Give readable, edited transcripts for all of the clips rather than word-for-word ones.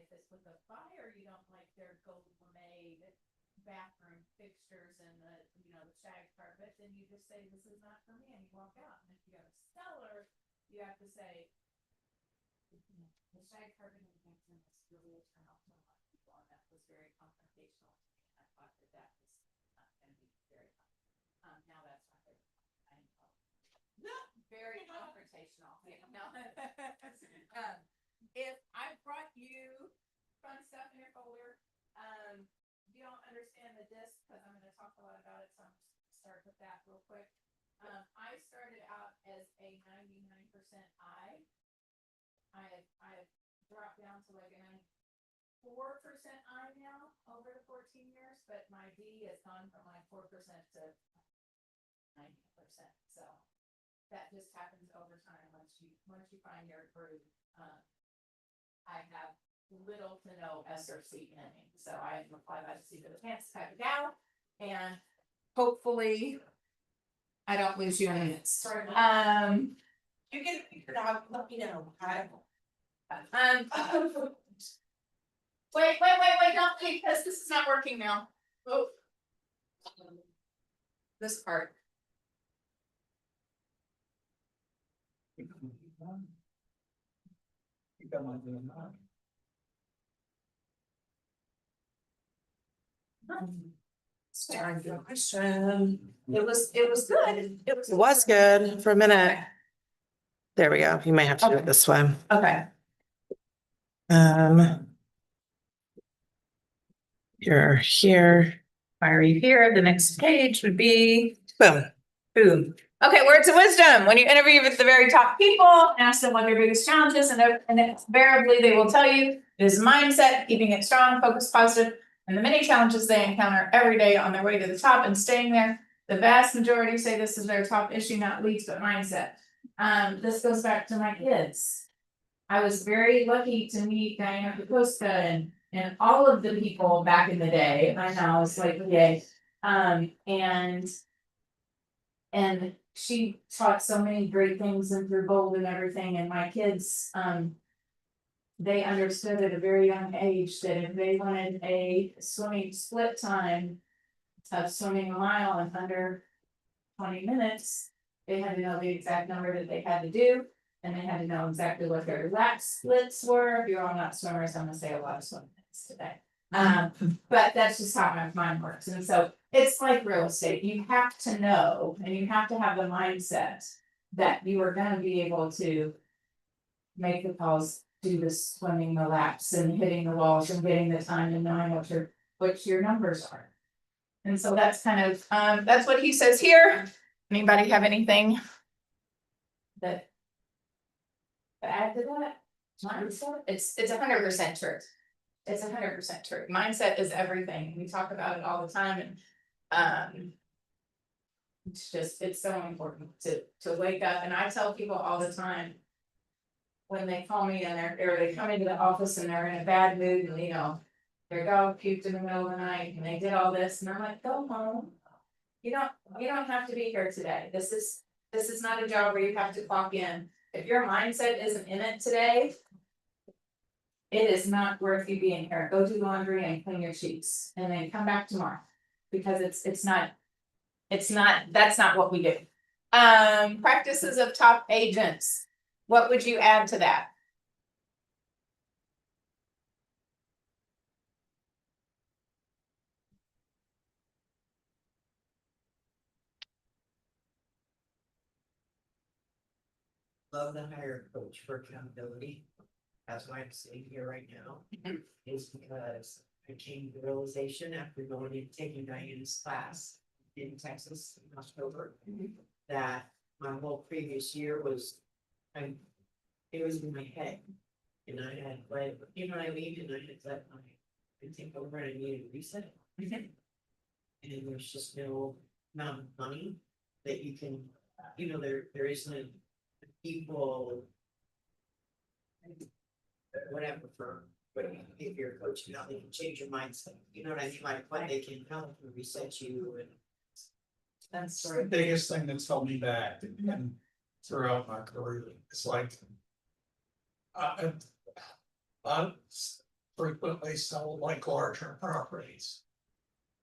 if it's with a buyer, you don't like their gold-made bathroom fixtures and the, the shag carpet, then you just say, this is not for me, and you walk out. And if you have a seller, you have to say, the shag carpet in Dixon is really a turn off to a lot of people, and that was very confrontational to me. I thought that was not going to be very now that's my favorite. I know. Very confrontational. No. If I brought you fun stuff in your folder, you don't understand the disc because I'm going to talk a lot about it, so I'm just going to start with that real quick. I started out as a 99% I. I've dropped down to like a 94% I now over the 14 years, but my D has gone from like 4% to 90%. So that just happens over time once you find your groove. I have little to no S or C in me, so I am a fly by the seat of the pants type of gal, and hopefully I don't lose you in a minute. Sorry. You can figure it out. Let me know. Wait, don't leave, because this is not working now. Oh. This part. It was good. It was good for a minute. There we go. You may have to do it this way. Okay. You're here. Fire you here. The next page would be Boom. boom. Okay, words of wisdom. When you interview with the very top people, ask them what their biggest challenge is, and invariably they will tell you it is mindset, keeping it strong, focused, positive, and the many challenges they encounter every day on their way to the top and staying there. The vast majority say this is their top issue, not least, but mindset. This goes back to my kids. I was very lucky to meet Diana Kokoska and all of the people back in the day. I know it's like, yay. And she taught so many great things and through gold and everything. And my kids, they understood at a very young age that if they wanted a swimming split time of swimming a mile in under 20 minutes, they had to know the exact number that they had to do. And they had to know exactly what their lap splits were. If you're all not swimmers, I'm gonna say a lot of swimming today. But that's just how my mind works. And so it's like real estate. You have to know, and you have to have the mindset that you are gonna be able to make the calls, do the swimming, the laps, and hitting the walls and getting the time and knowing what your numbers are. And so that's kind of that's what he says here. Anybody have anything that add to that? Mindset? It's 100% true. It's 100% true. Mindset is everything. We talk about it all the time, and it's so important to wake up. And I tell people all the time when they call me and they come into the office and they're in a bad mood, and their dog puked in the middle of the night and they did all this, and I'm like, go home. You don't have to be here today. This is not a job where you have to clock in. If your mindset isn't in it today, it is not worth you being here. Go do laundry and clean your sheets, and then come back tomorrow, because that's not what we do. Practices of top agents. What would you add to that? Love to hire a coach for accountability. That's why I'm sitting here right now, is because I came to the realization after going and taking Diane's class in Texas in October, that my whole previous year was, it was in my head. And I had let, I mean, and I had let my take over, and I needed a reset. And there's just no amount of money that you can, there isn't equal whatever for, but if you're a coach, they can change your mindset. You know what I mean? Like what they can help and reset you, and That's the biggest thing that's held me back and throughout my career. It's like frequently sell like larger properties.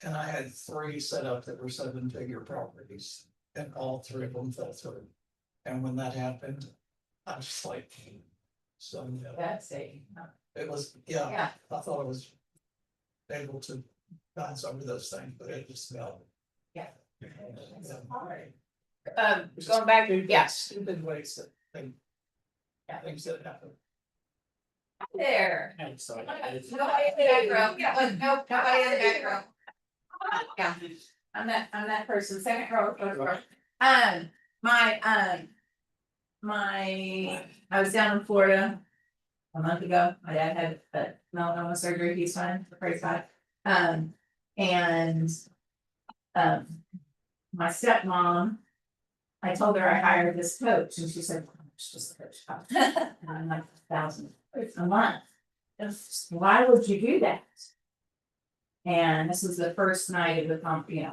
And I had 3 set up that were 7-figure properties, and all 3 of them fell through. And when that happened, I was just like, so, yeah, That's a, it was, yeah, yeah, I thought I was able to bounce over those things, but it just fell. Yeah. Yeah. alright. Going back, yes, Stupid ways that thing. Yeah. Things that happen. there. And so. Nobody in the back row, yeah, nope, nobody in the back row. Yeah, I'm that person, second row, first row. I was down in Florida a month ago. My dad had a melanoma surgery. He's fine, praise God. And my stepmom, I told her I hired this coach, and she said, "How much does the coach cost?" And I'm like, $1,000 a month. Why would you do that? And this was the first night of the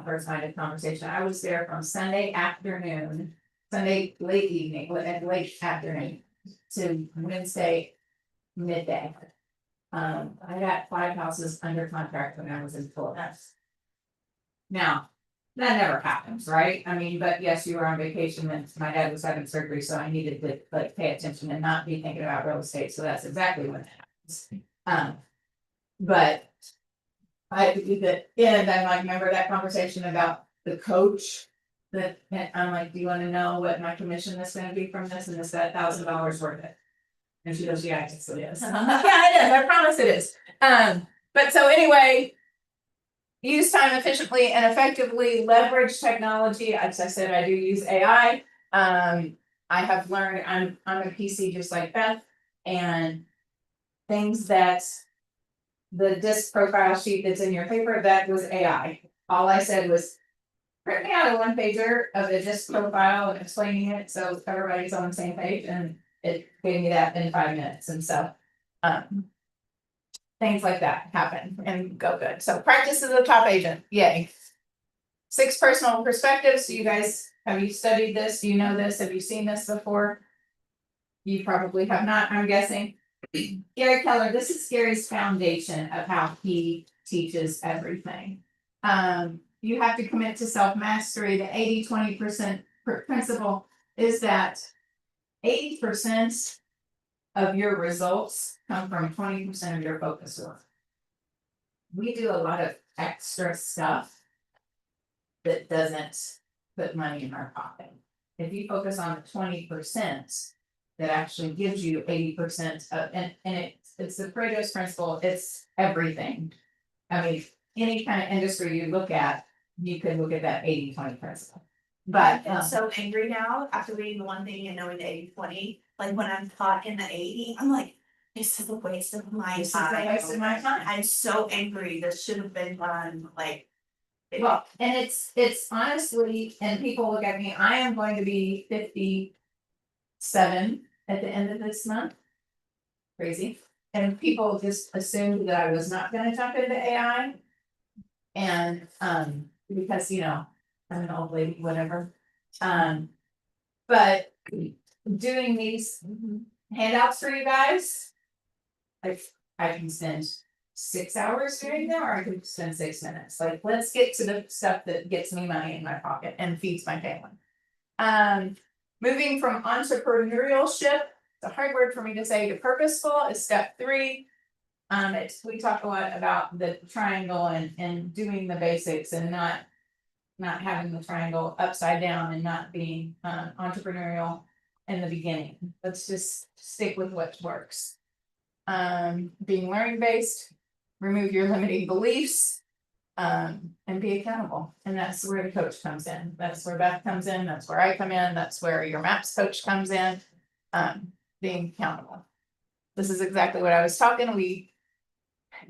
first night of conversation. I was there from Sunday afternoon, Sunday late evening, late afternoon to Wednesday midday. I got 5 houses under contract when I was in Florida. Now, that never happens, right? I mean, but yes, you were on vacation and my dad was having surgery, so I needed to like pay attention and not be thinking about real estate, so that's exactly what happens. But I did that, and I like remember that conversation about the coach. That and I'm like, do you want to know what my commission is gonna be from this? And is that $1,000 worth it? And she goes, yeah, I guess it is. And I'm like, yeah, it is, I promise it is. But so anyway. Use time efficiently and effectively, leverage technology. As I said, I do use AI. I have learned, I'm a PC just like Beth, and things that. The disc profile sheet that's in your paper, that was AI. All I said was. Print me out a 1-pager of the disc profile and explaining it, so everybody's on the same page, and it gave me that in 5 minutes, and so. Things like that happen and go good. So practice as a top agent, yay. 6 personal perspectives. You guys, have you studied this? Do you know this? Have you seen this before? You probably have not, I'm guessing. Gary Keller, this is Gary's foundation of how he teaches everything. You have to commit to self-mastery. The 80-20% principle is that 80% of your results come from 20% of your focus work. We do a lot of extra stuff that doesn't put money in our pocket. If you focus on the 20%, that actually gives you 80% of, and it's the Pareto's principle, it's everything. I mean, any kind of industry you look at, you could look at that 80-20 principle. But I'm so angry now after reading the one thing and knowing the 80-20, like when I'm caught in the 80, I'm like, this is a waste of my this is a time. waste of my time. I'm so angry, this should have been done, like. Well, and it's honestly, and people look at me, I am going to be 57 at the end of this month. Crazy. And people just assumed that I was not gonna jump into AI. And because I'm an old lady, whatever. But doing these handouts for you guys. Like I can spend 6 hours doing them, or I could spend 6 minutes. Like, let's get to the stuff that gets me money in my pocket and feeds my family. Moving from entrepreneurship, it's a hard word for me to say, to purposeful is step 3. We talk a lot about the triangle and doing the basics and not having the triangle upside down and not being entrepreneurial in the beginning. Let's just stick with what works. Being learning based, remove your limiting beliefs, and be accountable. And that's where the coach comes in. That's where Beth comes in. That's where I come in. That's where your MAPS coach comes in. Being accountable. This is exactly what I was talking.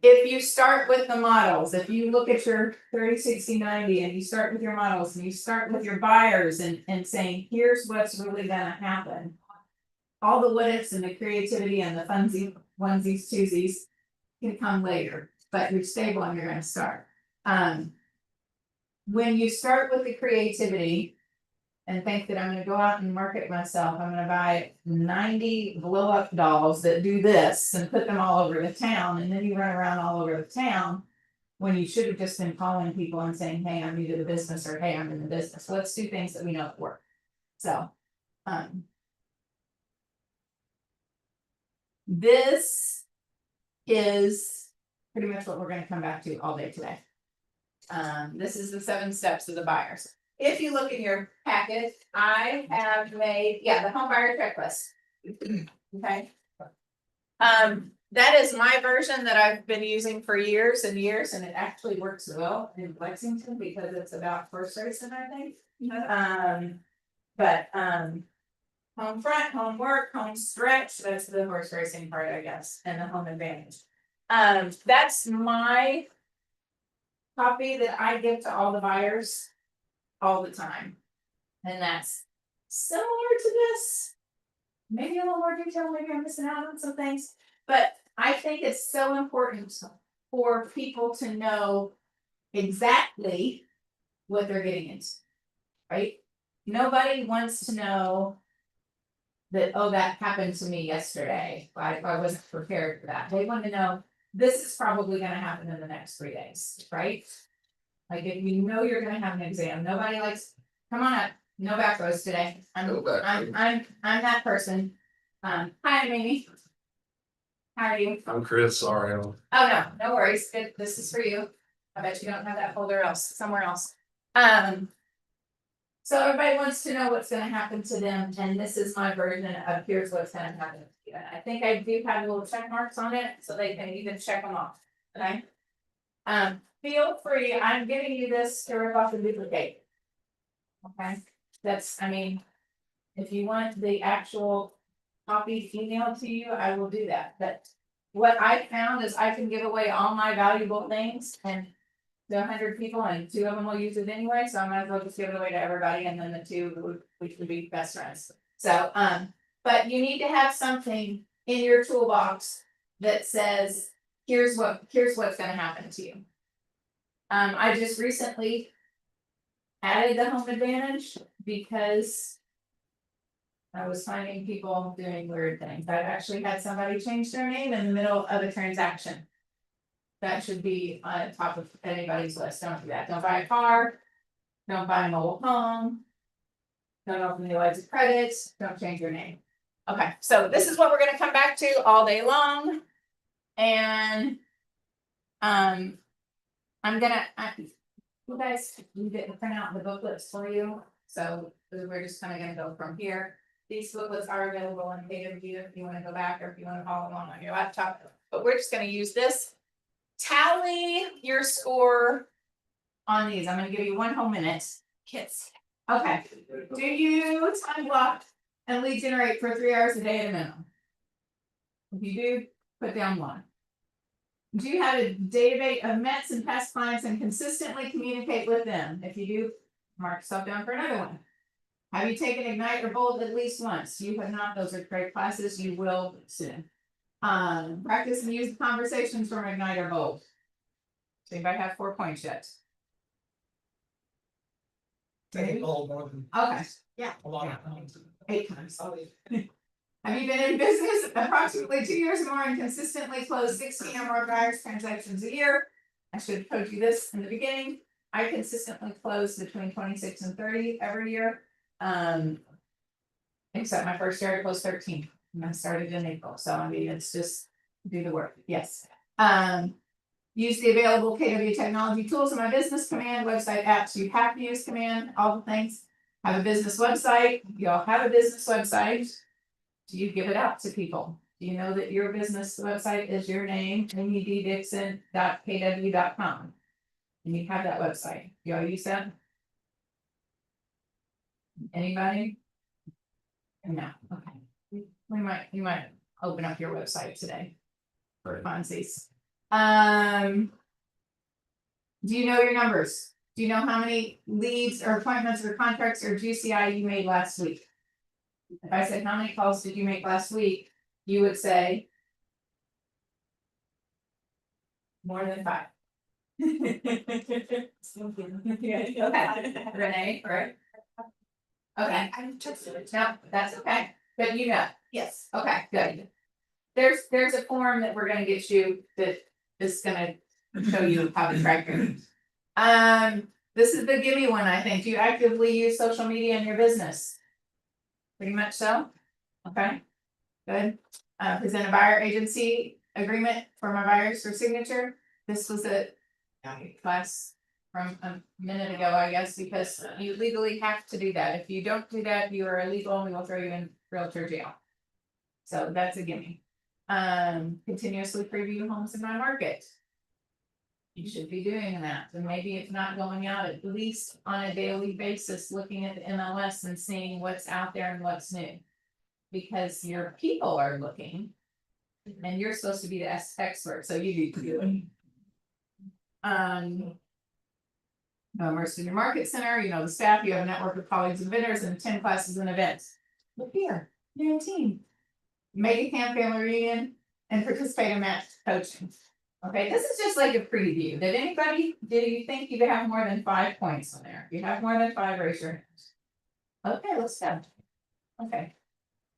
If you start with the models, if you look at your 30, 60, 90, and you start with your models and you start with your buyers and saying, here's what's really gonna happen. All the what ifs and the creativity and the funsies, onesies, twosies can come later, but you're stable and you're gonna start. When you start with the creativity, and think that I'm gonna go out and market myself, I'm gonna buy 90 blow up dolls that do this and put them all over the town, and then you run around all over the town. When you should have just been calling people and saying, hey, I'm new to the business, or hey, I'm in the business, let's do things that we know that work. So, this is pretty much what we're gonna come back to all day today. This is the 7 steps of the buyers. If you look in your packet, I have made, the home buyer checklist. Okay. That is my version that I've been using for years and years, and it actually works well in Lexington because it's about horse racing, I think. Home front, home work, home stretch, that's the horse racing part, I guess, and the home advantage. That's my copy that I give to all the buyers all the time. And that's similar to this. Maybe a little more detail, maybe I'm missing out on some things, but I think it's so important for people to know exactly what they're getting into, right? Nobody wants to know that, oh, that happened to me yesterday. I wasn't prepared for that. They want to know this is probably gonna happen in the next 3 days, right? Like if you know you're gonna have an exam, nobody likes, come on up, no back rows today. I'm that person. Hi, Mimi. How are you? I'm Chris, sorry. Oh, no worries. Good, this is for you. I bet you don't have that folder somewhere else. So everybody wants to know what's gonna happen to them, and this is my version of here's what's gonna happen to you. I think I do have little check marks on it, so they can even check them off, okay? Feel free, I'm giving you this to rip off and duplicate. Okay, that's, I mean, if you want the actual copy emailed to you, I will do that, but what I found is I can give away all my valuable things and to 100 people, and 2 of them will use it anyway, so I might as well just give it away to everybody, and then the 2 which would be best friends. So, but you need to have something in your toolbox that says, here's what's gonna happen to you. I just recently added the home advantage because I was finding people doing weird things. I've actually had somebody change their name in the middle of a transaction. That should be on top of anybody's list. Don't do that. Don't buy a car. Don't buy a mobile home. Don't open new lines of credit. Don't change your name. Okay, so this is what we're gonna come back to all day long. And I'm gonna, you guys, you didn't print out the booklets for you, so we're just kinda gonna go from here. These booklets are available on KW if you wanna go back, or if you wanna follow along on your laptop, but we're just gonna use this. Tally your score on these. I'm gonna give you 1 whole minute. Kids. Okay, do you time block and lead generate for 3 hours a day at a minimum? If you do, put down 1. Do you have a database of Mets and past clients and consistently communicate with them? If you do, mark yourself down for another 1. Have you taken Ignite or Bold at least once? You have not, those are great classes, you will soon. Practice and use the conversations from Ignite or Bold. Does anybody have 4 points yet? Take all more than Okay, a lot of times. 8 times. Have you been in business approximately 2 years or more and consistently closed 16 or more buyers transactions a year? I should have told you this in the beginning. I consistently close between 26 and 30 every year. Except my first year I closed 13. And I started in April, so I mean, it's just do the work, yes. Use the available KW technology tools in my business command, website apps, you have to use command, all the things. Have a business website, you all have a business website. Do you give it out to people? Do you know that your business website is your name, ammydixon.kw.com? And you have that website, you all use that? Anybody? No, okay. You might open up your website today. For funsies. Do you know your numbers? Do you know how many leads or appointments or contracts or GCI you made last week? If I said, how many calls did you make last week? You would say. More than 5. Okay, Renee, right? Okay, I texted it. no, that's okay, but you know, Yes. okay, good. There's a form that we're gonna get you that is gonna show you how to track your. This is the gimme one, I think. Do you actively use social media in your business? Pretty much so, okay, good. Present a buyer agency agreement for my buyers for signature. This was a class from a minute ago, I guess, because you legally have to do that. If you don't do that, you are illegal and we will throw you in realtor jail. So that's a gimme. Continuously preview homes in my market. You should be doing that, and maybe if not going out at least on a daily basis, looking at the MLS and seeing what's out there and what's new. Because your people are looking. And you're supposed to be the expert, so you need to do it. Immersed in your market center, you know the staff, you have a network of colleagues and vendors, and 10 classes and events. Look here, you're in a team. Make a camp family reunion and participate in match coaching. Okay, this is just like a preview. Do you think you could have more than 5 points on there? If you have more than 5, raise your hand. Okay, let's go. Okay.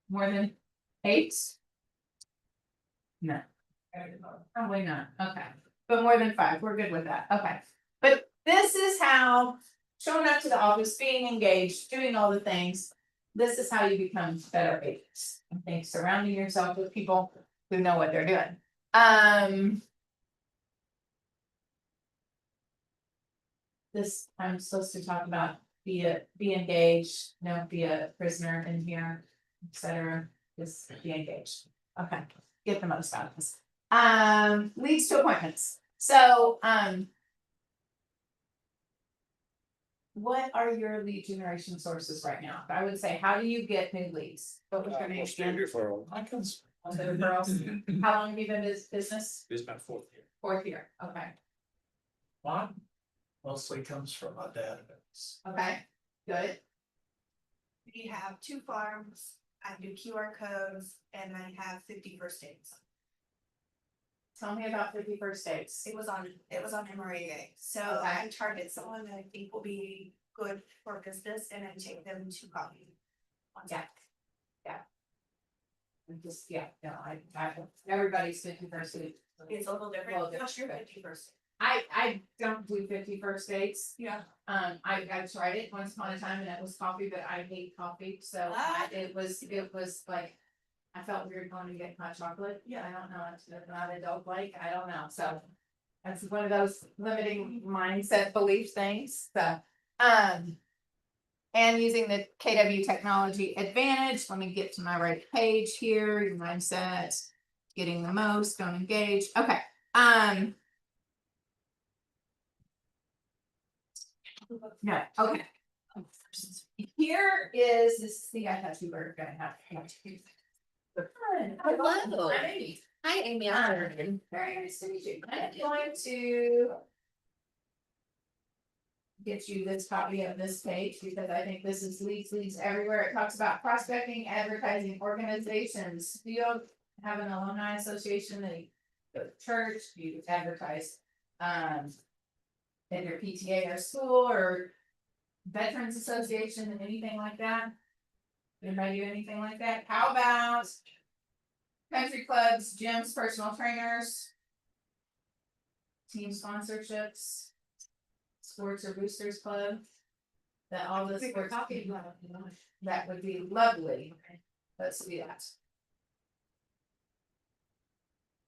More than 8? No. Probably not, okay, but more than 5, we're good with that, okay. But this is how, showing up to the office, being engaged, doing all the things. This is how you become better agents, I think, surrounding yourself with people who know what they're doing. This, I'm supposed to talk about, be engaged, don't be a prisoner in here, etc. Just be engaged, okay, get the most out of this. Leads to appointments, so, what are your lead generation sources right now? I would say, how do you get new leads? What was your name again? I can. Also referrals. How long have you been in business? It's my 4th year. 4th year, okay, Mine mostly comes from my database. okay, good, We have 2 farms, I do QR codes, and I have 50 first dates. tell me about 51st dates. It was on MREA, so Okay. I target someone that I think will be good for business and I take them to coffee. Yeah. Just, yeah, no, everybody's 51st date. It's a little different. Well, What's your different. 51st? I don't do 51st dates. Yeah. I tried it once upon a time and it was coffee, but I hate coffee, so it was like. I felt weird going to get hot chocolate. Yeah. I don't know, it's not adult like, I don't know, so. That's one of those limiting mindset belief things, so, and using the KW technology advantage, let me get to my right page here, your mindset. Getting the most, don't engage, okay, no, okay. Here is this, see, I thought you were gonna have. Hello. I'm Amy. Hi, Amy. Very nice to meet you. I'm going to. Get you this copy of this page because I think this is leads everywhere. It talks about prospecting, advertising, organizations. Do you all have an alumni association that you go to church, do you advertise? In your PTA or school or veterans association, anything like that? Anybody do anything like that? How about country clubs, gyms, personal trainers? Team sponsorships? Sports or boosters club? That all the sports. That would be lovely. Let's do that.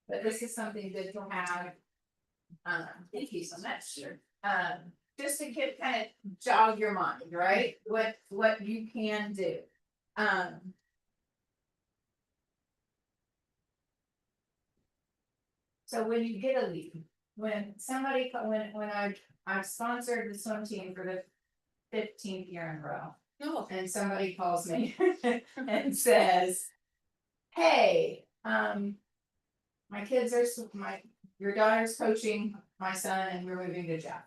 But this is something good to have. Thank you so much. Just to get kind of jog your mind, right? What you can do. So when you get a lead, when somebody, when I've sponsored the swim team for the 15th year in a row. No. And somebody calls me and says, hey, my kids are, your daughter's coaching my son and we're moving to Jeff.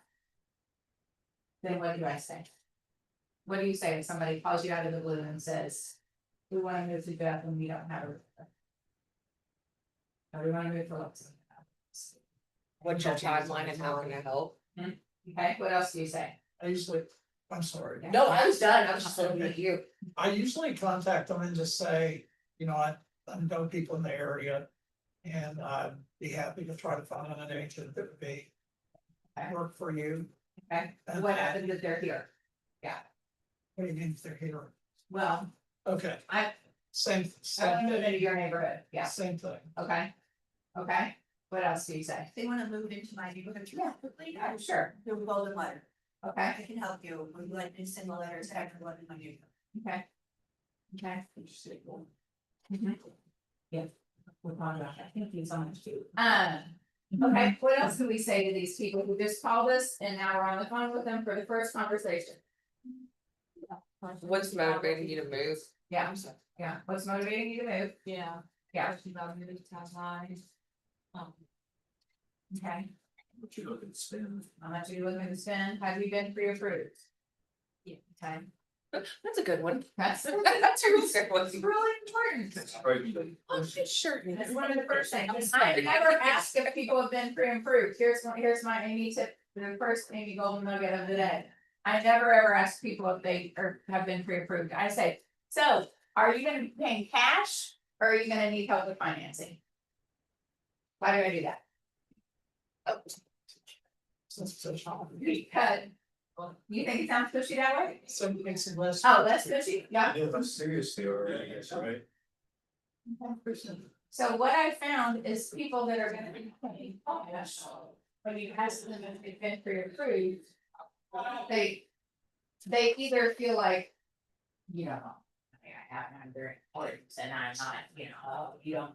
Then what do I say? What do you say if somebody calls you out of the blue and says, we wanna move to Jeff and we don't have a roof? Or we wanna move to Luxembourg? What's your timeline and how can I help? Okay, what else do you say? I usually, I'm sorry. No, I was done, I was just looking at you. I usually contact them and just say, you know, I know people in the area. And I'd be happy to try to find an agent that would be. Work for you. Okay, And what then- happened if they're here? What do you mean if they're here? Well, Okay, I same, wanna move same, into your neighborhood, yeah, same thing. okay, okay, what else do you say? They wanna move into my neighborhood. Yeah, sure, The golden letter. okay, I can help you. Would you like me to send a letter to everyone in my neighborhood? okay. Okay. Mhm. Yeah. We're talking about that, thank you so much too. Okay, what else do we say to these people who just called us and now we're on the phone with them for the first conversation? What's motivating you to move? Yeah, yeah, what's motivating you to move? Yeah. Yeah, About moving to town line. okay, What you looking to spend? how much are you looking to spend? Have you been pre-approved? Yeah. Okay, That's a good one. that's, That's a real good one. it's really important. Oh, good shirt. That's one of the first things. I never ask if people have been pre-approved. Here's my Amy tip, the first Amy golden nugget of the day. I never ever ask people if they have been pre-approved. I say, so are you gonna be paying cash or are you gonna need help with financing? Why do I do that? Oh, because, you think it sounds pushy that way? Some makes it less. Oh, that's pushy, yeah. Yeah, but seriously, already, I guess, right? So what I found is people that are gonna be paying cash, when you ask them if they've been pre-approved, they either feel like, you know, I have under importance and I'm not, you know,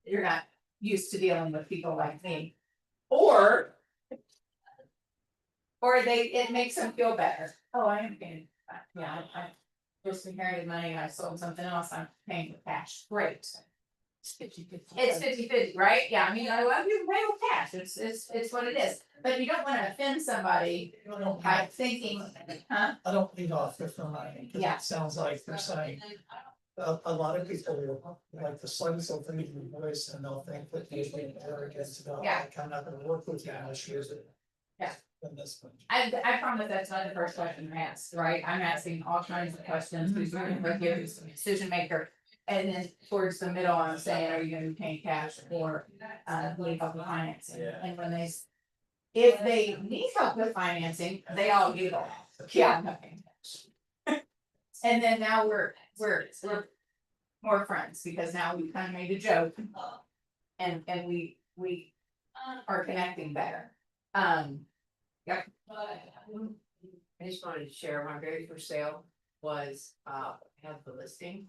you're not used to dealing with people like me. Or it makes them feel better. Oh, I am paying, yeah, I just inherited money, I sold something else, I'm paying with cash, great. It's 50-50, right? Yeah, I mean, I love you pay with cash, it's what it is, but you don't wanna offend somebody by thinking, huh? I don't lead off with the money, cause Yeah. it sounds like they're saying. A lot of people will, like the slightest of thing in voice and they'll think that usually arrogance about, Yeah. like, I'm not gonna work with you unless you're the. Yeah. In this one. I promise that's not the first question I asked, right? I'm asking all kinds of questions, who's working with you, who's the decision maker. And then towards the middle, I'm saying, are you gonna be paying cash or need help with financing? Yeah. And when if they need help with financing, they all giggle. Yeah, I'm not paying cash. And then now we're more friends because now we kind of made a joke. And we are connecting better. Yep. I just wanted to share, my very first sale was, had the listing.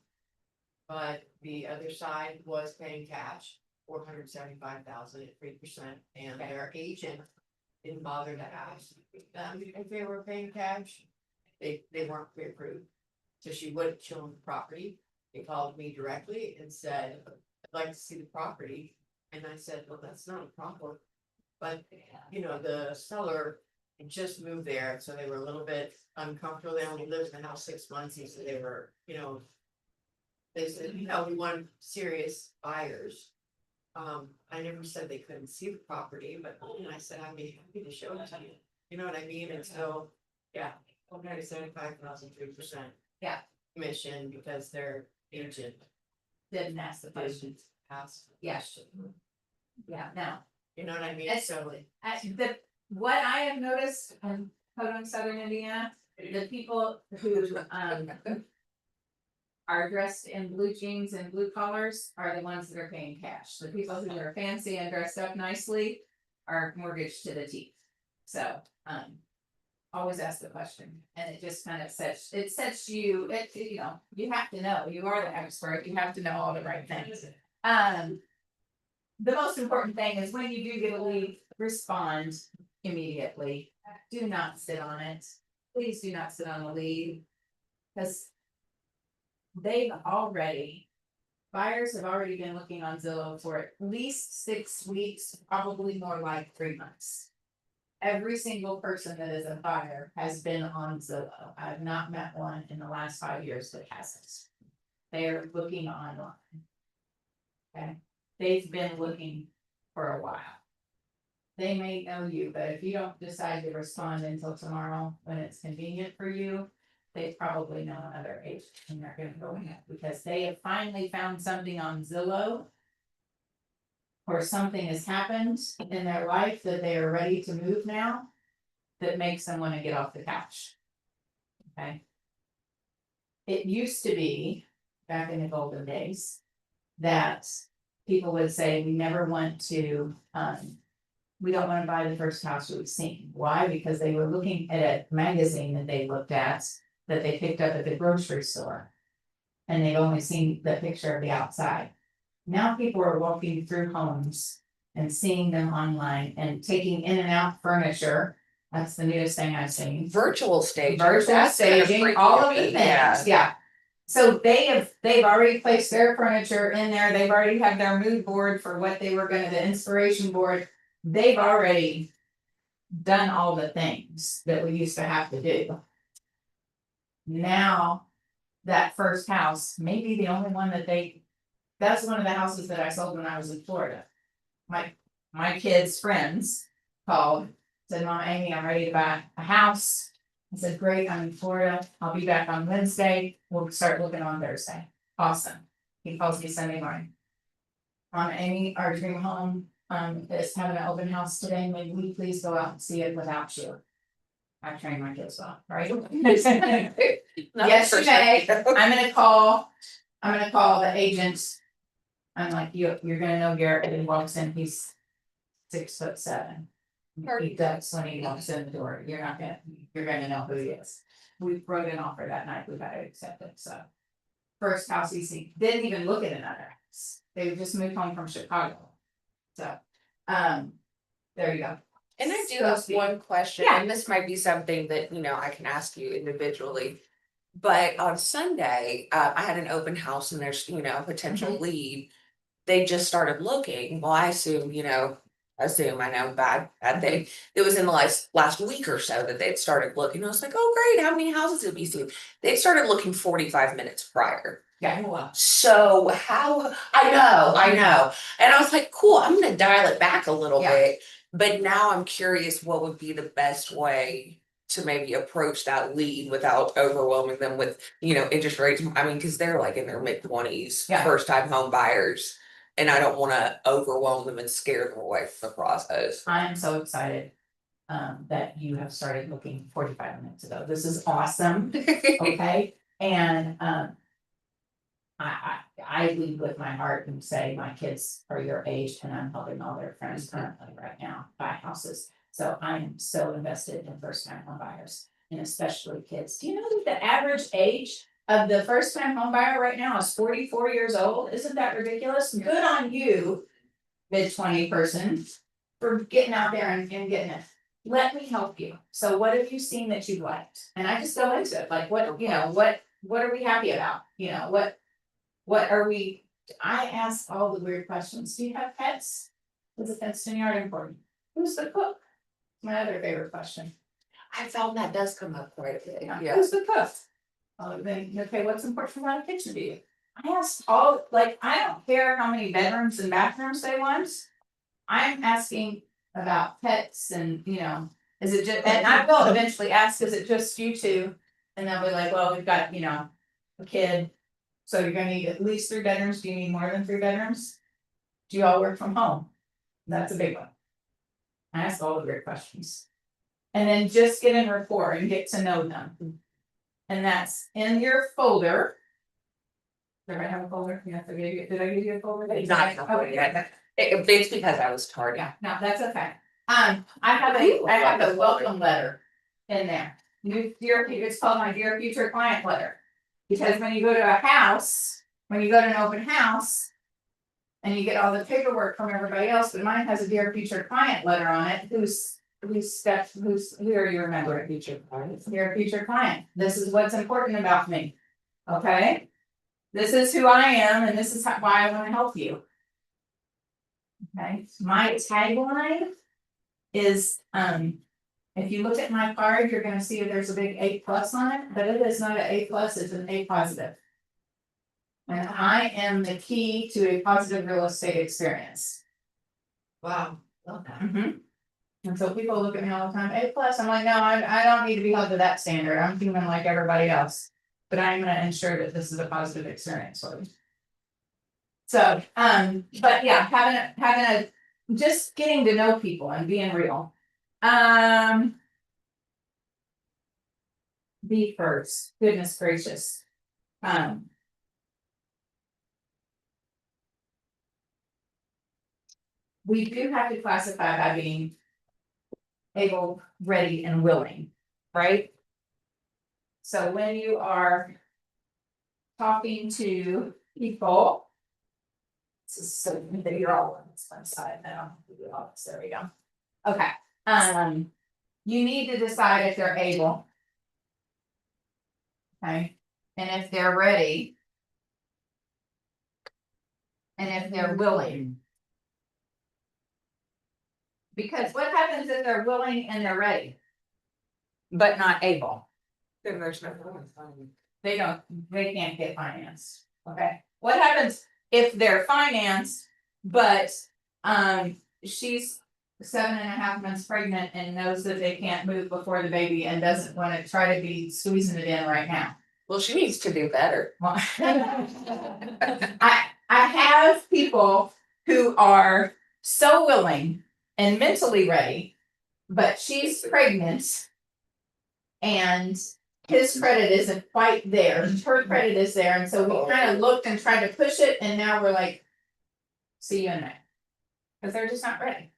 But the other side was paying cash, $475,000 at 3%, and their agent didn't bother to ask them if they were paying cash. They weren't pre-approved, so she wouldn't show them the property. They called me directly and said, I'd like to see the property, and I said, well, that's not a problem. But, you know, the seller had just moved there, so they were a little bit uncomfortable. They only lived in the house 6 months, so they were, you know. They said, you know, we want serious buyers. I never said they couldn't see the property, but I said, I'd be happy to show it to you. You know what I mean? And so, yeah, okay, 75,000, 3%. Yeah. Commission because their agent Didn't ask the questions. didn't ask. the Yeah. question. Yeah, now. You know what I mean? It's- So, What I have noticed in Podunk, Southern Indiana, the people who are dressed in blue jeans and blue collars are the ones that are paying cash. The people who are fancy and dressed up nicely are mortgaged to the teeth. So, always ask the question, and it just kind of sets you, you know, you have to know, you are the expert, you have to know all the right things. The most important thing is when you do get a lead, respond immediately. Do not sit on it. Please do not sit on a lead. Because buyers have already been looking on Zillow for at least 6 weeks, probably more like 3 months. Every single person that is a buyer has been on Zillow. I've not met one in the last 5 years that hasn't. They're looking online. Okay, they've been looking for a while. they may know you, but if you don't decide to respond until tomorrow, when it's convenient for you, they probably know another agent and they're gonna go ahead, because they have finally found something on Zillow. Or something has happened in their life that they are ready to move now, that makes them wanna get off the couch. Okay? It used to be, back in the golden days, that people would say, we never want to, we don't wanna buy the first house we've seen. Why? Because they were looking at a magazine that they looked at, that they picked up at the grocery store. And they'd only seen the picture of the outside. Now people are walking through homes and seeing them online and taking in and out furniture. That's the newest thing I've seen. Virtual staging. Virtual That's kinda staging, freaky all to of the me, yeah. things, yeah. So they've already placed their furniture in there, they've already had their mood board for what they were gonna, the inspiration board. They've already done all the things that we used to have to do. Now, that first house may be the only one that that's one of the houses that I sold when I was in Florida. My kids' friends called, said, Mama Amy, I'm ready to buy a house. I said, great, I'm in Florida, I'll be back on Wednesday, we'll start looking on Thursday. Awesome. He calls me Sunday morning. Mama Amy, our dream home, is having an open house today, may we please go out and see it without you? I train my kids well, right? Yes, you may. I'm gonna call the agent. I'm like, you're gonna know Garrett, and he walks in, he's 6'7". He ducks when he walks in the door, you're gonna know who he is. We wrote an offer that night, we got to accept it, so. First house he seen, didn't even look at another house, they just moved home from Chicago. So, there you go. And I do So have speak. one question, Yeah. and this might be something that, I can ask you individually. But on Sunday, I had an open house and there's, potential lead. They just started looking, well, I assume, I know, bad thing. It was in the last week or so that they'd started looking. I was like, oh, great, how many houses have you seen? They started looking 45 minutes prior. Yeah, well, So I know. And I was like, cool, I'm gonna dial it back a little Yeah. bit. But now I'm curious what would be the best way to maybe approach that lead without overwhelming them with, interest rates. I mean, because they're like in their mid-20s, Yeah. first time home buyers. And I don't wanna overwhelm them and scare them away from the process. I'm so excited. That you have started looking 45 minutes ago, this is awesome. Okay, and I lead with my heart and say my kids are your age and I'm helping all their friends currently right now buy houses. So I am so invested in first time home buyers and especially kids. Do you know that the average age of the first time home buyer right now is 44 years old? Isn't that ridiculous? Good on you, mid-20 person, for getting out there and getting it. Let me help you. So what have you seen that you liked? And I just go into it, like what are we happy about? What are we, I ask all the weird questions. Do you have pets? Is a fenced in yard important? Who's the cook? My other favorite question. I found that does come up quite a bit, yeah. Who's the cook? Then, okay, what's important about a kitchen to you? I asked all, like, I don't care how many bedrooms and bathrooms they want. I'm asking about pets and, is it just, and I will eventually ask, is it just you two? And they'll be like, well, we've got, a kid. So you're gonna need at least 3 bedrooms, do you need more than 3 bedrooms? Do you all work from home? That's a big one. I ask all the weird questions. And then just get in rapport and get to know them. And that's in your folder. Did I have a folder? Yeah, did I give you a folder? Not in a folder yet. It's because I was tardy. Yeah, no, that's okay. I have a welcome letter in there. It's called my dear future client letter. Because when you go to a house, when you go to an open house. And you get all the paperwork from everybody else, but mine has a dear future client letter on it, who are you remembering? Future clients. Dear future client, this is what's important about me. Okay? This is who I am and this is why I wanna help you. Okay, my tagline is, if you look at my card, you're gonna see there's a big A+ on it, but it is not an A+, it's an A positive. And I am the key to a positive real estate experience. Wow, love that. And so people look at me all the time, A plus, I'm like, no, I don't need to be held to that standard, I'm human like everybody else. But I'm gonna ensure that this is a positive experience for you. So, but yeah, having a, just getting to know people and being real. Be first, goodness gracious. We do have to classify by being able, ready, and willing, right? So when you are talking to people. So that you're all on this one side now, there we go. Okay, you need to decide if they're able. Okay, and if they're ready. And if they're willing. Because what happens if they're willing and they're ready? But not able? Then there's no. They can't get financed, okay? What happens if they're financed, but, she's 7.5 months pregnant and knows that they can't move before the baby and doesn't wanna try to be squeezing it in right now? Well, she needs to do better. Well, I have people who are so willing and mentally ready, but she's pregnant. And his credit isn't quite there, her credit is there, and so we kind of looked and tried to push it, and now we're like. See you in May. Cause they're just not ready.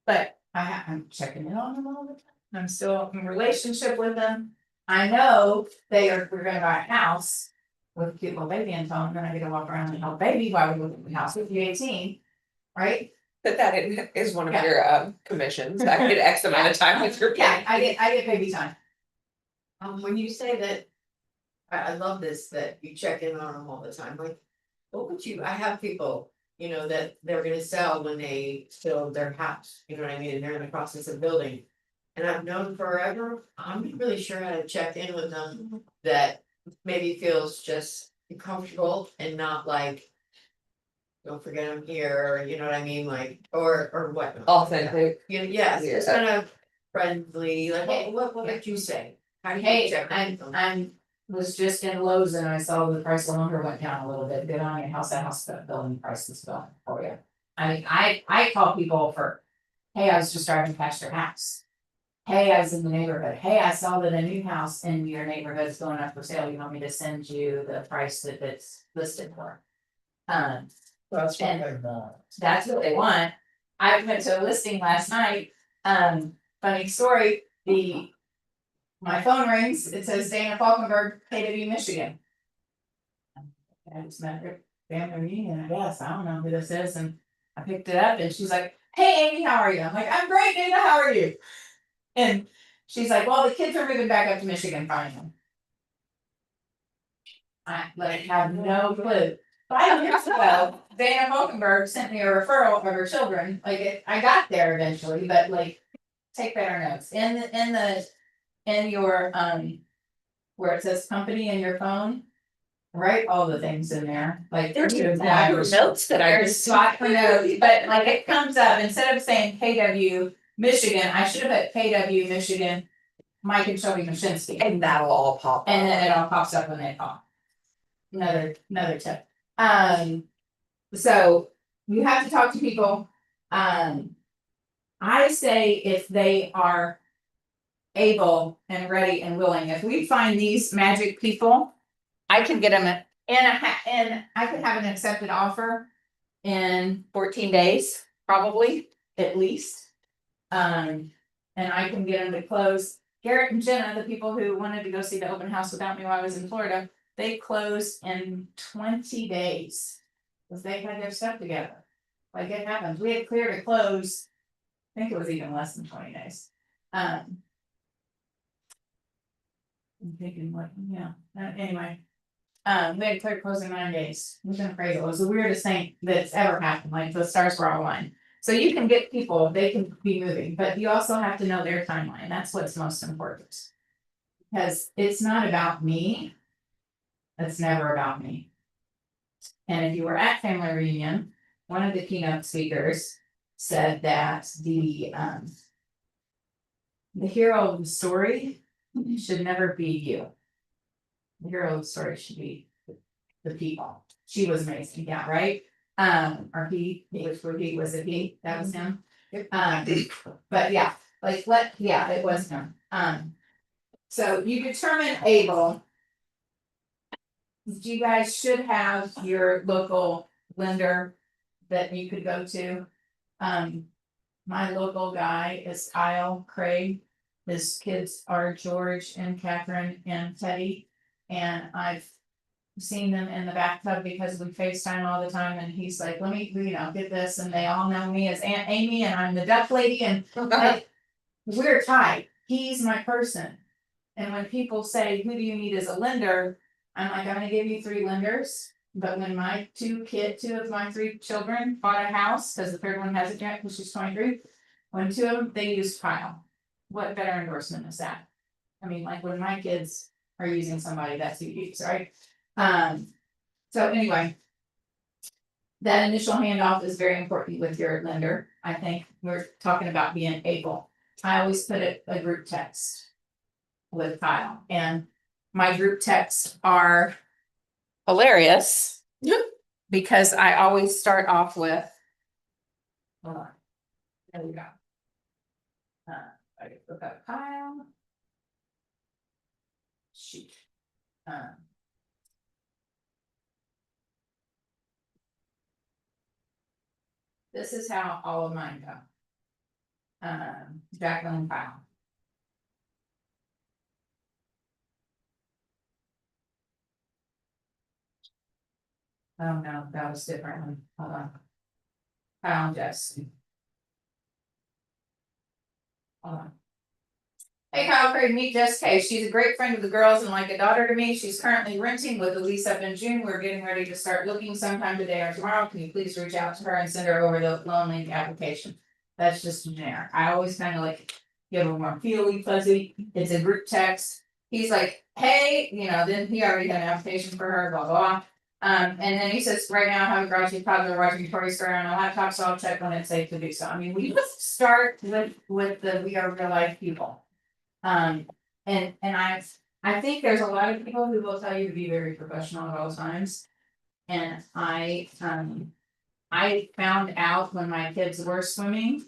But I'm checking in on them all the time, I'm still in relationship with them. I know we're gonna buy a house. With a cute little baby in tow, and then I get to walk around and help baby while we look at the house with you 18, right? But that is one of Yeah. your commissions, I get X amount of time with your. Yeah, I get baby time. When you say that, I love this, that you check in on them all the time, like, what would you, I have people, you know, that they're gonna sell when they build their house, you know what I mean, and they're in the process of building. And I've known forever, I'm not really sure how to check in with them, that maybe feels just comfortable and not like. Don't forget I'm here, you know what I mean, like, or what. Authentic. Yes, it's Yeah. kind of friendly, like, Hey, what would you say? How do you Hey, check in with them? I'm was just in Lowe's and I saw the price of lumber went down a little bit, good on your house building prices going for you. I mean, I call people for, hey, I was just driving past your house. Hey, I was in the neighborhood, hey, I saw that a new house in your neighborhood is going up for sale, you want me to send you the price that it's listed for? That's what And- they want. That's what they want. I went to a listing last night, funny story, my phone rings, it says Dana Falkenberg, KW, Michigan. I just met her family reunion, I guess, I don't know who this is, and I picked it up and she's like, hey Amy, how are you? I'm like, I'm great, Dana, how are you? And she's like, well, the kids are moving back up to Michigan finally. I like have no clue. 5 years ago, Dana Falkenberg sent me a referral of her children, I got there eventually, but like. Take better notes, in your, where it says company in your phone. Write all the things in there, like. There's notes that There's spot for notes, but like it comes up, instead of saying KW, Michigan, I should have put KW, Michigan. Mike and Shelby Mashinsky. And that'll all pop. And then it all pops up when they call. Another tip. So you have to talk to people. I say if they are able and ready and willing, if we find these magic people, I can get them and I could have an accepted offer in 14 days, probably, at least. And I can get them to close. Garrett and Jenna, the people who wanted to go see the open house without me while I was in Florida, they closed in 20 days. Cause they had their stuff together. Like it happens, we had cleared to close. I think it was even less than 20 days. I'm thinking what, yeah, anyway. We had cleared closing 9 days, it was been crazy, it was the weirdest thing that's ever happened, like the stars were all aligned. So you can get people, they can be moving, but you also have to know their timeline, that's what's most important. Because it's not about me. It's never about me. And if you were at family reunion, one of the keynote speakers said that the hero of the story should never be you. The hero of the story should be the people. She was amazing, yeah, right? Or he, which would he, was it he? That was him? But yeah, like, yeah, it was him. So you determine able. You guys should have your local lender that you could go to. My local guy is Kyle Craig. His kids are George and Catherine and Teddy. And I've seen them in the bathtub because we FaceTime all the time, and he's like, let me, get this, and they all know me as Aunt Amy, and I'm the duck lady, and like, we're tight. He's my person. And when people say, who do you need as a lender? I'm like, I'm gonna give you 3 lenders. But when my 2 of my 3 children bought a house, because the third one hasn't yet, because she's 23, when 2 of them, they used Kyle. What better endorsement is that? I mean, like when my kids are using somebody, that's who you use, right? So anyway. That initial handoff is very important with your lender. I think we're talking about being able. I always put it a group text with Kyle, and my group texts are hilarious. Because I always start off with. Hold on. There we go. I look up Kyle. Shoot. This is how all of mine go. Jacqueline and Kyle. Oh no, that was different one. Hold on. Kyle and Jess. Hold on. Hey Kyle Craig, meet Jess Kay. She's a great friend of the girls and like a daughter to me. She's currently renting with a lease up in June. We're getting ready to start looking sometime today or tomorrow. Can you please reach out to her and send her over the loan link application? That's just generic. I always kind of like give them more feely fuzzy. It's a group text. He's like, hey, then he already had an application for her, blah, blah. And then he says, right now I have a garage toddler watching Toy Story on a laptop, so I'll check when it's safe to do so. I mean, we just start with the we are real life people. And I think there's a lot of people who will tell you to be very professional at all times. And I found out when my kids were swimming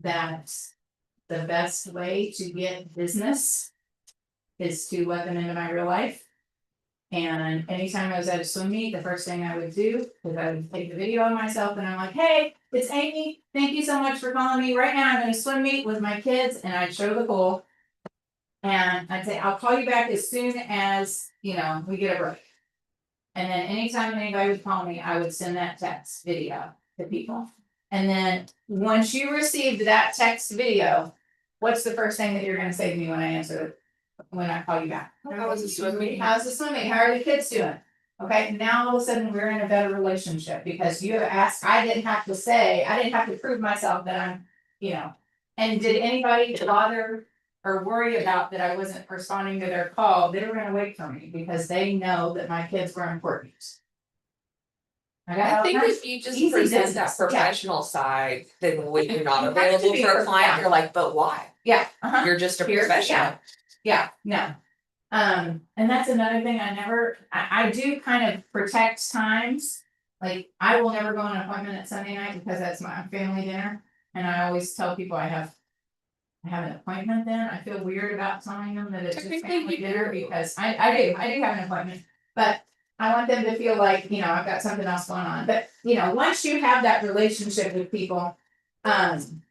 that the best way to get business is to let them into my real life. And anytime I was at a swim meet, the first thing I would do is I would take the video of myself and I'm like, hey, it's Amy. Thank you so much for calling me. Right now I'm in a swim meet with my kids, and I'd show the pool. And I'd say, I'll call you back as soon as, we get a break. And then anytime anybody would call me, I would send that text video to people. And then once you received that text video, what's the first thing that you're gonna say to me when I answer it? When I call you back? How was the swim meet? How's the swimming? How are the kids doing? Okay, now all of a sudden we're in a better relationship because you have asked, I didn't have to prove myself that I'm, and did anybody bother or worry about that I wasn't responding to their call? They were gonna wait for me because they know that my kids were important. I think if you just easy present business, that yeah. professional side, then when you're not You have to available be for a client, yeah. you're like, but why? Yeah, You're just a Here, professional. Yeah, no. And that's another thing I do kind of protect times. Like, I will never go on an appointment at Sunday night because that's my family dinner. And I always tell people I have an appointment then. I feel weird about telling them that it's just Technically, family you dinner do. because I do have an appointment. But I want them to feel like, I've got something else going on. But, once you have that relationship with people, and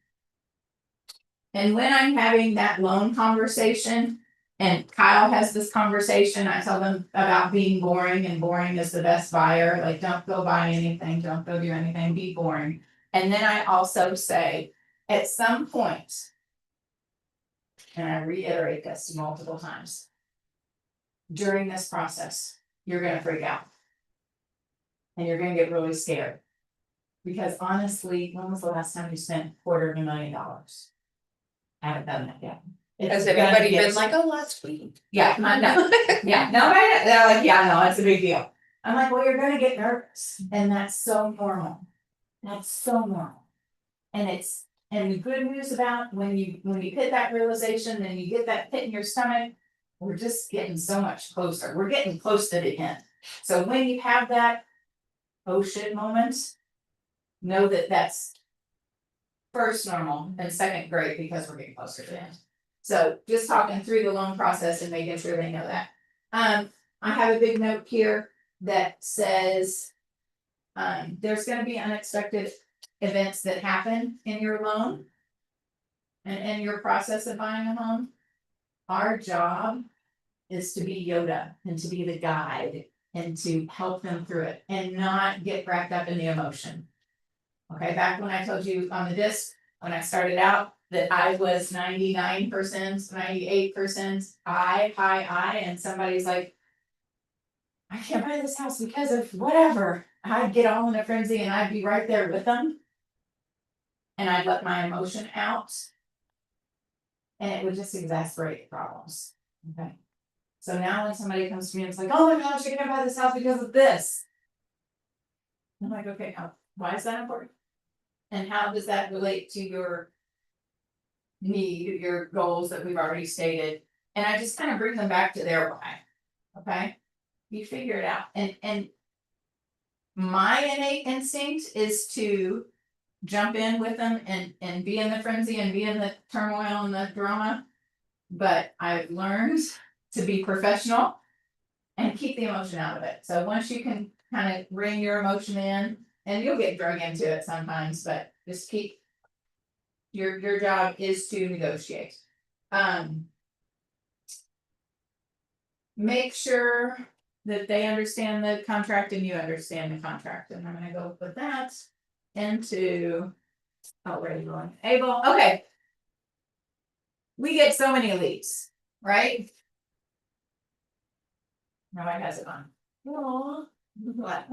when I'm having that loan conversation, and Kyle has this conversation, I tell them about being boring, and boring is the best buyer. Like, don't go buy anything, don't go do anything, be boring. And then I also say, at some point, and I reiterate this multiple times, during this process, you're gonna freak out. And you're gonna get really scared. Because honestly, when was the last time you spent $250,000? I haven't done that yet. Has It's gonna anybody get- been like, oh, last week? Yeah, I know. Yeah, nobody, they're like, yeah, no, it's a big deal. I'm like, well, you're gonna get nervous, and that's so normal. That's so normal. And And the good news about when you hit that realization and you get that pit in your stomach, we're just getting so much closer. We're getting close to the end. So when you have that oh shit moment, know that that's first normal and second great because we're getting closer to the end. So just talking through the loan process and making sure they know that. I have a big note here that says there's gonna be unexpected events that happen in your loan and in your process of buying a home. Our job is to be Yoda and to be the guide and to help them through it and not get wrapped up in the emotion. Okay, back when I told you on the disc, when I started out, that I was 99%, 98%, I, and somebody's like, I can't buy this house because of whatever. I'd get all in a frenzy and I'd be right there with them. And I'd let my emotion out. And it would just exacerbate problems. Okay. So now when somebody comes to me and it's like, oh my gosh, you're gonna buy this house because of this. I'm like, okay, now why is that important? And how does that relate to your need, your goals that we've already stated? And I just kind of bring them back to their why. Okay, you figure it out. And my innate instinct is to jump in with them and be in the frenzy and be in the turmoil and the drama. But I've learned to be professional and keep the emotion out of it. So once you can kind of bring your emotion in, and you'll get drug into it sometimes, but just keep your job is to negotiate. Make sure that they understand the contract and you understand the contract. And I'm gonna go with that into, oh, where are you going? Able, okay. We get so many leads, right? Nobody has it on. Aw, what?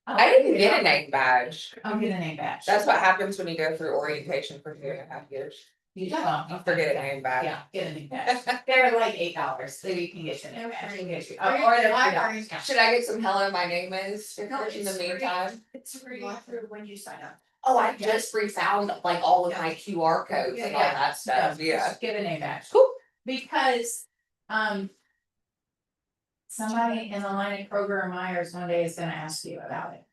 I didn't get a name badge. I'll get a name badge. That's what happens when you go through orientation for 3.5 years. You You forget a name badge. Yeah, get a name badge. They're like $8, so you can get your name badge. You can get your- Or or they're $3. Should I get some hello, my name is No, in the it's free. meantime? It's free for when you sign up. Oh, I just refound like all of my QR codes and all that stuff, yeah. Just get a name badge. Cool. Because, somebody in the line at Kroger or Myers one day is gonna ask you about it.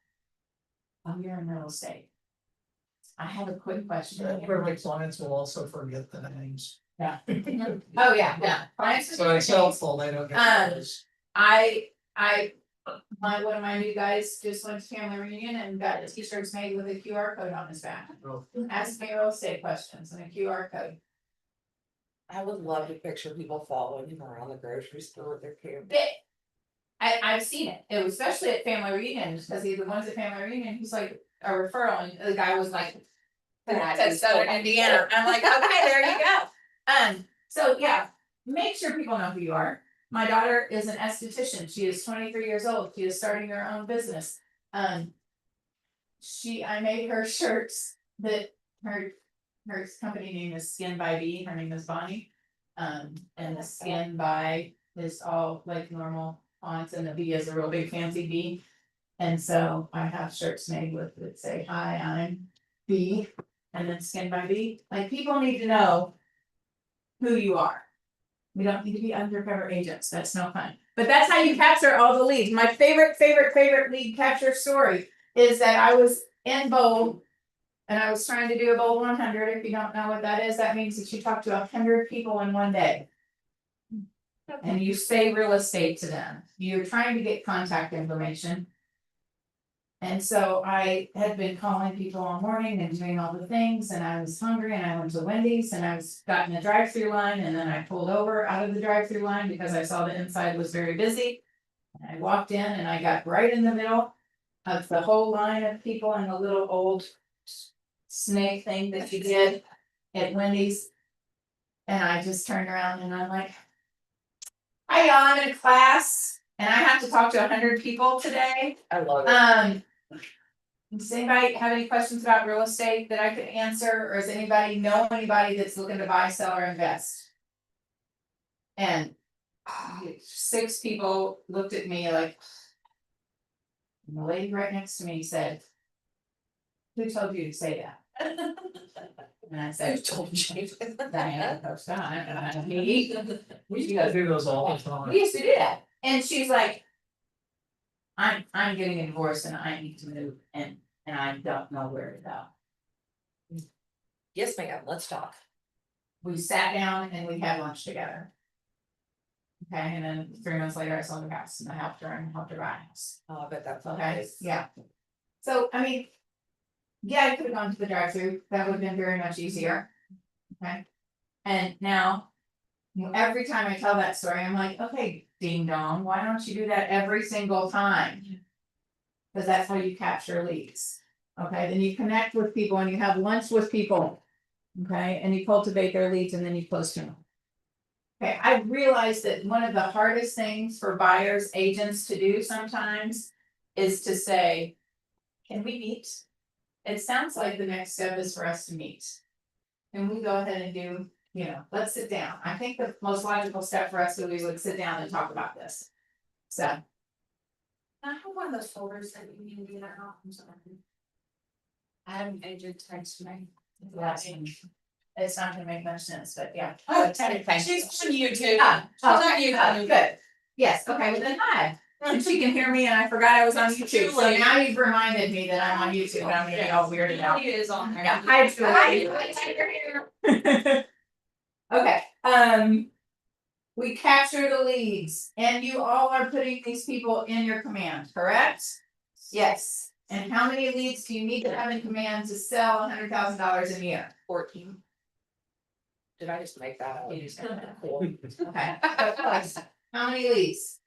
Oh, you're in real estate. I have a quick question. Where my clients will also forget the names. Oh, yeah. Clients So it's helpful, they don't get those. One of my new guys just went to family reunion and got t-shirts made with a QR code on his back. Ask me real estate questions and a QR code. I would love to picture people following him around the grocery store with their kids. I've seen it, especially at family reunions, because the ones at family reunion, he's like a referral, and the guy was like. Said Southern Indiana, I'm like, okay, there you go. So yeah, make sure people know who you are. My daughter is an esthetician, she is 23 years old, she is starting her own business. I made her shirts that her company name is Skin by B, her name is Bonnie. And the Skin by is all like normal fonts and the B is a real big fancy B. And so I have shirts made with that say, hi, I'm B, and then Skin by B. Like, people need to know who you are. We don't need to be undercover agents, that's no fun. But that's how you capture all the leads. My favorite lead capture story is that I was in Bold. And I was trying to do a Bold 100. If you don't know what that is, that means that you talk to 100 people in one day. And you say real estate to them. You're trying to get contact information. And so I had been calling people all morning and doing all the things, and I was hungry, and I went to Wendy's, and I was got in the drive-through line, and then I pulled over out of the drive-through line because I saw the inside was very busy. And I walked in and I got right in the middle of the whole line of people in the little old snake thing that you did at Wendy's. And I just turned around and I'm like, hi, y'all, I'm in class and I have to talk to 100 people today. I love it. Does anybody have any questions about real estate that I could answer, or does anybody know anybody that's looking to buy, sell, or invest? And 6 people looked at me like, and the lady right next to me said, who told you to say that? And I Who said, told you? Diana, post on it, and I, me. We used to do those all the time. We used to do that, and she's like. I'm getting a divorce and I need to move and I don't know where to go. Yes, ma'am, let's talk. We sat down and we had lunch together. Okay, and then 3 months later, I sold the house and I helped her buy a house. Oh, I bet that's Okay, nice. yeah. So, I mean. Yeah, I could have gone to the drive-through, that would have been very much easier. Okay, and now. Every time I tell that story, I'm like, okay, ding dong, why don't you do that every single time? Cause that's how you capture leads. Okay, then you connect with people and you have lunch with people. Okay, and you cultivate their leads and then you close to them. Okay, I realize that one of the hardest things for buyers, agents to do sometimes is to say, can we meet? It sounds like the next step is for us to meet. Can we go ahead and do, let's sit down. I think the most logical step for us would be we sit down and talk about this. So, I have one of those folders that you need to be that out. I had an agent text me. last one. It's not gonna make much sense, but yeah. Oh, Thank you. she's on YouTube. Ah, She's on YouTube. Good. Yes, okay, well then hi. And she can hear me and I forgot I was on YouTube, so now you've reminded me that I'm on YouTube and I'm gonna be all weirded out. Julie is on there. Yeah, hi, Julie. Okay, we capture the leads and you all are putting these people in your command, correct? Yes. And how many leads do you need to have in command to sell $100,000 a year? 14. Did I just make that up? You just got that. Cool. Okay. How many leads?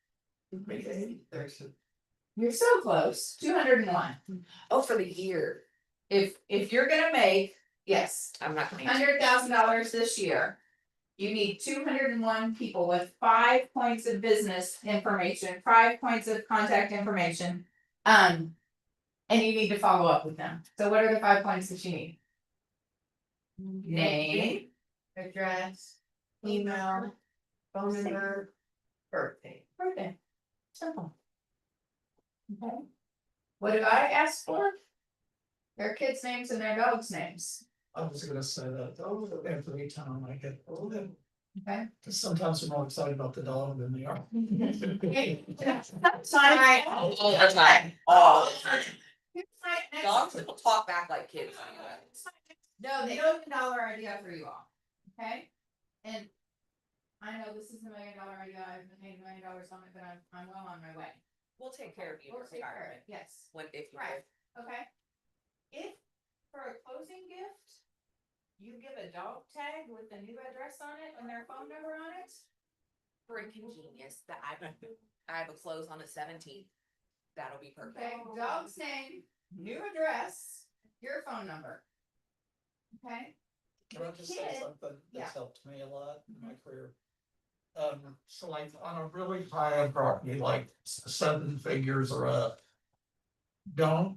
You're so close, 201. Oh, for the year. If you're gonna make, yes, I'm not gonna. $100,000 this year. You need 201 people with 5 points of business information, 5 points of contact information. And you need to follow up with them. So what are the 5 points that you need? Name, Address, email, phone number, birthday. birthday. Simple. Okay. What did I ask for? Their kids' names and their dogs' names. I was gonna say that every time I get, Okay. because sometimes they're more excited about the dog than they are. Sorry. All the time. All the time. Dogs will talk back like kids. No, they know the dollar idea for you all, okay? And I know this is $1 million idea, I've made $1 million on it, but I'm well on my way. We'll take care of you. We'll take care of it, yes, When, if you. right, okay? If, for a closing gift, you give a dog tag with the new address on it and their phone number on it, For inconvenience, that I have a close on the 17th. That'll be perfect. okay, dog's name, new address, your phone number. Okay, Can I just say Kid, something yeah. that's helped me a lot in my career? So like on a really high end property, like 7 figures or up. Don't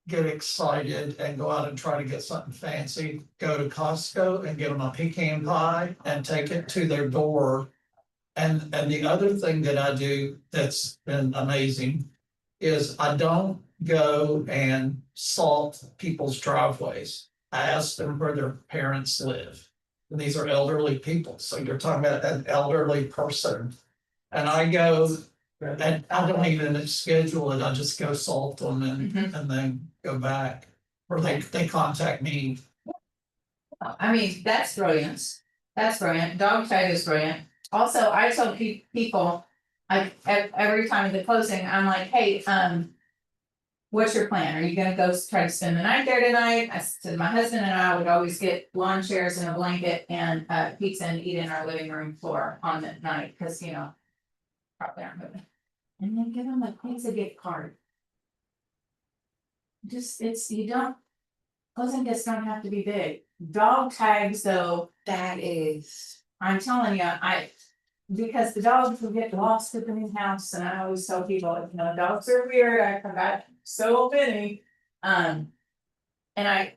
get excited and go out and try to get something fancy. Go to Costco and get them a pecan pie and take it to their door. And the other thing that I do that's been amazing is I don't go and salt people's driveways. I ask them where their parents live. And these are elderly people, so you're talking about an elderly person. And I go, and I don't even schedule it, I just go salt them and then go back. Or they contact me. I mean, that's brilliant. That's brilliant. Dog tag is brilliant. Also, I tell people, every time at the closing, I'm like, hey, what's your plan? Are you gonna go try to spend the night there tonight? I said, my husband and I would always get lawn chairs and a blanket and pizza and eat in our living room floor on the night, cause probably aren't moving. And then give them a pizza gift card. Closing gifts don't have to be big. Dog tags though, That is. I'm telling you, because the dogs will get lost at the new house, and I always tell people, dogs are weird, I forgot so many. And I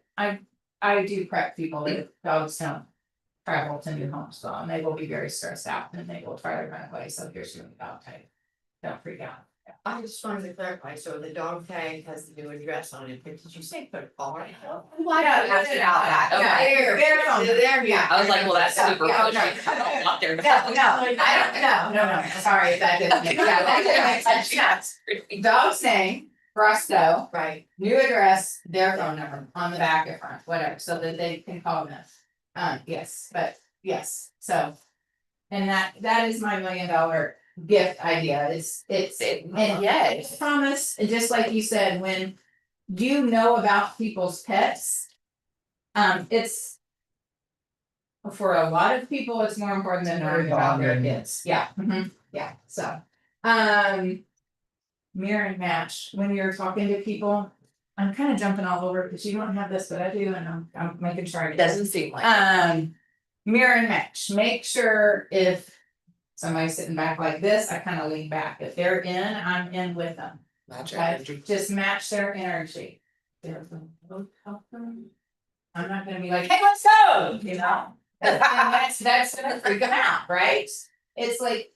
do prep people that dogs don't travel to new homes, so, and they will be very stressed out, and they will try to run away, so here's your dog tag. Don't freak out, I just wanted to clarify, so the dog tag has the new address on it, but did you say put Florida? Why not ask about that? Yeah, Okay. there, there, yeah. I was like, well, that's super. Yeah, pushy. no. I don't want their. No, I don't, no, sorry, that didn't make, yeah, that didn't make sense, yes. Dog's name, Roscoe, Right, new address, their phone number on the back and front, whatever, so that they can call them. Yes, but, yes, so. And that is my $1,000,000 gift idea, and Yes. promise, just like you said, when you know about people's pets. It's. For a lot of people, it's more important than worrying about their kids, yeah, yeah, so. Mirror and match, when you're talking to people, I'm kind of jumping all over because you don't have this, but I do, and I'm making sure I get this. Doesn't seem like. it. Mirror and match, make sure if. Somebody's sitting back like this, I kind of lean back, if they're in, I'm in with them. Match Okay, energy. just match their energy. I'm not gonna be like, hey, let's go, you know? That's gonna freak them out, right? It's like.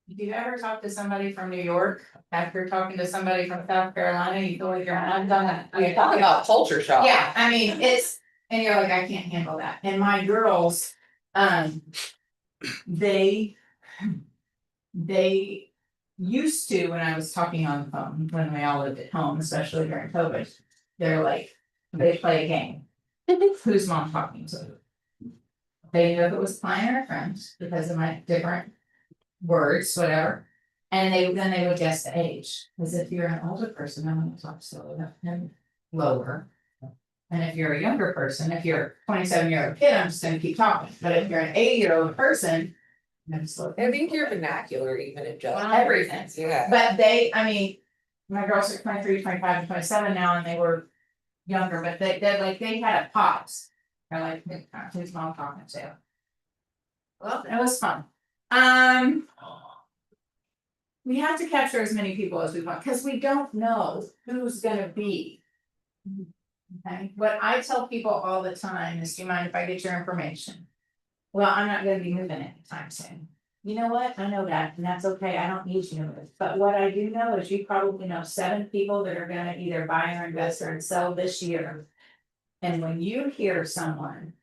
If you ever talk to somebody from New York, after talking to somebody from South Carolina, you feel like you're not done that. You're talking about culture shock. Yeah, I mean, it's, and you're like, I can't handle that, and my girls, they. They used to, when I was talking on the phone, when we all lived at home, especially during COVID, they're like, they play a game. Who's mom talking to? They knew if it was client or friends because of my different words, whatever. And then they would guess the age, because if you're an older person, I'm gonna talk slower and lower. And if you're a younger person, if you're a 27-year-old kid, I'm just gonna keep talking, but if you're an 80-year-old person. I'm slow. I think your vernacular even adjusts. Everything. Yeah. But they, I mean, my girls are 23, 25, and 27 now, and they were younger, but they're like, they had a pause. They're like, who's mom talking to? Well, it was fun. We have to capture as many people as we want, because we don't know who's gonna be. Okay, what I tell people all the time is, do you mind if I get your information? Well, I'm not gonna be moving anytime soon. You know what? I know that, and that's okay. I don't need you to move. But what I do know is you probably know 7 people that are gonna either buy or invest or sell this year. And when you hear someone.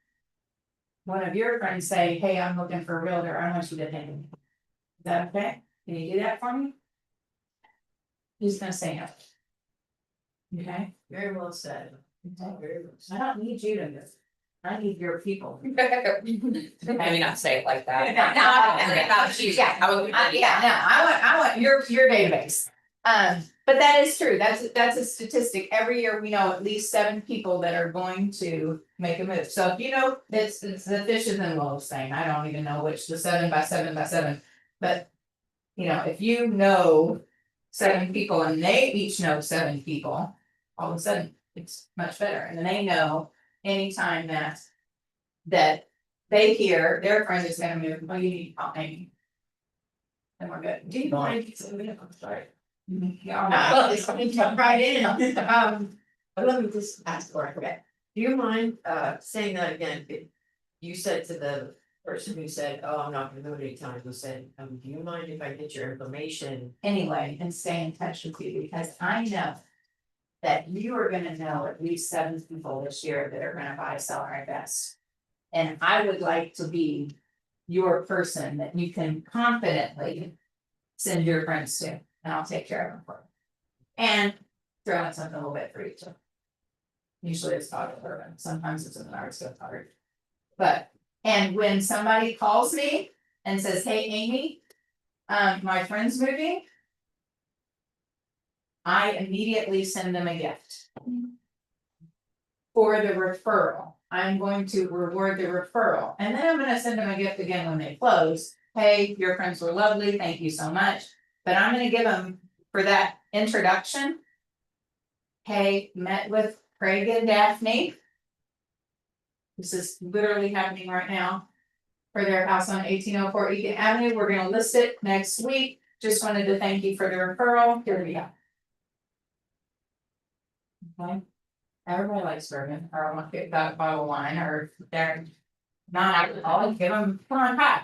One of your friends say, hey, I'm looking for a realtor, I want you to think. Is that okay? Can you do that for me? Who's gonna say no? Okay, very well said. okay. Very well I said. don't need you to move. I need your people. Maybe not say it like that. No, About you. yeah, I would. yeah, no, I want your database. But that is true, that's a statistic, every year we know at least 7 people that are going to make a move, so if you know, it's the fishes and loaves thing, I don't even know which, the 7 by 7 by 7. But, you know, if you know 7 people and they each know 7 people, all of a sudden, it's much better, and then they know anytime that they hear their friend is gonna move, oh, you need to call Amy. And we're good. Do you mind, I'm sorry. Yeah. It's gonna jump right in, but let me just ask before I forget. Do you mind, saying that again? You said to the person who said, oh, I'm not gonna move anytime, who said, do you mind if I get your information? Anyway, and stay in touch with you, because I know. That you are gonna know at least 7 people this year that are gonna buy, sell, or invest. And I would like to be your person that you can confidently. Send your friends to, and I'll take care of them for you. And throw in something a little bit for each of them. Usually it's chocolate bourbon, sometimes it's an art gift card. But, and when somebody calls me and says, hey, Amy. My friend's moving. I immediately send them a gift. For the referral, I'm going to reward the referral, and then I'm gonna send them a gift again when they close. Hey, your friends were lovely, thank you so much, but I'm gonna give them for that introduction. Hey, met with Craig and Daphne. This is literally happening right now. For their house on 1804 Eaton Avenue, we're gonna list it next week, just wanted to thank you for the referral, here we go. Okay, everybody likes bourbon, or want to get that bottle of wine, or if they're not alcoholic, give them, come on, pop.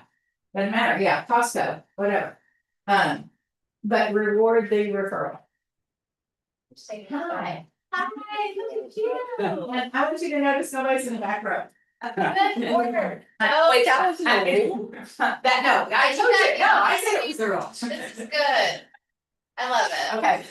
Doesn't matter, yeah, Costco, whatever. but reward the referral. Say Hi. Hi, look at you. And I want you to notice nobody's in the back row. Good order. Wait, that was a rule? That, no, I told you, no, I said it was the rule. This is good. I love it. Okay,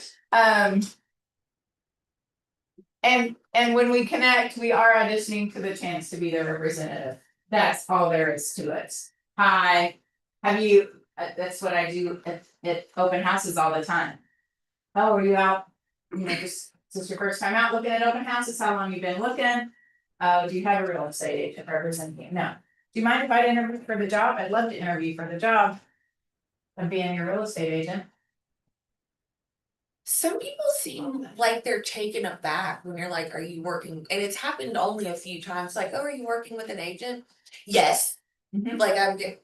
and when we connect, we are auditioning for the chance to be their representative. That's all there is to it. Hi, have you, that's what I do at open houses all the time. Oh, are you out? You know, just, is this your first time out looking at open houses? How long you been looking? Do you have a real estate agent representing you? No. Do you mind if I interview for the job? I'd love to interview for the job of being your real estate agent. Some people seem like they're taken aback when you're like, are you working? And it's happened only a few times, like, oh, are you working with an agent? Yes, like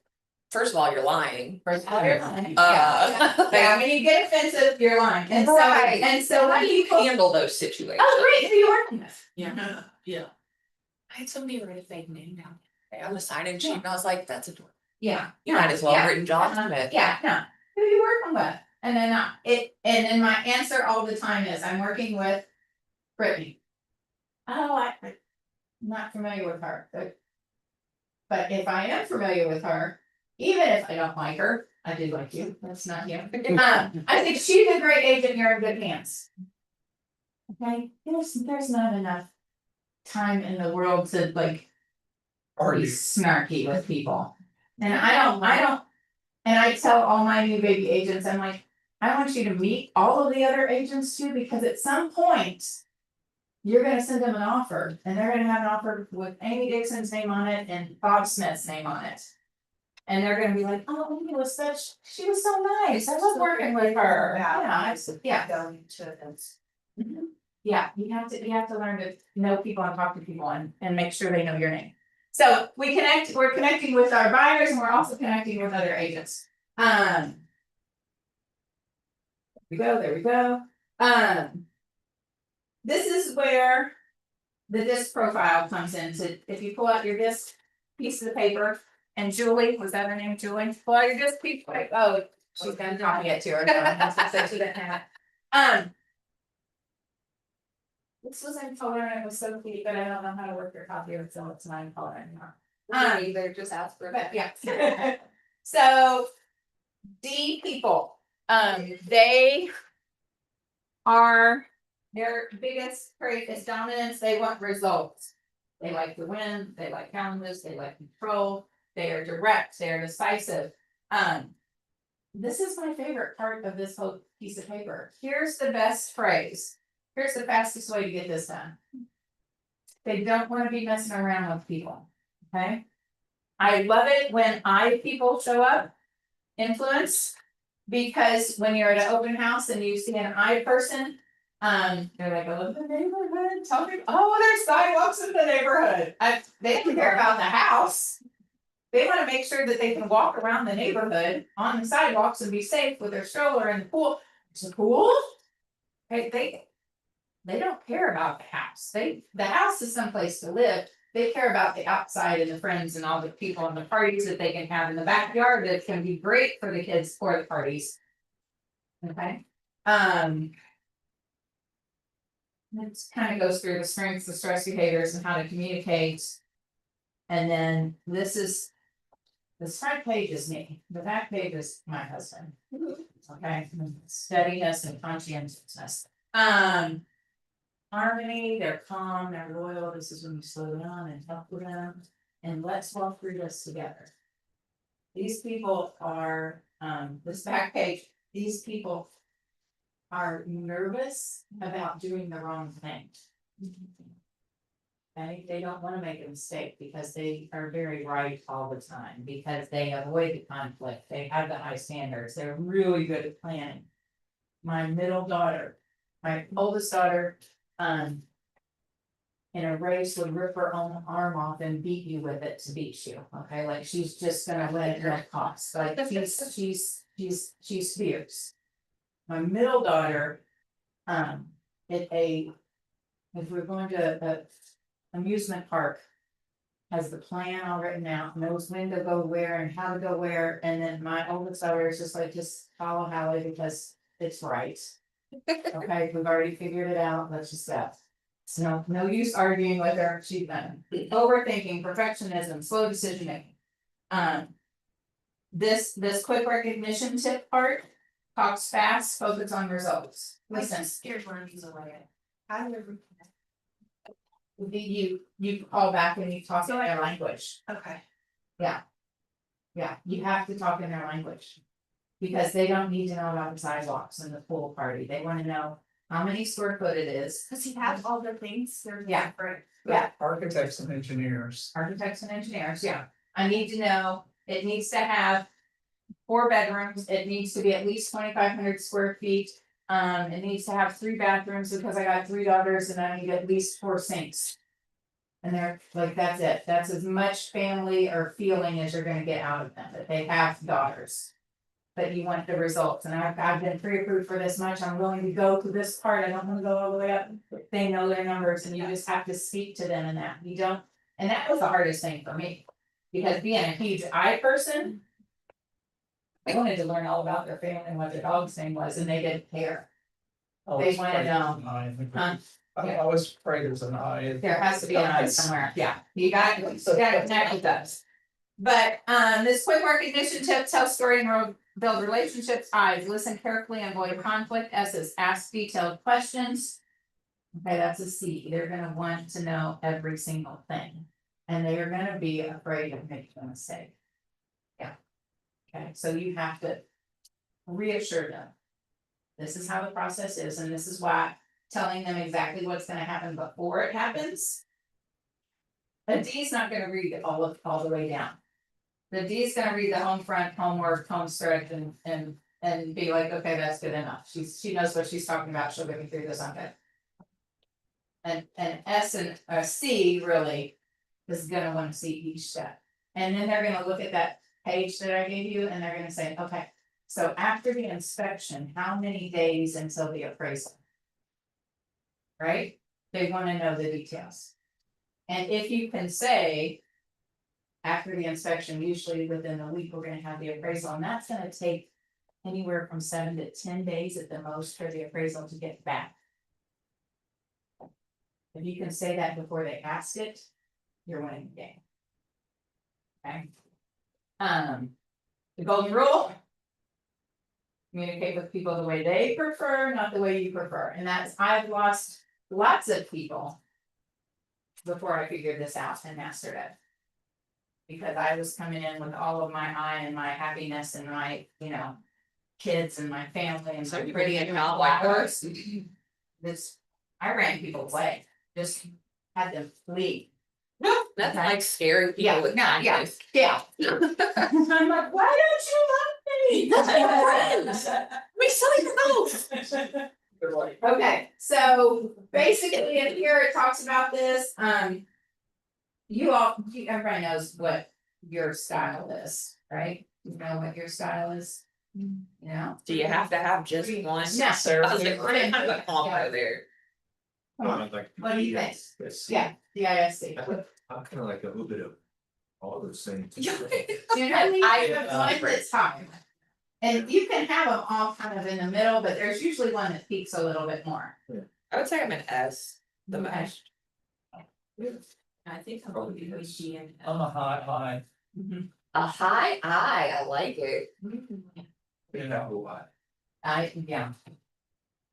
first of all, you're lying. First of all, you're lying. Yeah. Yeah, when you get offensive, you're lying. And so, Right. and so How when do you people, handle those situations? oh, great, who are you working with? Yeah. Yeah. I had somebody write a fake name down on the sign-in sheet, and I was like, that's adorable. Yeah. You might as well have Yeah. written John Smith. Yeah, no, who are you working with? And then and then my answer all the time is, I'm working with Brittany. Oh, I'm not familiar with her, but if I am familiar with her, even if I don't like her, I do like you, that's not you. I think she's a great agent, you're in good hands. Okay, there's not enough time in the world to like be Argue. snarky with people. And I don't, and I tell all my new baby agents, I'm like, I want you to meet all of the other agents too, because at some point. You're gonna send them an offer, and they're gonna have an offer with Amy Dixon's name on it and Bob Smith's name on it. And they're gonna be like, oh, Amy was she was so nice, I love working with her. Yeah, Going to events. yeah, you have to learn to know people and talk to people and make sure they know your name. So we're connecting with our buyers and we're also connecting with other agents. There we go. This is where the disc profile comes in. So if you pull out your disc piece of the paper, and Julie, was that her name, Julie? Pull out your disc piece, oh, she's gonna copy it to her. This was in color and it was so cute, but I don't know how to work your copier, so it's not in color anymore. Either just ask for But yeah. So D people, they are, their biggest trait is dominance, they want results. They like to win, they like challenges, they like control, they are direct, they are decisive. This is my favorite part of this whole piece of paper. Here's the best phrase. Here's the fastest way to get this done. They don't want to be messing around with people, okay? I love it when people show up, influence, because when you're at an open house and you see an I person, they're like, I love the neighborhood, tell me, oh, there's sidewalks in the neighborhood. They don't care about the house. They want to make sure that they can walk around the neighborhood on the sidewalks and be safe with their stroller in the pool. It's a pool? Right, they don't care about the house. The house is someplace to live. They care about the outside and the friends and all the people and the parties that they can have in the backyard that can be great for the kids for the parties. Okay. It kind of goes through the strengths, the stress behaviors and how to communicate. And then this front page is me, the back page is my husband. Okay, steadiness and conscientiousness. Harmony, they're calm, they're loyal, this is when you slow down and talk with them, and let's walk through this together. These people are, this back page, these people are nervous about doing the wrong thing. Okay, they don't wanna make a mistake because they are very right all the time, because they avoid the conflict, they have the high standards, they're really good at planning. My oldest daughter, in a race would rip her own arm off and beat you with it to beat you, okay, like she's just gonna let it no cost, like she's fierce. My middle daughter, if we're going to a amusement park, has the plan all written out, knows when to go where and how to go where, and then my oldest daughter is just like, just follow Hallie because it's right. Okay, we've already figured it out, let's just go. So no use arguing with her, she's done. Overthinking, perfectionism, slow decision making. This quick recognition tip part, talks fast, focus on results. Listen, Scared learning's away. How do you call back and you talk in their language. okay. Yeah, you have to talk in their language. Because they don't need to know about the sidewalks and the pool party, they wanna know how many square foot it is. Cause he has all the things, they're Yeah. different. Yeah. Architects and engineers. Architects and engineers, yeah, I need to know, it needs to have 4 bedrooms, it needs to be at least 2,500 square feet. It needs to have 3 bathrooms because I got 3 daughters and I need at least 4 sinks. And they're like, that's it, that's as much family or feeling as you're gonna get out of them, that they have daughters. But you want the results, and I've been pre-approved for this much, I'm willing to go to this part, I don't wanna go all the way up. They know their numbers and you just have to speak to them in that, you don't, and that was the hardest thing for me. Because being a huge I person. I wanted to learn all about their family and what their dog's name was, and they didn't care. They wanna know. I was afraid there's an eye. There has to be an eye somewhere, yeah, you got to connect with us. But, this quick recognition tip, tell story and build relationships. I's, listen carefully and avoid conflict. S's, ask detailed questions. Okay, that's a C, they're gonna want to know every single thing. And they are gonna be afraid of making a mistake. Yeah. Okay, so you have to reassure them. This is how the process is, and this is why telling them exactly what's gonna happen before it happens. A D's not gonna read it all the way down. The D's gonna read the home front, homework, home stretch, and be like, okay, that's good enough, she knows what she's talking about, she'll get me through this, okay. And S and C really is gonna wanna see each step, and then they're gonna look at that page that I gave you, and they're gonna say, okay. So after the inspection, how many days until the appraisal? Right? They wanna know the details. And if you can say. After the inspection, usually within a week, we're gonna have the appraisal, and that's gonna take. Anywhere from 7 to 10 days at the most for the appraisal to get back. If you can say that before they ask it, you're winning the game. Okay. The golden rule. Communicate with people the way they prefer, not the way you prefer, and that's, I've lost lots of people. Before I figured this out and mastered it. Because I was coming in with all of my eye and my happiness and my, kids and my family and So my you pretty really and felt my like flowers. This, I ran people away, just had them flee. No, nothing like scaring Yeah, people with no, yeah. kindness. Yeah. I'm like, why don't you love me? We sell your nose. Okay, so basically in here it talks about this, everybody knows what your style is, right? You know what your style is? You know? Do you have to have just one? No. I was like, we're gonna have a combo there. Come on, what do you think? Yeah, DISC. I'm kind of like a little bit of all those things. Generally, I have one that's high. And you can have them all kind of in the middle, but there's usually one that peaks a little bit more. I would say I'm an S the Okay. most. I think I'm gonna be G and I'm a high, Mhm. A high I like it. Yeah.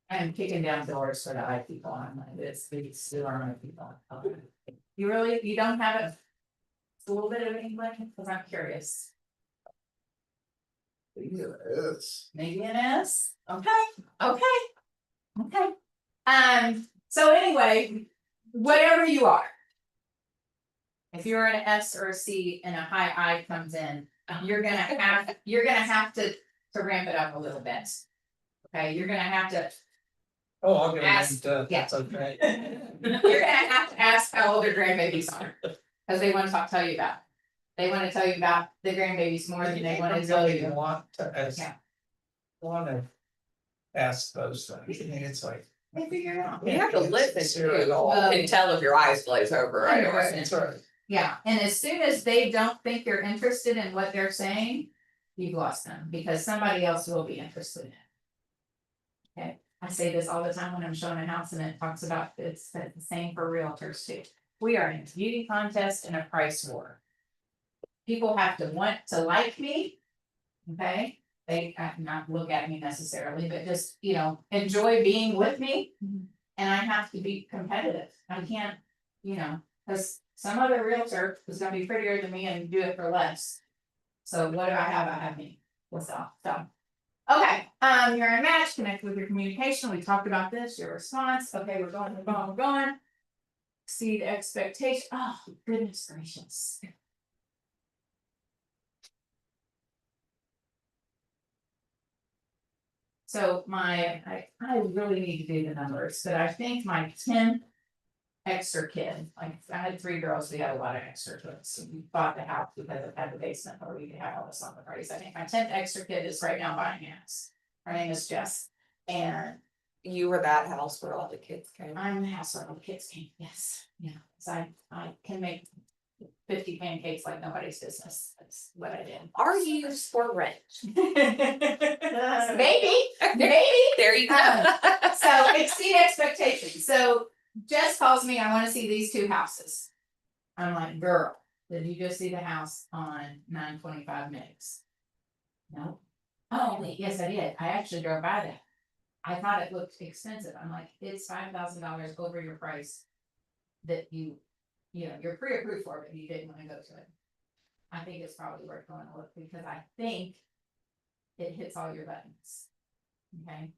I'm kicking down doors for the I people, I'm like, these still are my people. Okay. You don't have it? It's a little bit of English, because I'm curious. Maybe an S, okay. So anyway, whatever you are. If you're an S or a C and a high I comes in, you're gonna have to ramp it up a little bit. Okay, you're gonna have to, Oh, I'll get Ask- it, yeah. that's okay. you're gonna have to ask how old their grandbabies are. Cause they wanna tell you about. They wanna tell you about the grandbabies more than they wanna tell Really you. want to ask. Yeah. Wanna ask those things, I mean, it's like. They figure it out. You have to listen Zero too. at all. You can tell if your eyes glaze over, right? Right. That's right. Yeah, and as soon as they don't think you're interested in what they're saying, you've lost them, because somebody else will be interested in it. Okay, I say this all the time when I'm showing a house and it talks about, it's the same for realtors too. We are in a beauty contest and a price war. People have to want to like me, okay? They not look at me necessarily, but just, you know, enjoy being with me. And I have to be competitive. I can't, you know, because some other realtor is gonna be prettier than me and do it for less. So what do I have? I have me. What's up? So. Okay, you're in match, connect with your communication. We talked about this, your response. Okay, we're going. Exceed expectation. Oh, goodness gracious. So I really need to do the numbers, but I think my 10th extra kid, like I had 3 girls, we had a lot of extra kids. We bought the house because it had the basement where we could have all this on the parties. I think my 10th extra kid is right now buying a house. Her name is Jess. And You were that house where all the kids came. I'm the house where all the kids came, yes, yeah, so I can make 50 pancakes like nobody's business, that's what I did. Are you for rent? Maybe, maybe. There you go. So exceed expectations, so Jess calls me, I wanna see these 2 houses. I'm like, girl, did you just see the house on 925 Mix? No. Oh, wait, yes, I did, I actually drove by that. I thought it looked expensive, I'm like, it's $5,000 over your price. That you know, you're pre-approved for, but you didn't wanna go to it. I think it's probably worth going to look, because I think it hits all your buttons. Okay.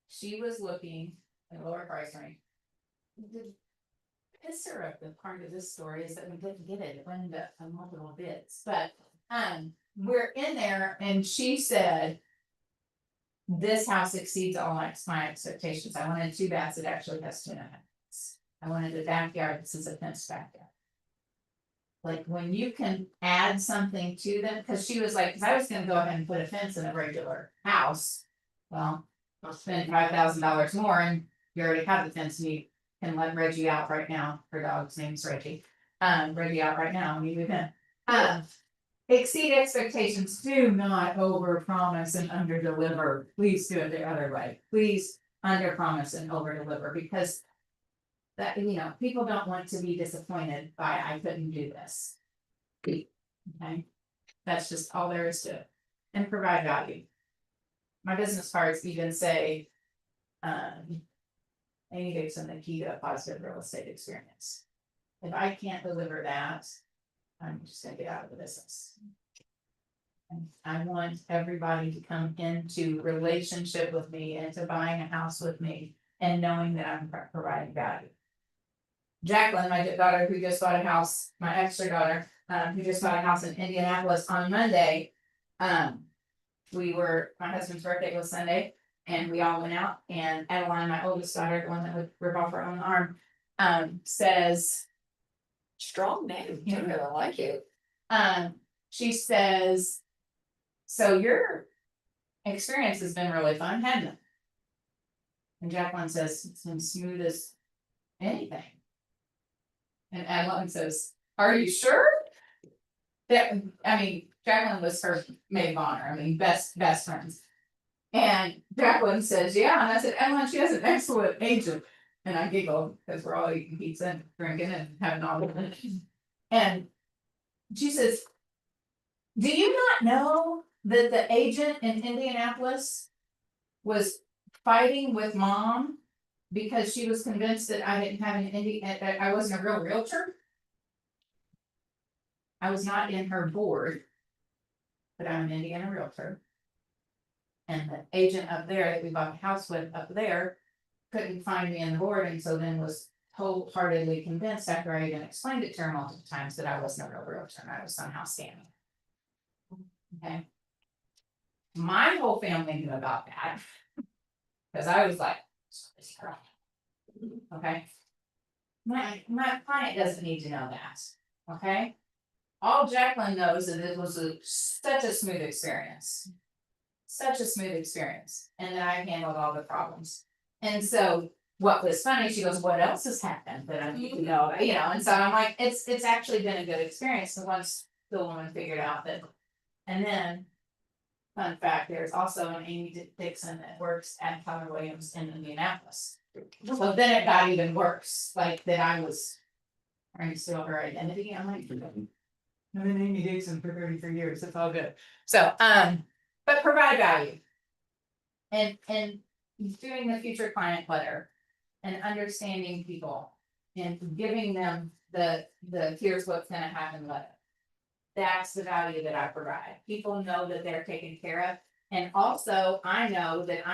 She was looking at a lower price range. The pisser of the part of this story is that we didn't get it, it went into multiple bits, but, we're in there and she said, this house exceeds all my expectations. I wanted 2 baths, it actually has 2 and a half. I wanted a backyard, this is a fenced backyard. Like when you can add something to them, cause she was like, cause I was gonna go ahead and put a fence in a regular house. Well, I'll spend $5,000 more and you already have the fence, and you can let Reggie out right now, her dog's name's Reggie. Reggie out right now, and you move in. Exceed expectations, do not over promise and under deliver, please do it the other way, please under promise and over deliver, because that, you know, people don't want to be disappointed by, I couldn't do this. Okay, that's just all there is to it, and provide value. My business cards even say, Amy Dixon, the key to a positive real estate experience. If I can't deliver that, I'm just gonna get out of the business. And I want everybody to come into relationship with me and to buying a house with me and knowing that I'm providing value. Jacqueline, my daughter who just bought a house, my extra daughter, who just bought a house in Indianapolis on Monday. My husband's birthday was Sunday and we all went out, and Adeline, my oldest daughter, the one that would rip off her own arm, says. Strong name, Yeah. too, I like it. She says, so your experience has been really fun, hasn't it? And Jacqueline says, it's been smooth as anything. And Adeline says, are you sure? That, I mean, Jacqueline was her maid of honor, I mean, best friends. And Jacqueline says, yeah, and I said, Adeline, she has an excellent agent. And I giggled, because we're all eating pizza and drinking and having all of it. And she says, do you not know that the agent in Indianapolis was fighting with mom because she was convinced that I didn't have that I wasn't a real realtor? I was not in her board, but I'm an Indiana realtor. And the agent up there that we bought the house with up there couldn't find me in the board, and so then was wholeheartedly convinced after I even explained it to her multiple times that I wasn't a real realtor and I was somehow scamming. Okay. My whole family knew about that. Cause I was like, okay. My client doesn't need to know that, okay? All Jacqueline knows is it was such a smooth experience. Such a smooth experience, and that I handled all the problems. And so what was funny, she goes, what else has happened that I need to know, and so I'm like, it's actually been a good experience, so once the woman figured out that. And then, fun fact, there's also an Amy Dixon that works at Keller Williams in Indianapolis. So then it got even worse, like that I was trying to steal her identity, I'm like. I've been Amy Dixon for 33 years, it's all good. So, but provide value. And doing the future client letter and understanding people and giving them the here's what's gonna happen letter. That's the value that I provide. People know that they're taken care of. And also I know that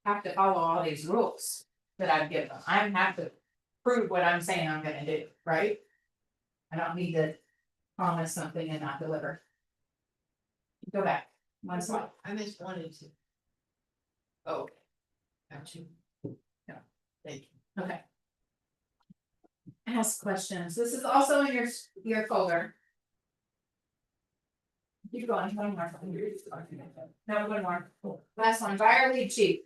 have to follow all these rules that I've given them. I have to prove what I'm saying I'm gonna do, right? I don't need to promise something and not deliver. Go back, one slide. I just wanted to. Oh. Got you. Yeah, thank you. Okay. Ask questions. This is also in your folder. Keep going, one more. No, one more. Last one, buyer lead sheet.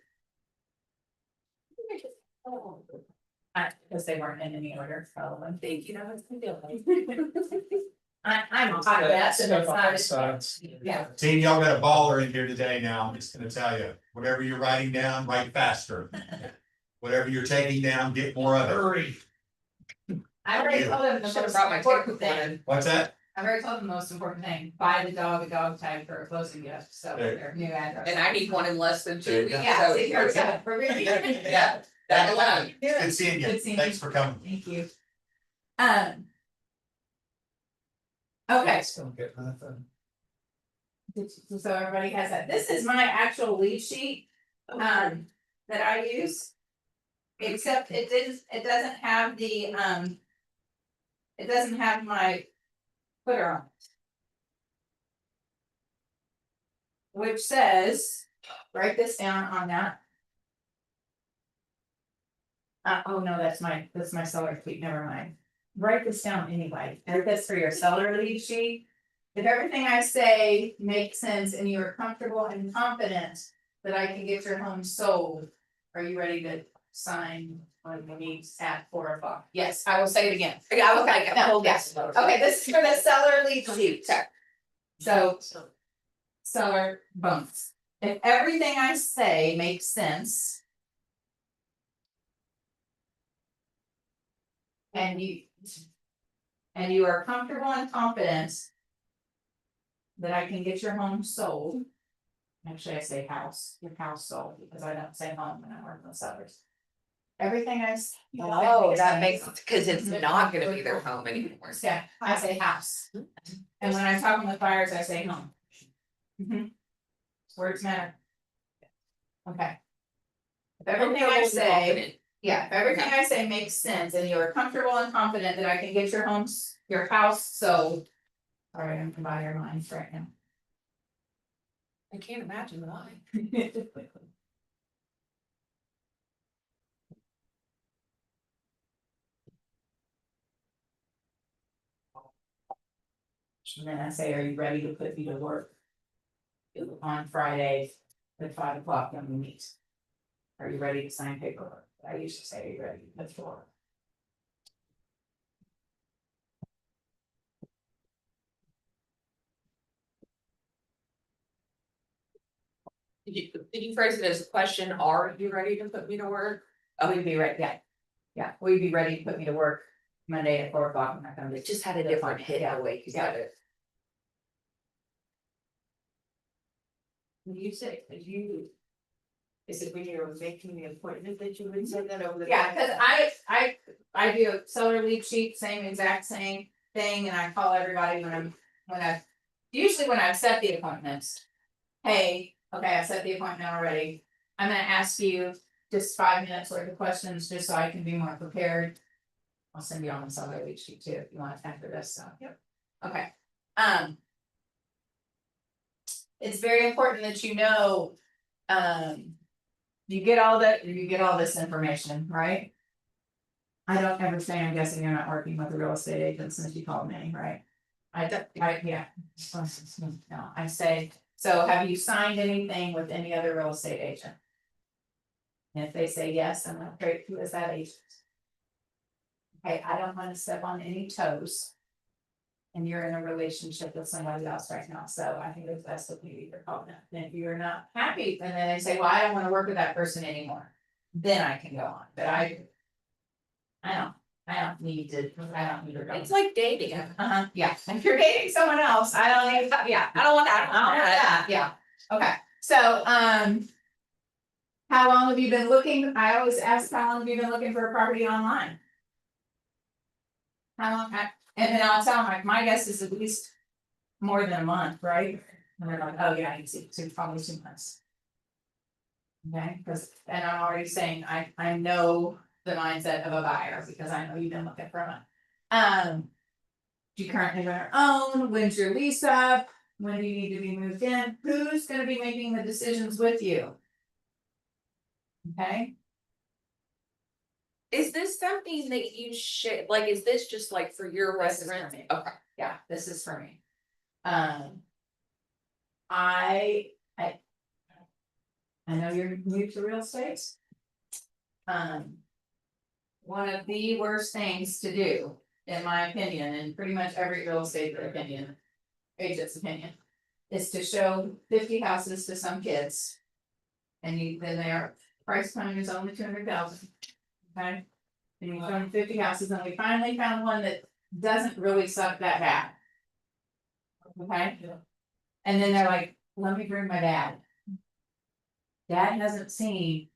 Because they weren't in any order, probably. Thank you, that was good. I'm a hot mess and it's not. Yeah. Team, y'all got a baller in here today now, I'm just gonna tell you, whatever you're writing down, write faster. Whatever you're taking down, get more of it. Hurry. I already told them the Should've most brought my important tape thing. What's that? I've already told them the most important thing, buy the dog a dog tag for a closing gift, so There. their new address. And I need one in less than 2 There you weeks, go. Yeah, so. see, here we go. We're really. Yeah, that alone. Good seeing you, Good seeing thanks you. for coming. Thank you. Okay, It's gonna get nothing. so everybody has that. This is my actual lead sheet, that I use. Except it doesn't have the, it doesn't have my footer on it. Which says, write this down on that. Oh no, that's my seller sheet, never mind. Write this down anyway, and this for your seller lead sheet. If everything I say makes sense and you are comfortable and confident that I can get your home sold, are you ready to sign on the needs at 4 o'clock? Yes, I will say it again. I was like, No, hold yes. this. Okay, this is for the seller lead sheet. So seller bonus. If everything I say makes sense. And you are comfortable and confident. That I can get your home sold. Actually, I say house, your house sold, because I don't say home when I work with sellers. Everything I. Oh, that makes, cause it's not gonna be their home anymore. Yeah, I say house. And when I'm talking with buyers, I say home. Words matter. Okay. If everything I say, yeah, if everything I say makes sense and you're comfortable and confident that I can get your house sold. Alright, I'm combining your minds right now. I can't imagine why. And then I say, are you ready to put me to work? On Friday at 5 o'clock when we meet. Are you ready to sign paperwork? I usually say, are you ready to put to work? Did you phrase it as a question, are you ready to put me to work? We'd be ready, yeah. Yeah, we'd be ready to put me to work Monday at 4 o'clock when I come to. It just had a different hit Yeah. the way you said it. You say, is it when you're making the appointment that you would say that over the? Yeah, cause I do a seller lead sheet, same exact same thing, and I call everybody usually when I've set the appointments. Hey, okay, I set the appointment already, I'm gonna ask you just 5 minutes worth of questions, just so I can be more prepared. I'll send you on the seller lead sheet too, if you want it after this, so. Yep. Okay, it's very important that you know, you get all this information, right? I don't ever say, I'm guessing you're not working with a real estate agent since you called me, right? Yeah. No, I say, so have you signed anything with any other real estate agent? And if they say yes, I'm like, great, who is that agent? Okay, I don't wanna step on any toes. And you're in a relationship with somebody else right now, so I think it's best if you either call them, and if you're not happy, and then they say, well, I don't wanna work with that person anymore. Then I can go on, but I don't need to go. It's like dating. Yeah, if you're dating someone else, I don't need, yeah, I don't want that. I don't want that, yeah, okay, so, how long have you been looking? I always ask, how long have you been looking for a property online? How long, and then I'll tell them, like, my guess is at least more than a month, right? And they're like, oh yeah, I can see, so probably 2 months. Okay, because, and I'm already saying, I know the mindset of a buyer, because I know you've been looking for a month. Do you currently own? When's your lease up? When do you need to be moved in? Who's gonna be making the decisions with you? Okay, Is this something that you should, like, is this just like for your This is for residents? me. Okay. yeah, this is for me. I know you're new to real estate. One of the worst things to do, in my opinion, and pretty much every real estate opinion, agent's opinion, is to show 50 houses to some kids. And then their price point is only 200,000, okay? And you show them 50 houses, and we finally found one that doesn't really suck that bad. Okay? And then they're like, let me bring my dad. Dad hasn't seen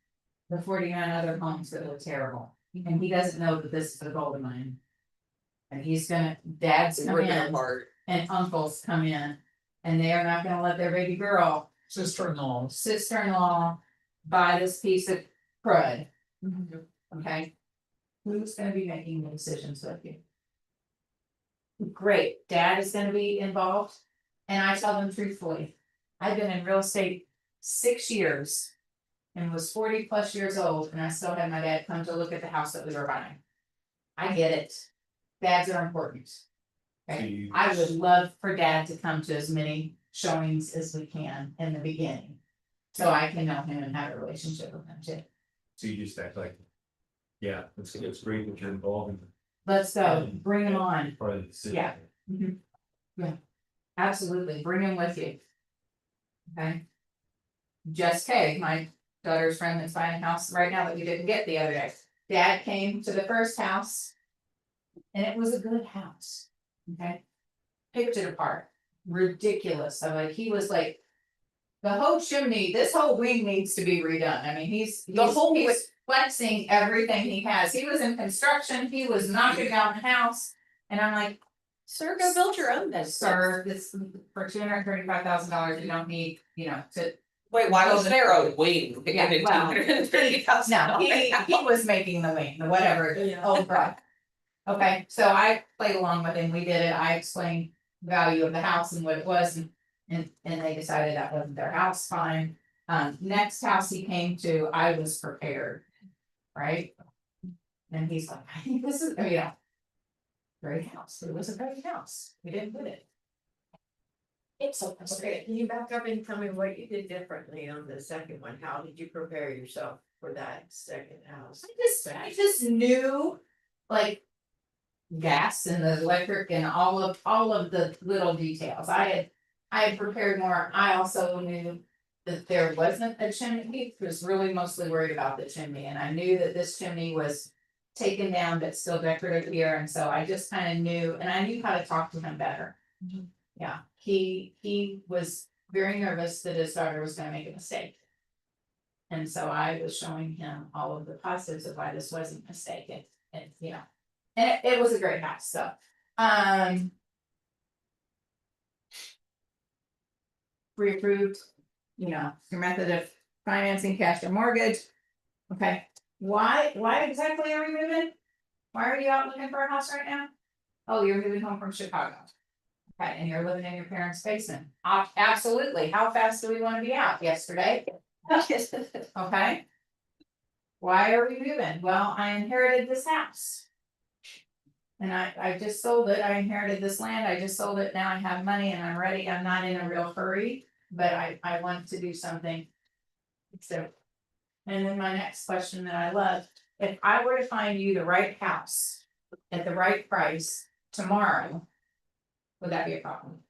the 49 other homes that look terrible, and he doesn't know that this is the golden mine. And dad's come Ripping in, apart. and uncles come in, and they are not gonna let their baby girl, Sister-in-law. sister-in-law, buy this piece of crud. Okay? Who's gonna be making the decisions with you? Great, dad is gonna be involved, and I tell them truthfully, I've been in real estate 6 years. And was 40+ years old, and I still had my dad come to look at the house that we were buying. I get it, dads are important. Okay, I would love for dad to come to as many showings as we can in the beginning. So I can know him and have a relationship with him too. So you just act like, yeah, it's great that you're involved in. Let's go, bring him on, Part of the decision. Yeah. Yeah, absolutely, bring him with you. Okay. Just Kay, my daughter's friend that's buying a house right now that we didn't get the other day. Dad came to the first house. And it was a good house, okay? Picked it apart, ridiculous, he was like. The whole chimney, this whole wing needs to be redone, I mean, he's flexing everything he has, he was in construction, he was knocking down the house. And I'm like, Sir, go build your own business. sir, this, for $235,000, you don't need, to. Wait, why was there a wing? Yeah, well, No, he was making the wing, the whatever, old truck. Okay, so I played along with him, we did it, I explained the value of the house and what it was, and they decided that wasn't their house, fine. Next house he came to, I was prepared, right? And he's like, I think this is, great house, it was a great house, we didn't put it. It's so frustrating. Can you back up and tell me what you did differently on the second one? How did you prepare yourself for that second house? I just knew, like. Gas and the electric and all of the little details, I had prepared more, I also knew. That there wasn't a chimney, he was really mostly worried about the chimney, and I knew that this chimney was. Taken down but still decorative here, and so I just kind of knew, and I knew how to talk to him better. Yeah, he was very nervous that his daughter was gonna make a mistake. And so I was showing him all of the positives of why this wasn't a mistake, and and it was a great house, so. Pre-approved, your method of financing, cash or mortgage. Okay, why exactly are we moving? Why are you out looking for a house right now? Oh, you're moving home from Chicago. Okay, and you're living in your parents' basement. Absolutely, how fast do we wanna be out? Yesterday? Okay. Why are we moving? Well, I inherited this house. And I just sold it, I inherited this land, I just sold it, now I have money and I'm ready, I'm not in a real hurry, but I want to do something. So, And then my next question that I love, if I were to find you the right house at the right price tomorrow, would that be a problem?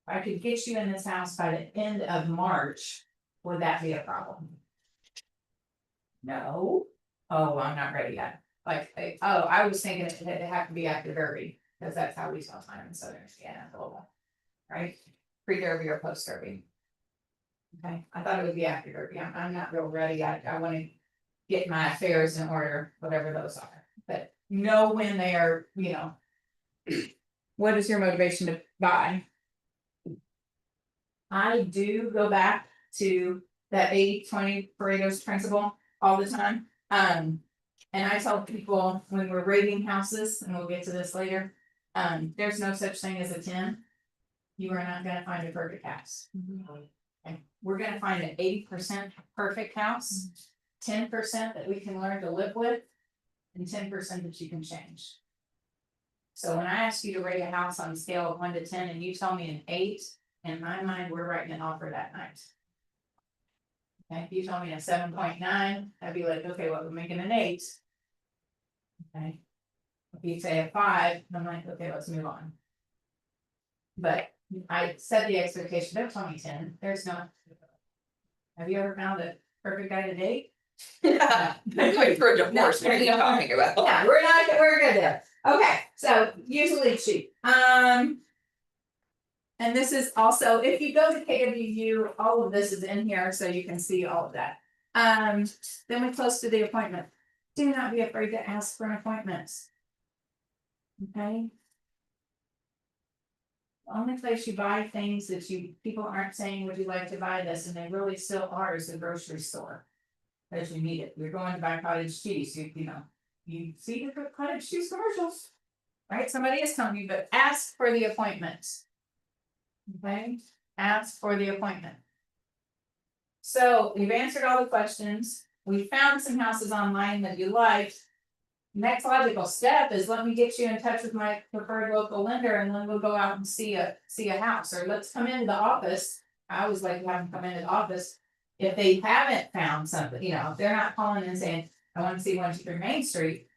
If I could get you in this house by the end of March, would that be a problem? No. Oh, I'm not ready yet. Like, I was thinking it had to be after Derby, because that's how we sell time in Southern Indiana, right? Pre-Derby or post-Derby. Okay, I thought it would be after Derby. I'm not real ready yet. I wanna get my affairs in order, whatever those are, but know when they are, you know. What is your motivation to buy? I do go back to that 80-20 Pareto's principle all the time. And I tell people when we're rating houses, and we'll get to this later, there's no such thing as a 10. You are not gonna find a perfect house. Okay, we're gonna find an 80% perfect house, 10% that we can learn to live with, and 10% that you can change. So when I ask you to rate a house on a scale of 1 to 10 and you tell me an 8, in my mind, we're writing an offer that night. Okay, if you told me a 7.9, I'd be like, okay, well, we're making an 8. Okay. If you say a 5, I'm like, okay, let's move on. But I set the expectation, don't tell me 10, there's no. Have you ever found a perfect guy to date? Yeah, I'm going for a divorce, what are you talking about? Yeah, we're good there. Okay, so usually cheap. And this is also, if you go to KWU, all of this is in here, so you can see all of that. Then we're close to the appointment. Do not be afraid to ask for an appointment. Okay. The only place you buy things that people aren't saying, would you like to buy this, and they really still are, is the grocery store. As you need it, you're going to buy cottage cheese, you know, you see the cottage cheese commercials. Right, somebody is telling you, but ask for the appointment. Okay, ask for the appointment. So we've answered all the questions, we found some houses online that you liked. Next logical step is let me get you in touch with my preferred local lender, and then we'll go out and see a house, or let's come into the office. I always like to have them come into the office. If they haven't found something, you know, if they're not calling and saying, I want to see 123 Main Street.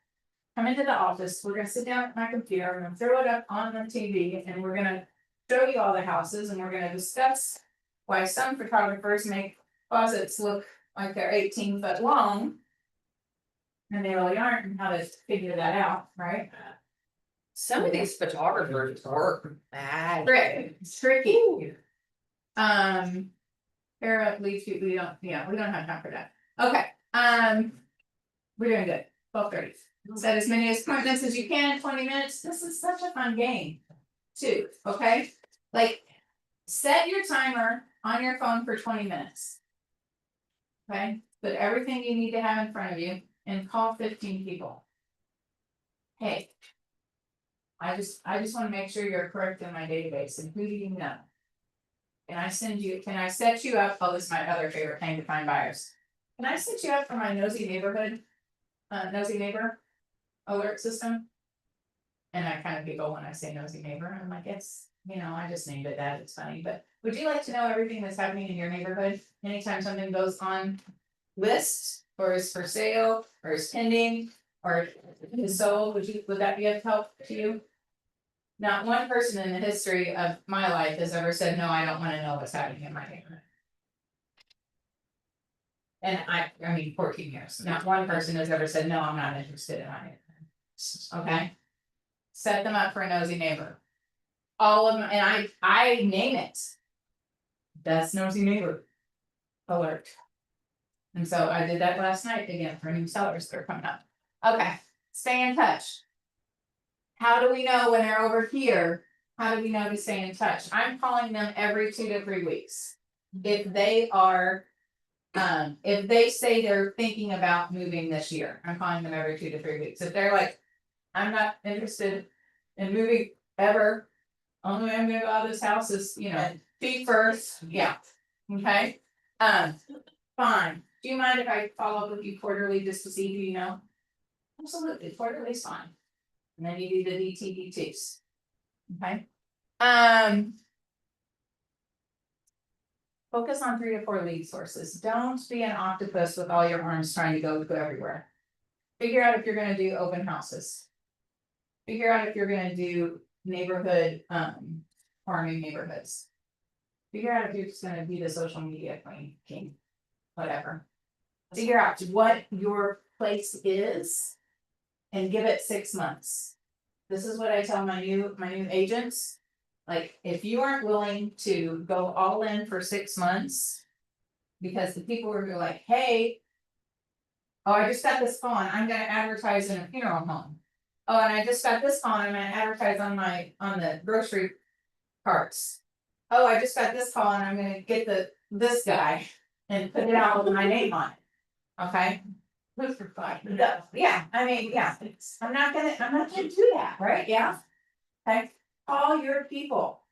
Come into the office, we're gonna sit down at my computer, I'm gonna throw it up on the TV, and we're gonna show you all the houses, and we're gonna discuss. Why some photographers make closets look like they're 18 foot long. And they really aren't, and how to figure that out, right? Some of these photographers work bad. It's tricky. Para, leave you, we don't have time for that. Okay, we're doing good, 12:30. Set as many appointments as you can, 20 minutes, this is such a fun game. Too, okay, like, set your timer on your phone for 20 minutes. Okay, put everything you need to have in front of you and call 15 people. Hey. I just wanna make sure you're correct in my database, and who do you know? Can I set you up, oh, this is my other favorite thing to find buyers. Can I set you up for my nosy neighborhood? Nosy neighbor alert system? And I kind of giggle when I say nosy neighbor, I'm like, it's, you know, I just named it that, it's funny, but would you like to know everything that's happening in your neighborhood? Anytime something goes on list, or is for sale, or is pending, or is sold, would that be of help to you? Not one person in the history of my life has ever said, no, I don't wanna know what's happening in my neighborhood. And I mean, 14 years, not one person has ever said, no, I'm not interested in my neighborhood. Okay? Set them up for a nosy neighbor. All of them, and I name it. That's nosy neighbor. Alert. And so I did that last night again for new sellers that are coming up. Okay, stay in touch. How do we know when they're over here? How do we know to stay in touch? I'm calling them every 2 to 3 weeks. If they are, if they say they're thinking about moving this year, I'm calling them every 2 to 3 weeks. If they're like, I'm not interested in moving ever. Only way I'm gonna go out of this house is, you know, feet first, yeah, okay? Fine, do you mind if I follow up with you quarterly just to see who you know? Absolutely, quarterly is fine. And then you do the DTD2s. Okay? Focus on 3 to 4 lead sources. Don't be an octopus with all your arms trying to go everywhere. Figure out if you're gonna do open houses. Figure out if you're gonna do neighborhood, farming neighborhoods. Figure out if you're just gonna be the social media queen, king, whatever. Figure out what your place is. And give it 6 months. This is what I tell my new agents. Like, if you aren't willing to go all in for 6 months. Because the people are like, hey. Oh, I just got this phone, I'm gonna advertise in a funeral home. Oh, and I just got this phone, I'm gonna advertise on the grocery carts. Oh, I just got this call and I'm gonna get this guy and put it out with my name on it. Okay? Who's for five? Yeah, I mean, yeah, I'm not gonna do that, right? Yeah. Okay, call your people.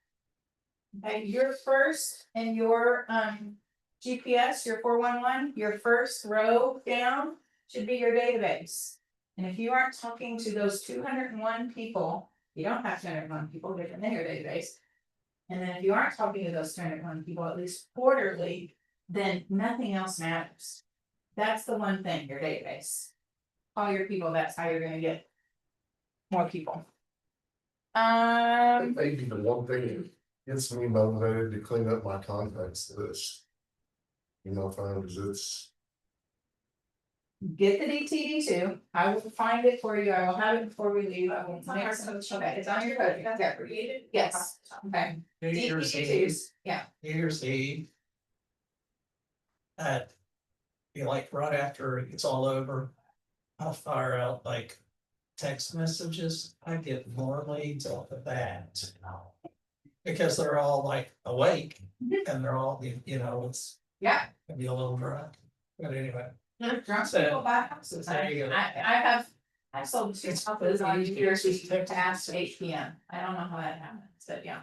Okay, your first and your GPS, your 411, your first row down should be your database. And if you aren't talking to those 201 people, you don't have 201 people, they're in your database. And then if you aren't talking to those 201 people at least quarterly, then nothing else matters. That's the one thing, your database. Call your people, that's how you're gonna get more people. Maybe the one thing that gets me motivated to clean up my contacts list. You know, because it's, Get the DTD too, I will find it for you, I will have it before we leave, I will. It's on our coach. Okay, it's on your coach, yeah, Created? yes, okay. New Year's Eve, DTD2s, yeah, New Year's Eve. Be like right after it's all over, I'll fire out like text messages, I get more leads off of that. Because they're all like awake and they're all, you know, it's yeah. gonna be a little dry, but anyway. Drunk So, people buy houses, there you go. I've sold 2 It's- houses on it's- New Year's Eve it's- past 8 PM, I don't know how that happens, but yeah.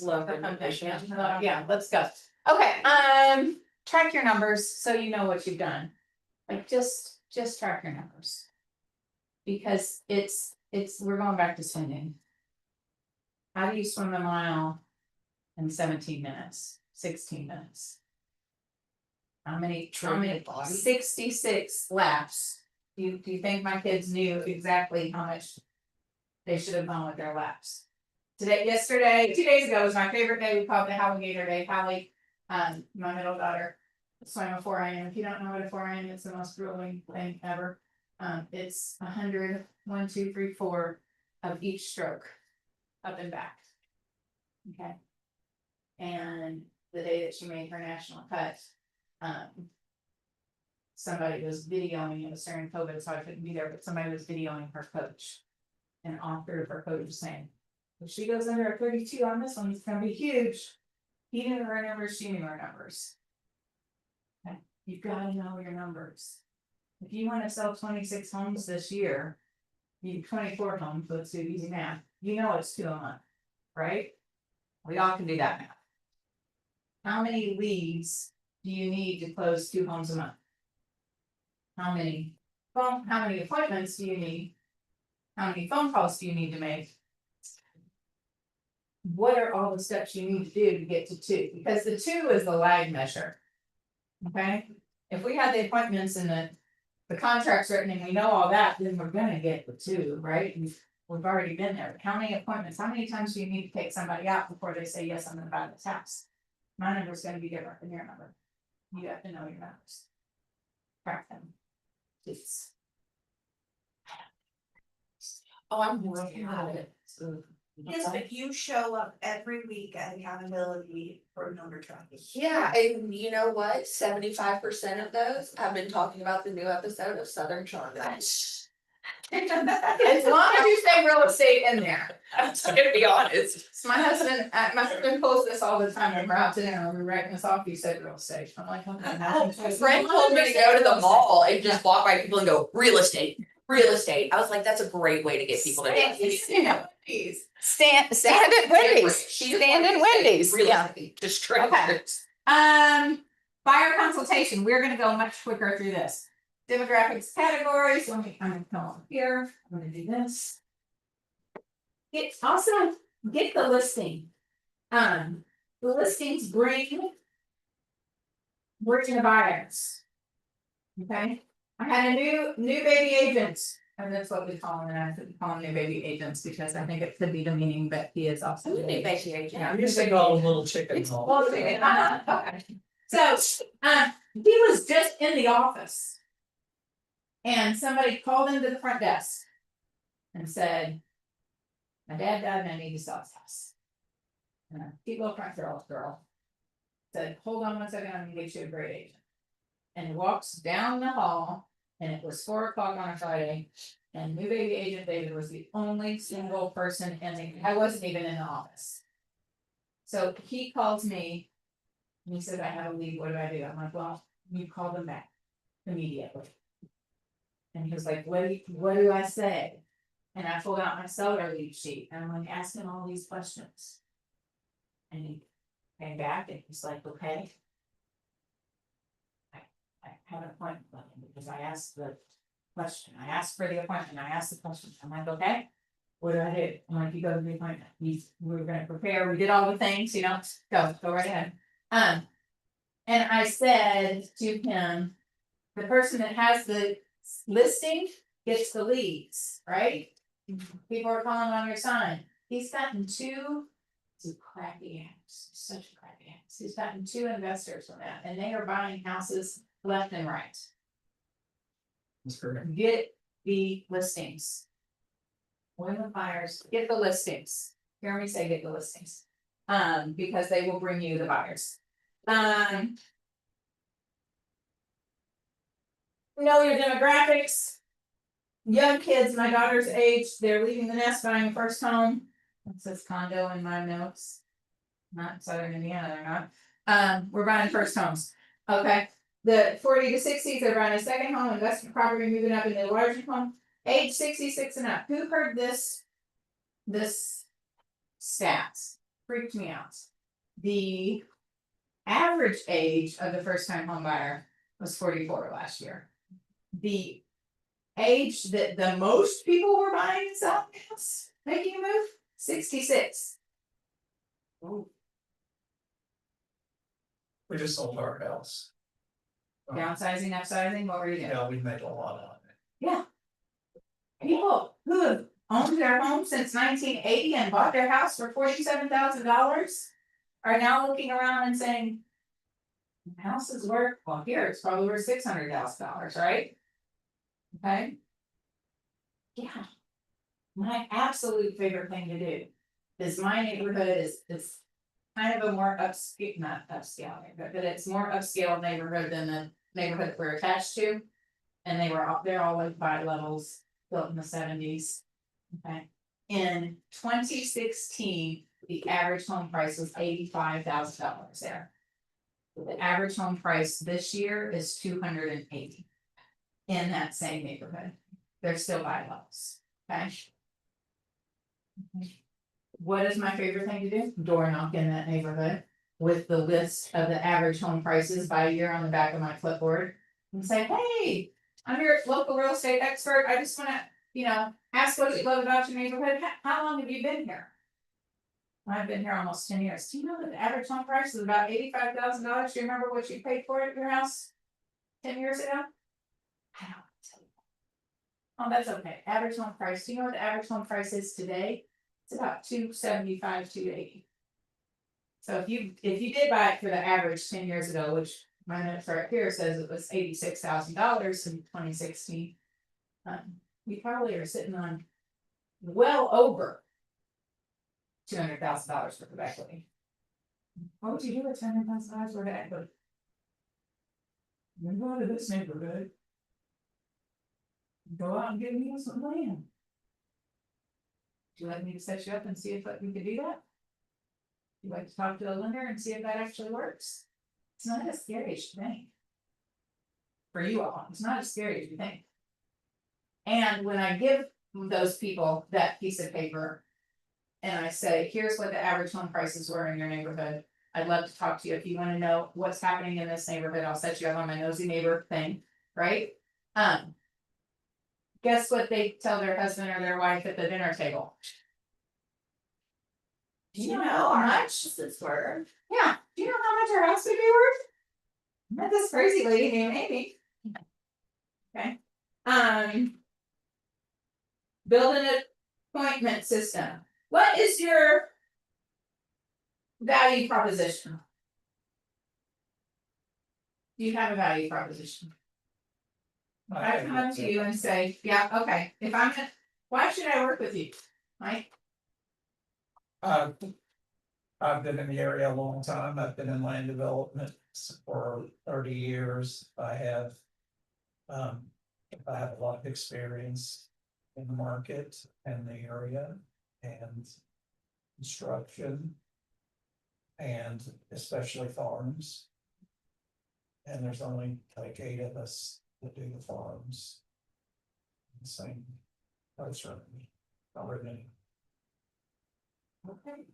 Love Yeah, let's go. Okay, track your numbers so you know what you've done. Like, just track your numbers. Because we're going back to swimming. How do you swim a mile in 17 minutes, 16 minutes? How many, 66 laps. Do you think my kids knew exactly how much they should have gone with their laps? 2 days ago was my favorite day, we called it the Alligator Day, Hallie, my middle daughter. Swam a 4 AM, if you don't know what a 4 AM, it's the most grueling thing ever. It's 100, 1, 2, 3, 4 of each stroke, up and back. Okay. And the day that she made her national cut, somebody was videoing, it was during COVID, so I couldn't be there, but somebody was videoing her coach. And author of her coach was saying, if she goes under a 32 on this one, it's gonna be huge. He knew her numbers, she knew her numbers. Okay, you've gotta know your numbers. If you wanna sell 26 homes this year, you 24 homes, let's do easy math, you know it's 2 a month, right? We all can do that math. How many leads do you need to close 2 homes a month? How many appointments do you need? How many phone calls do you need to make? What are all the steps you need to do to get to 2? Because the 2 is the lag measure. Okay, if we had the appointments and the contracts written and we know all that, then we're gonna get the 2, right? We've already been there. How many appointments, how many times do you need to take somebody out before they say, yes, I'm gonna buy this house? My number's gonna be different than your number. You have to know your numbers. Track them. Please. Oh, I'm working on it. Yes, but you show up every week at accountability for number tracking. Yeah, and you know what? 75% of those have been talking about the new episode of Southern Charm. As long as you say real estate in there. I'm just gonna be honest. So my husband pulls this all the time when we're out to dinner, when we're writing this off, you said real estate, I'm like, okay. A friend told me to go to the mall and just walk by people and go, real estate, real estate. I was like, that's a great way to get people to. Stand at Wendy's, She's stand in Wendy's, Real yeah. estate, just straight. Okay. Buyer consultation, we're gonna go much quicker through this. Demographics categories, I'm gonna come on here, I'm gonna do this. Get the listing. The listings bring bringing the buyers. Okay, I had a new baby agent, and that's what we call them, and I could call them new baby agents, because I think it could be demeaning, but he is also. I'm a new baby agent. Yeah, I guess they call them little chickens. Well, okay. So, he was just in the office. And somebody called into the front desk. And said. My dad died and I need to sell his house. And a cute little front girl. Said, hold on one second, I'm gonna get you a great agent. And he walks down the hall, and it was 4 o'clock on a Friday. And new baby agent David was the only single person I wasn't even in the office. So he calls me. And he said, I have a lead, what do I do? I'm like, well, you call them back immediately. And he was like, what do I say? And I pulled out my seller lead sheet, and I'm like asking all these questions. And he came back and he's like, okay. I had an appointment with him because I asked the question, I asked for the appointment, I asked the question, I'm like, okay. What do I do? I'm like, you go to the appointment, we were gonna prepare, we did all the things, go right ahead. And I said to him, the person that has the listing gets the leads, right? People are calling on your sign. He's gotten two crappy apps, such crappy apps. He's gotten 2 investors from that, and they are buying houses left and right. That's correct. Get the listings. When the buyers get the listings, hear me say get the listings. Because they will bring you the buyers. Know your demographics. Young kids, my daughter's age, they're leaving the nest, buying a first home. It says condo in my notes. Not Southern Indiana, they're not. We're buying first homes. Okay. The 40 to 60s, they're buying a second home, investment property, moving up into a larger home. Age 66 and up. Who heard this stats? Freaked me out. The average age of the first time home buyer was 44 last year. The age that the most people were buying and selling house, making a move, 66. We just sold our house. Downsizing, upsizing, what were you doing? Yeah, we made a lot on it. Yeah. People who have owned their home since 1980 and bought their house for $47,000 are now looking around and saying, the house is worth, well, here it's probably worth $600,000, right? Okay. Yeah. My absolute favorite thing to do is my neighborhood is kind of a more upscale, not upscale neighborhood, but it's more upscale neighborhood than the neighborhood that we're attached to. And they're all like bi-levels built in the 70s. Okay. In 2016, the average home price was $85,000 there. The average home price this year is $280 in that same neighborhood. They're still bi-levels. Okay. What is my favorite thing to do? Door knock in that neighborhood with the list of the average home prices by year on the back of my clipboard and say, hey, I'm your local real estate expert. I just want to, ask what you love about your neighborhood. How long have you been here? I've been here almost 10 years. Do you know that the average home price is about $85,000? Do you remember what you paid for it at your house 10 years ago? I don't tell you. Oh, that's okay. Average home price. Do you know what the average home price is today? It's about $275, $280. So if you did buy it for the average 10 years ago, which my notes right here says it was $86,000 in 2016, we probably are sitting on well over $200,000 worth of equity. What would you do with $200,000 worth of equity? You go out of this neighborhood. Go out and get me some land. Would you like me to set you up and see if we could do that? You'd like to talk to a lender and see if that actually works? It's not as scary as you think. For you all, it's not as scary as you think. And when I give those people that piece of paper and I say, here's what the average home prices were in your neighborhood, I'd love to talk to you. If you want to know what's happening in this neighborhood, I'll set you up on my nosy neighbor thing, right? Guess what they tell their husband or their wife at the dinner table? Do you know how much this is worth? Yeah, do you know how much our house would be worth? Met this crazy lady named Amy. Okay. Build an appointment system. What is your value proposition? Do you have a value proposition? If I come up to you and say, yeah, okay, if I'm, why should I work with you? Mike? I've been in the area a long time. I've been in land development for 30 years. I have a lot of experience in the market and the area and construction. And especially farms. And there's only like 8 of us that do the farms. The same person, not very many. Okay.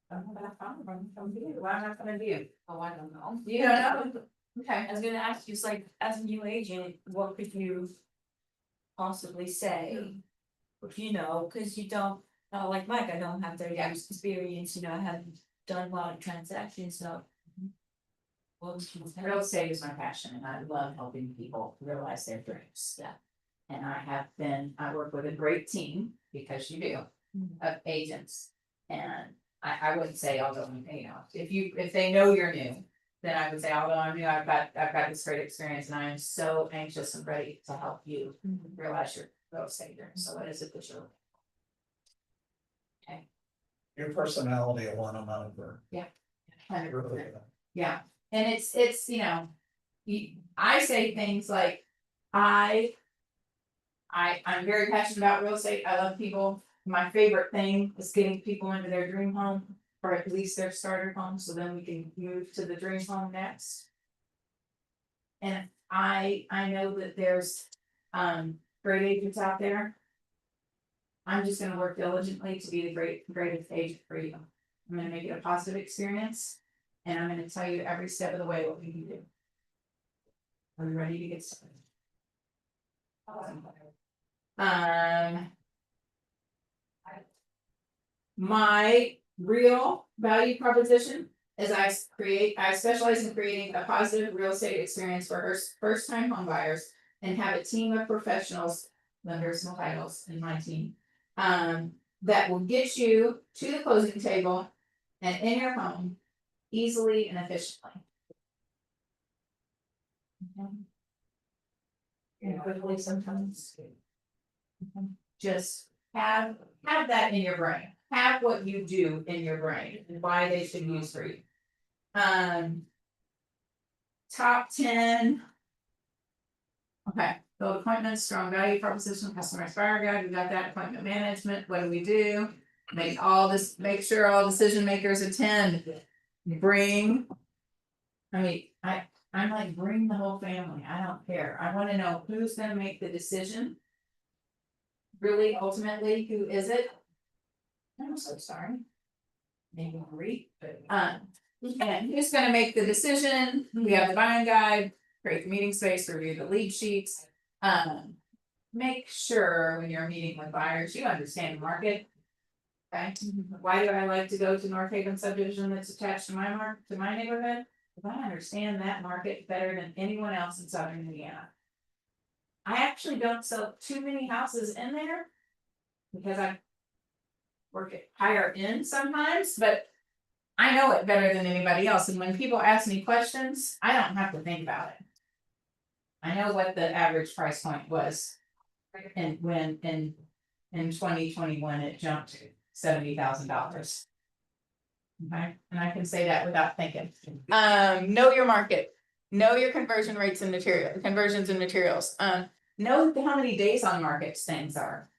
I'm gonna from you. Why am I coming to you? Oh, I don't know. You don't know? Okay. I was gonna ask you, it's like, as a new agent, what could you possibly say? You know, cause you don't, like Mike, I don't have 30 years experience, you know, I haven't done a lot of transactions, so. What would you say? Real estate is my passion and I love helping people realize their dreams. Yeah. And I work with a great team, because you do, of agents. And I wouldn't say, although, you know, if they know you're new, then I would say, although I'm new, I've got this great experience and I am so anxious and ready to help you realize your real estate dream. So what is it that you're looking for? Okay. Your personality will win them over. 100%. Yeah, and it's, you know, I say things like, I'm very passionate about real estate. I love people. My favorite thing is getting people into their dream home, or at least their starter home, so then we can move to the dream home next. And I know that there's great agents out there. I'm just gonna work diligently to be the greatest agent for you. I'm gonna make it a positive experience, and I'm gonna tell you every step of the way what we can do. Are you ready to get started? My real value proposition is I specialize in creating a positive real estate experience for first time home buyers and have a team of professionals, lenders and titles in my team. That will get you to the closing table and in your home easily and efficiently. And quickly sometimes. Just have that in your brain. Have what you do in your brain and why they should use for you. Top 10. Okay, build appointments, strong value proposition, customer inspire guide. We got that. Appointment management. What do we do? Make sure all decision makers attend. Bring. I'm like, bring the whole family. I don't care. I want to know who's gonna make the decision. Really, ultimately, who is it? I'm so sorry. Maybe Marie, but and who's gonna make the decision? We have the buying guide, create the meeting space, review the lead sheets. Make sure when you're meeting with buyers, you understand the market. Okay, why do I like to go to North Haven subdivision that's attached to my neighborhood? Because I understand that market better than anyone else in southern Indiana. I actually don't sell too many houses in there. Because I work it higher end sometimes, but I know it better than anybody else, and when people ask me questions, I don't have to think about it. I know what the average price point was. And when in 2021 it jumped to $70,000. Okay, and I can say that without thinking. Know your market, know your conversions and materials, know how many days on markets things are.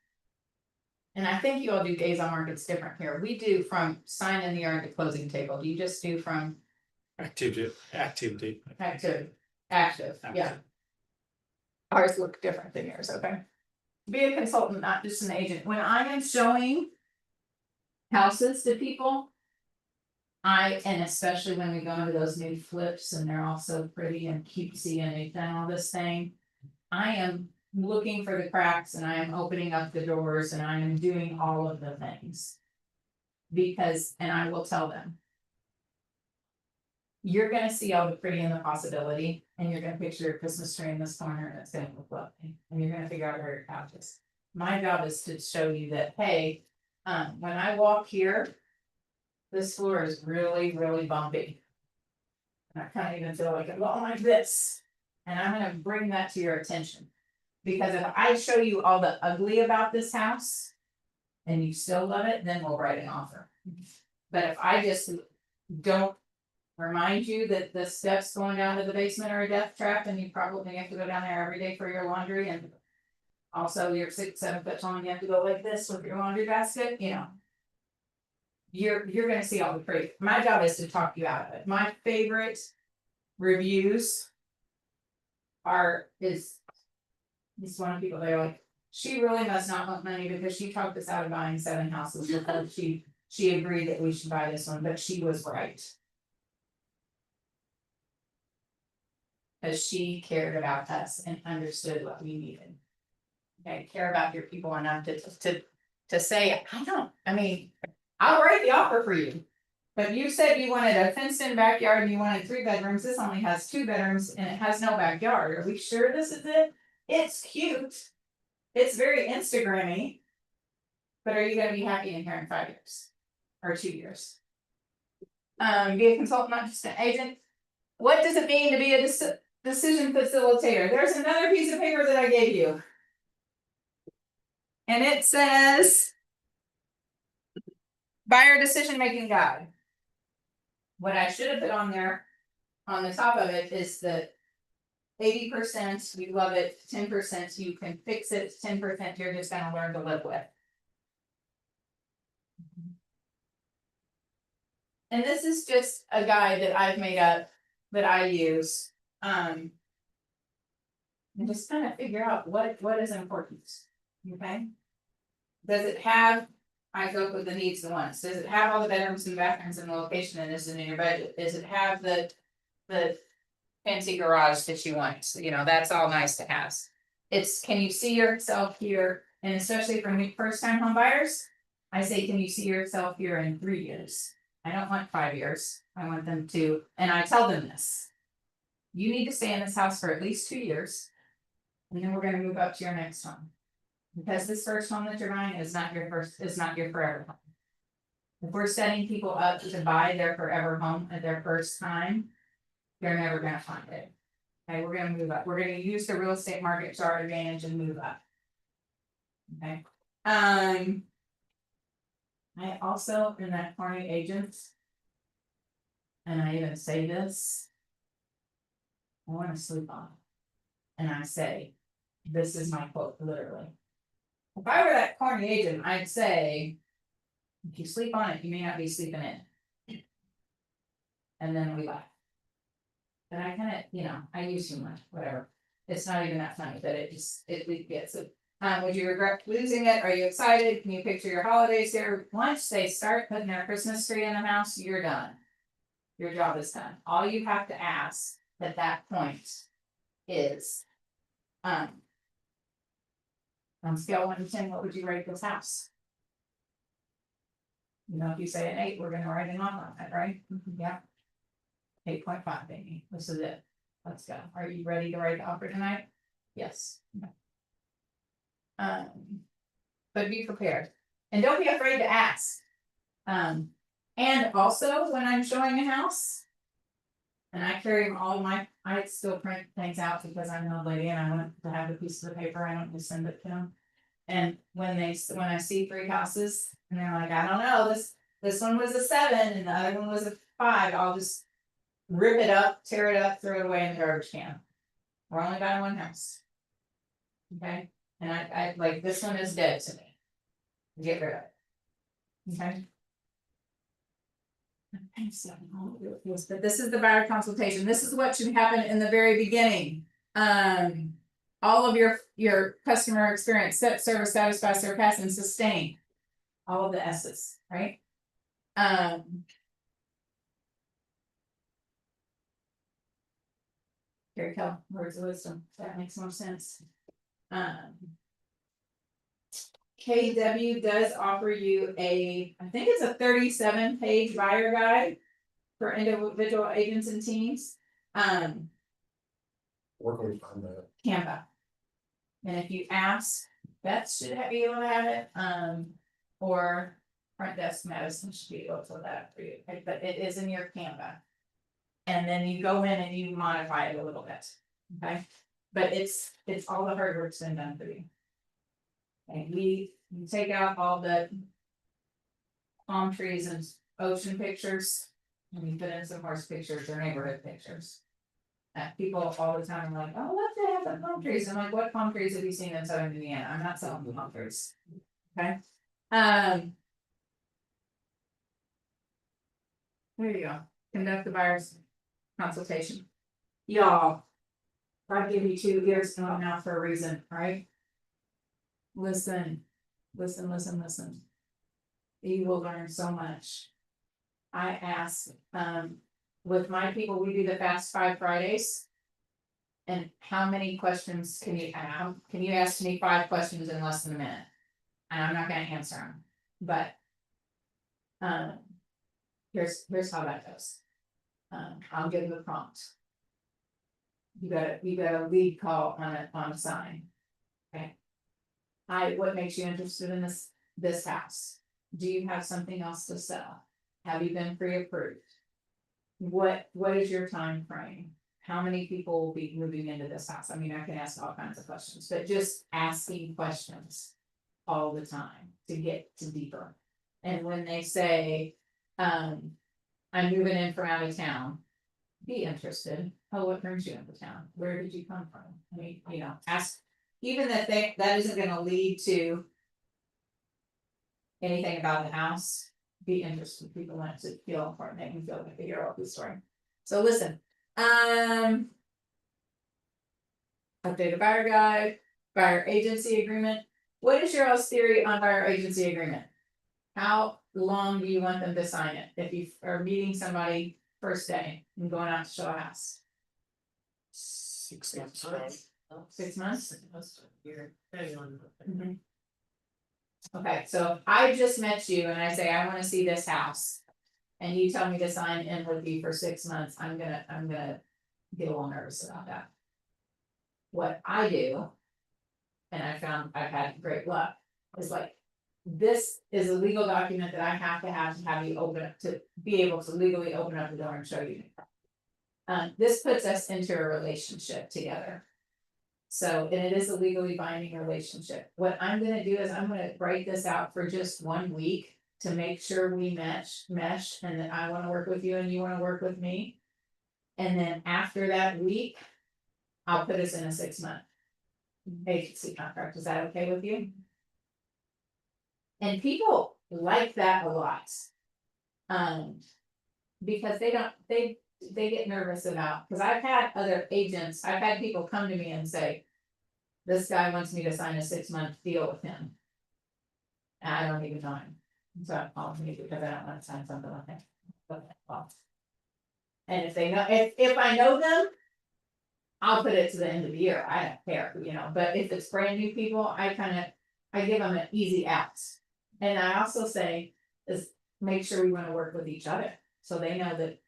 And I think you all do days on markets different here. We do from sign in the yard to closing table. Do you just do from Active. active, yeah. Ours look different than yours, okay? Be a consultant, not just an agent. When I am showing houses to people, and especially when we go into those new flips and they're all so pretty and cutesy and they've done all this thing, I am looking for the cracks and I am opening up the doors and I am doing all of the things. And I will tell them. You're gonna see all the pretty and the possibility, and you're gonna picture your Christmas tree in this corner, and it's gonna look lovely, and you're gonna figure out where your couch is. My job is to show you that, hey, when I walk here. This floor is really, really bumpy. And I kind of even feel like I'm going like this, and I'm gonna bring that to your attention. Because if I show you all the ugly about this house. And you still love it, then we'll write an offer. But if I just don't remind you that the steps going down to the basement are a death trap and you probably have to go down there every day for your laundry and. Also, you're 6, 7 foot tall and you have to go like this with your laundry basket, you know. You're gonna see all the pretty. My job is to talk you out of it. My favorite reviews. Is one of the people, they're like, she really must not want money because she talked us out of buying 7 houses before she agreed that we should buy this one, but she was right. Cause she cared about us and understood what we needed. Okay, care about your people enough to say, I'll write the offer for you. But you said you wanted a fenced in backyard and you wanted 3 bedrooms, this only has 2 bedrooms and it has no backyard, are we sure this is it? It's cute. It's very Instagram-y. But are you gonna be happy in here in 5 years? Or 2 years? Be a consultant, not just an agent. What does it mean to be a decision facilitator? There's another piece of paper that I gave you. And it says. Buyer decision making guide. What I should have put on there, on the top of it, is that 80% you love it, 10% you can fix it, 10% you're just gonna learn to live with. And this is just a guide that I've made up that I use. And just kind of figure out what is important. Okay. Does it have, I go with the needs and wants, does it have all the bedrooms and bathrooms in the location and is it in your budget? Does it have the fancy garage that you want? So, you know, that's all nice to have. It's, can you see yourself here? And especially for me, first time home buyers, I say, can you see yourself here in 3 years? I don't want 5 years. I want them to, and I tell them this. You need to stay in this house for at least 2 years. And then we're gonna move up to your next home. Because this first home that you're buying is not your forever home. If we're setting people up to buy their forever home at their first time, they're never gonna find it. Okay, we're gonna move up. We're gonna use the real estate market to our advantage and move up. Okay. I also, in that corny agents. And I even say this. I wanna sleep on it. And I say, this is my quote, literally. If I were that corny agent, I'd say. If you sleep on it, you may not be sleeping in. And then we laugh. But I kinda, I use humor, whatever. It's not even that funny, but it gets it. Would you regret losing it? Are you excited? Can you picture your holidays there? Once they start putting their Christmas tree in the house, you're done. Your job is done. All you have to ask at that point is, on scale 1 to 10, what would you rate this house? If you say an 8, we're gonna write an offer on it, right? Yeah. 8.5, baby. This is it. Let's go. Are you ready to write the offer tonight? Yes. But be prepared. And don't be afraid to ask. And also when I'm showing a house. And I carry all I still print things out because I'm an old lady and I want to have the piece of the paper, I don't just send it to them. And when I see 3 houses and they're like, I don't know, this one was a 7 and the other one was a 5, I'll just rip it up, tear it up, throw it away in the garbage can. We're only buying 1 house. Okay, and I like, this one is dead to me. Get rid of it. Okay. But this is the buyer consultation. This is what should happen in the very beginning. All of your customer experience, set, service, satisfy, surpass, and sustain. All of the S's, right? Here you go, words of wisdom. That makes more sense. KW does offer you I think it's a 37-page buyer guide. for individual agents and teams, Where can we find that? Canva. And if you ask, Beth should be able to have it, or front desk Madison should be able to have that for you, okay, but it is in your Canva. And then you go in and you modify it a little bit, okay? But it's all the hard work's been done for you. And you take out all the palm trees and ocean pictures, and you put in some horse pictures or neighborhood pictures. People all the time are like, oh, look, they have the palm trees. I'm like, what palm trees have you seen in southern Indiana? I'm not selling palm trees. Okay. There you go. Conduct the buyer's consultation. Y'all. I give you 2 ears to one now for a reason, right? Listen. You will learn so much. I ask, with my people, we do the Fast 5 Fridays. And how many questions can you ask? Can you ask me 5 questions in less than a minute? And I'm not gonna answer them, but. Here's how that goes. I'll give you a prompt. You got a lead call on a sign. Okay. What makes you interested in this house? Do you have something else to sell? Have you been pre-approved? What is your time frame? How many people will be moving into this house? I mean, I can ask all kinds of questions, but just asking questions all the time to get to deeper. And when they say, I'm moving in from out of town, be interested. Oh, what brings you into town? Where did you come from? I mean, ask, even that that isn't gonna lead to anything about the house, be interested. People want to feel important, they can feel like they hear all the story. So listen, update a buyer guide, buyer agency agreement. What is your all's theory on buyer agency agreement? How long do you want them to sign it? If you are meeting somebody first day and going out to show a house? 6 6 months. months. 6 months? You're depending on. Mhm. Okay, so if I just met you and I say, I wanna see this house. And you tell me to sign in with you for 6 months, I'm gonna get a little nervous about that. What I do. And I found I've had great luck, is like, this is a legal document that I have to have you open up to be able to legally open up the door and show you. This puts us into a relationship together. So, and it is a legally binding relationship. What I'm gonna do is I'm gonna write this out for just 1 week to make sure we mesh, and that I wanna work with you and you wanna work with me. And then after that week, I'll put us in a 6-month agency contract. Is that okay with you? And people like that a lot. Because they get nervous about, because I've had other agents, I've had people come to me and say, this guy wants me to sign a 6-month deal with him. And I don't even know him, so I'm calling me because I don't want to sign something like that. But, well. And if they know, if I know them, I'll put it to the end of the year, I don't care, but if it's brand new people, I give them an easy out. And I also say, is make sure we wanna work with each other, so they know that.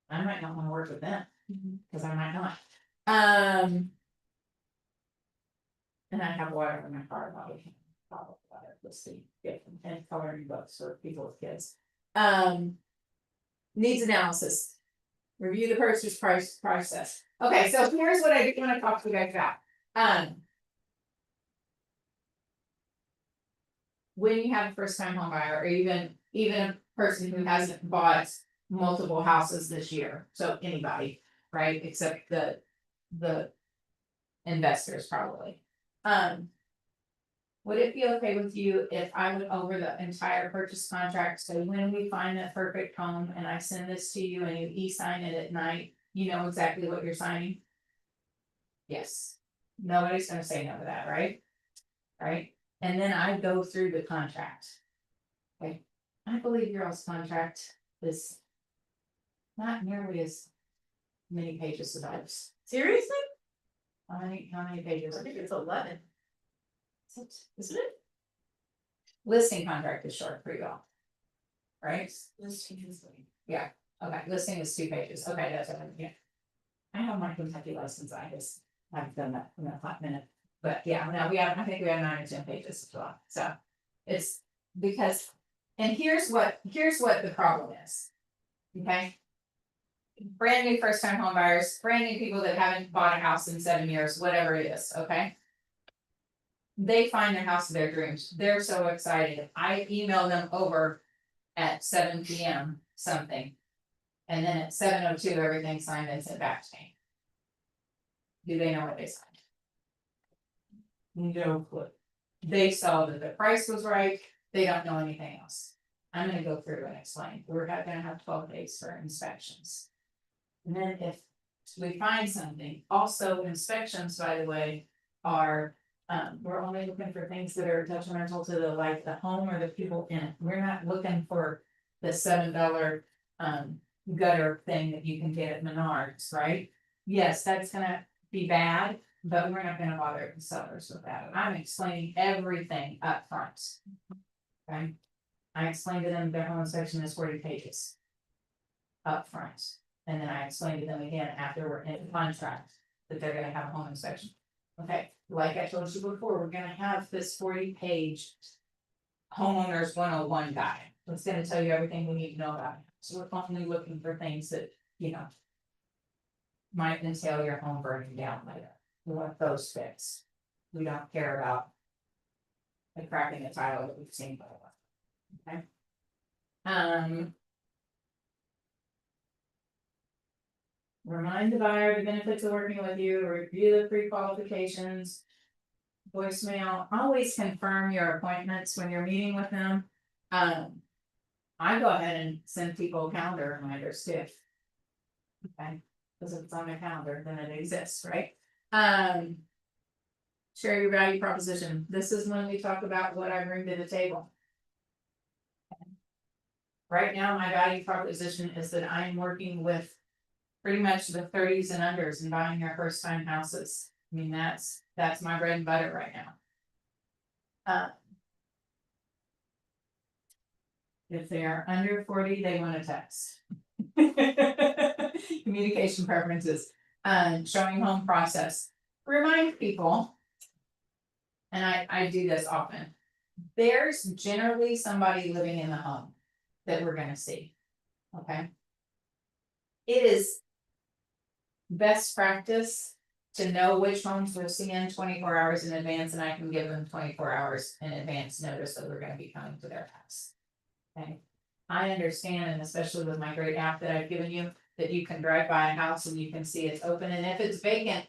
I might not wanna work with them, cause I might not. And I have water in my car, probably let's see, and coloring books for people with kids. Needs analysis. Review the purchase price process. Okay, so here's what I do wanna talk to you guys about. When you have a first time home buyer, or even a person who hasn't bought multiple houses this year, so anybody, right, except the investors probably. Would it be okay with you if I went over the entire purchase contract, so when we find that perfect home and I send this to you and you e-sign it at night, you know exactly what you're signing? Yes, nobody's gonna say no to that, right? Right, and then I go through the contract. Okay, I believe your all's contract is not nearly as many pages as ours. Seriously? How many pages? I think it's 11. Isn't it? Listing contract is short for y'all. Right? Let's change this way. Yeah, Okay, listing is 2 pages, okay, that's what I'm, yeah. I have my Kentucky license, I just haven't done that in a 5 minute, but yeah, no, I think we have 9 or 10 pages as well, so. It's because, and here's what the problem is. Okay? Brand new first time home buyers, brand new people that haven't bought a house in 7 years, whatever it is, okay? They find their house of their dreams, they're so excited, I email them over at 7 PM something. And then at 7:02, everything's signed and sent back to me. Do they know what they signed? No clue. They saw that the price was right, they don't know anything else. I'm gonna go through and explain, we're gonna have 12 days for inspections. And then if we find something, also inspections, by the way, are, we're only looking for things that are detrimental to the, like, the home or the people in it, we're not looking for the $7, gutter thing that you can get at Menards, right? Yes, that's gonna be bad, but we're not gonna bother the sellers with that, I'm explaining everything up front. Okay, I explained to them their home inspection is 40 pages. Up front, and then I explained to them again after we're in contract, that they're gonna have a home inspection. Okay, like I told you before, we're gonna have this 40-page. Homeowners 101 guide, it's gonna tell you everything we need to know about it, so we're only looking for things that, you know. Might entail your home burning down later, we want those fixed. We don't care about. The cracking the tile that we've seen before. Okay. Remind the buyer the benefits of working with you, review the pre-qualifications. Voicemail, always confirm your appointments when you're meeting with them. I go ahead and send people calendar reminders too. Okay, because if it's on my calendar, then it exists, right? Share your value proposition, this is when we talk about what I bring to the table. Right now, my value proposition is that I'm working with. Pretty much the 30s and unders and buying their first time houses, I mean, that's my bread and butter right now. If they are under 40, they want to text. Communication preferences, showing home process, remind people. And I do this often, there's generally somebody living in the home that we're gonna see, okay? It is best practice to know which homes we're seeing 24 hours in advance, and I can give them 24 hours in advance notice that we're gonna be coming to their house. Okay, I understand, and especially with my great app that I've given you, that you can drive by a house and you can see it's open, and if it's vacant.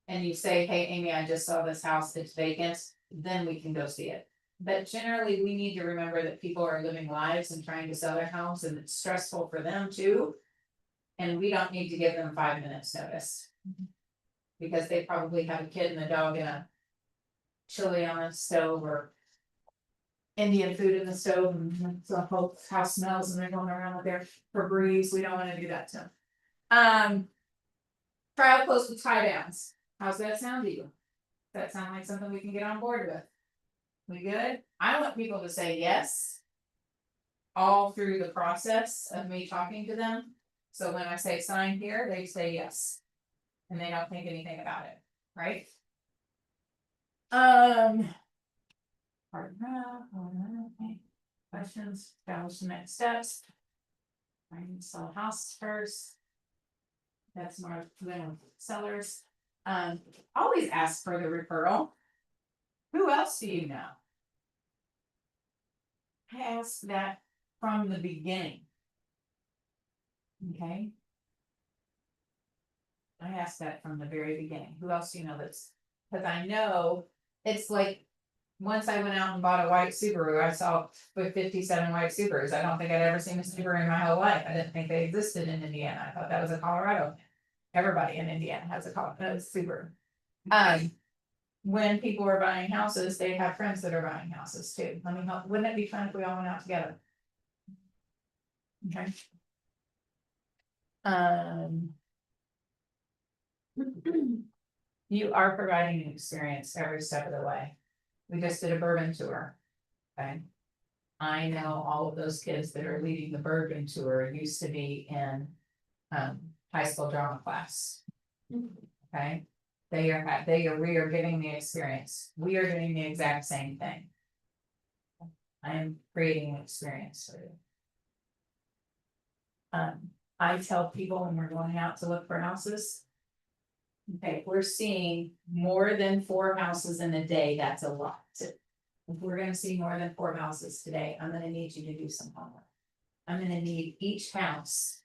And you say, hey, Amy, I just saw this house, it's vacant, then we can go see it. But generally, we need to remember that people are living lives and trying to sell their homes, and it's stressful for them too. And we don't need to give them 5 minutes notice. Because they probably have a kid and a dog and a chili on the stove or. Indian food in the stove, and the whole house smells, and they're going around with their Febreze, we don't wanna do that to them. Trial close with tie downs, how's that sound to you? Does that sound like something we can get on board with? We good? I want people to say yes. All through the process of me talking to them, so when I say sign here, they say yes. And they don't think anything about it, right? Okay. Questions, establish the next steps. I need to sell a house first. That's more than sellers. Always ask for the referral. Who else do you know? I asked that from the beginning. Okay. I asked that from the very beginning. Who else do you know that's, cause I know it's like. Once I went out and bought a white Subaru, I saw 57 white Subarus. I don't think I'd ever seen a Subaru in my whole life. I didn't think they existed in Indiana. I thought that was a Colorado. Everybody in Indiana has a Subaru. When people are buying houses, they have friends that are buying houses too. Let me help. Wouldn't it be fun if we all went out together? Okay. You are providing an experience every step of the way. We just did a bourbon tour. Okay. I know all of those kids that are leading the Bergen tour used to be in high school drama class. Okay, we are getting the experience. We are doing the exact same thing. I am creating an experience for you. I tell people when we're going out to look for houses. Okay, if we're seeing more than 4 houses in a day, that's a lot. If we're gonna see more than 4 houses today, I'm gonna need you to do some homework. I'm gonna need each house.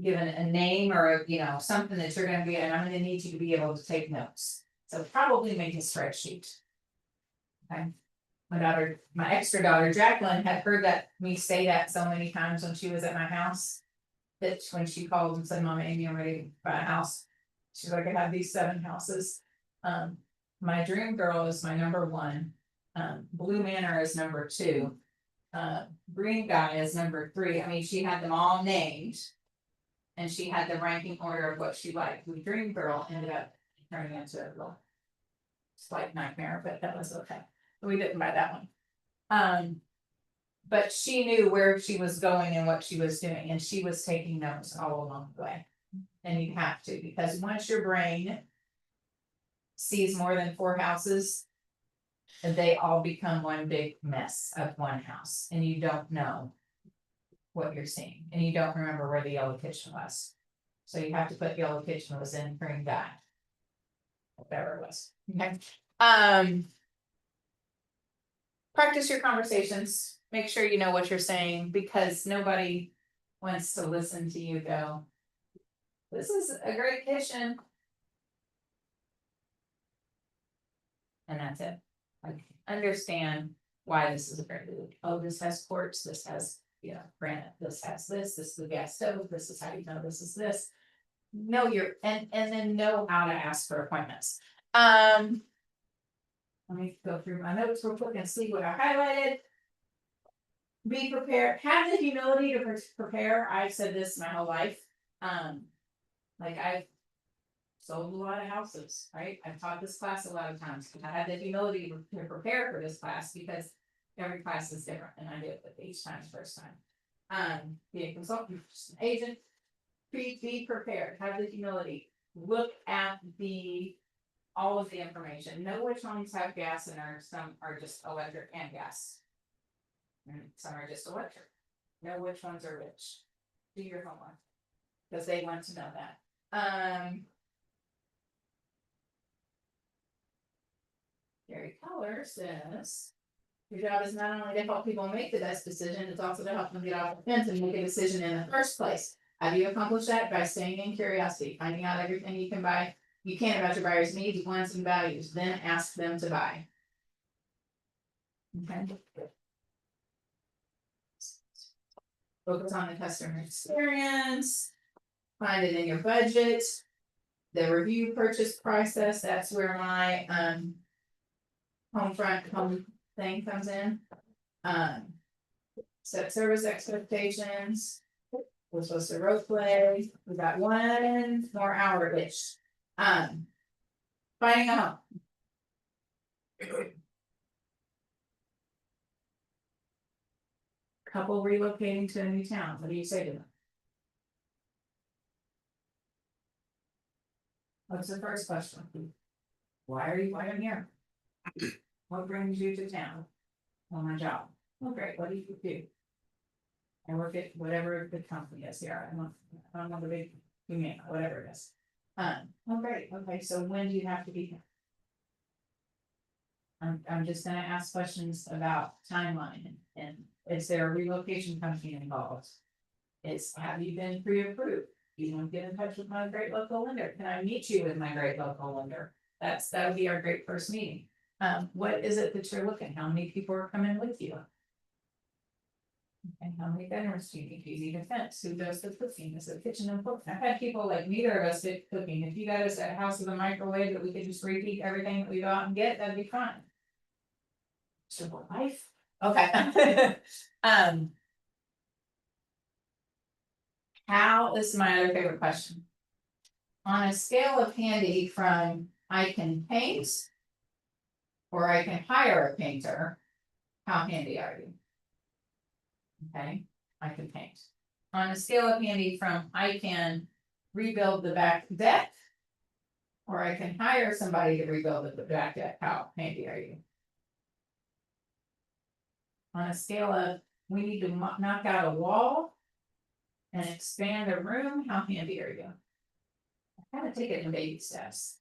Given a name or, something that you're gonna be, and I'm gonna need you to be able to take notes. So probably make a spreadsheet. Okay. My extra daughter Jacqueline had heard me say that so many times when she was at my house. That when she called and said, Mama Amy, I'm ready to buy a house. She's like, I have these 7 houses. My dream girl is my number 1. Blue Manor is number 2. Green Guy is number 3. I mean, she had them all named. And she had the ranking order of what she liked. The dream girl ended up turning into a little slight nightmare, but that was okay. We didn't buy that one. But she knew where she was going and what she was doing, and she was taking notes all along the way. And you have to, because once your brain sees more than 4 houses, they all become one big mess of one house, and you don't know what you're seeing, and you don't remember where the yellow kitchen was. So you have to put yellow kitchen was in Green Guy. Whatever it was. Okay. Practice your conversations. Make sure you know what you're saying, because nobody wants to listen to you go, this is a great kitchen. And that's it. Like, understand why this is a great food. Oh, this has quartz, this has, granite, this has this is the gas stove, this is how you know this is this. Know and then know how to ask for appointments. Let me go through my notes real quick and see what I highlighted. Be prepared, have the humility to prepare. I've said this my whole life. Like I've sold a lot of houses, right? I've taught this class a lot of times. I had the humility to prepare for this class because every class is different, and I do it with each time first time. Be a consultant, just an agent. Be prepared, have the humility. Look at all of the information. Know which ones have gas and some are just electric and gas. And some are just electric. Know which ones are which. Do your homework. Because they want to know that. Gary Keller says, your job is not only to help people make the best decision, it's also to help them get off the fence and make a decision in the first place. How do you accomplish that? By staying in curiosity, finding out everything you can about your buyer's needs, wants, and values, then ask them to buy. Okay. Focus on the customer experience. Find it in your budget. The review purchase process, that's where my home thing comes in. Set service expectations. We're supposed to role play. We got 1 more hour-ish. Finding a home. Couple relocating to a new town. What do you say to them? What's the first question? Why are you here? What brings you to town? Well, my job. Oh, great. What do you do? I work at whatever the company is here. I don't know the big, whatever it is. Oh, great. Okay, so when do you have to be here? I'm just gonna ask questions about timeline and is there a relocation company involved? Have you been pre-approved? You want to get in touch with my great local lender? Can I meet you with my great local lender? That would be our great first meeting. What is it that you're looking? How many people are coming with you? And how many bedrooms do you need? Do you need a fence? Who does the cooking? Is it kitchen and cooking? I've had people like neither of us did cooking. If you got us a house with a microwave that we could just repeat everything that we go out and get, that'd be fine. Simple life. Okay. How is my other favorite question? On a scale of handy from I can paint or I can hire a painter, how handy are you? Okay, I can paint. On a scale of handy from I can rebuild the back deck. Or I can hire somebody to rebuild the back deck, how handy are you? On a scale of, we need to knock out a wall. And expand a room, how handy are you? I kind of take it in baby steps.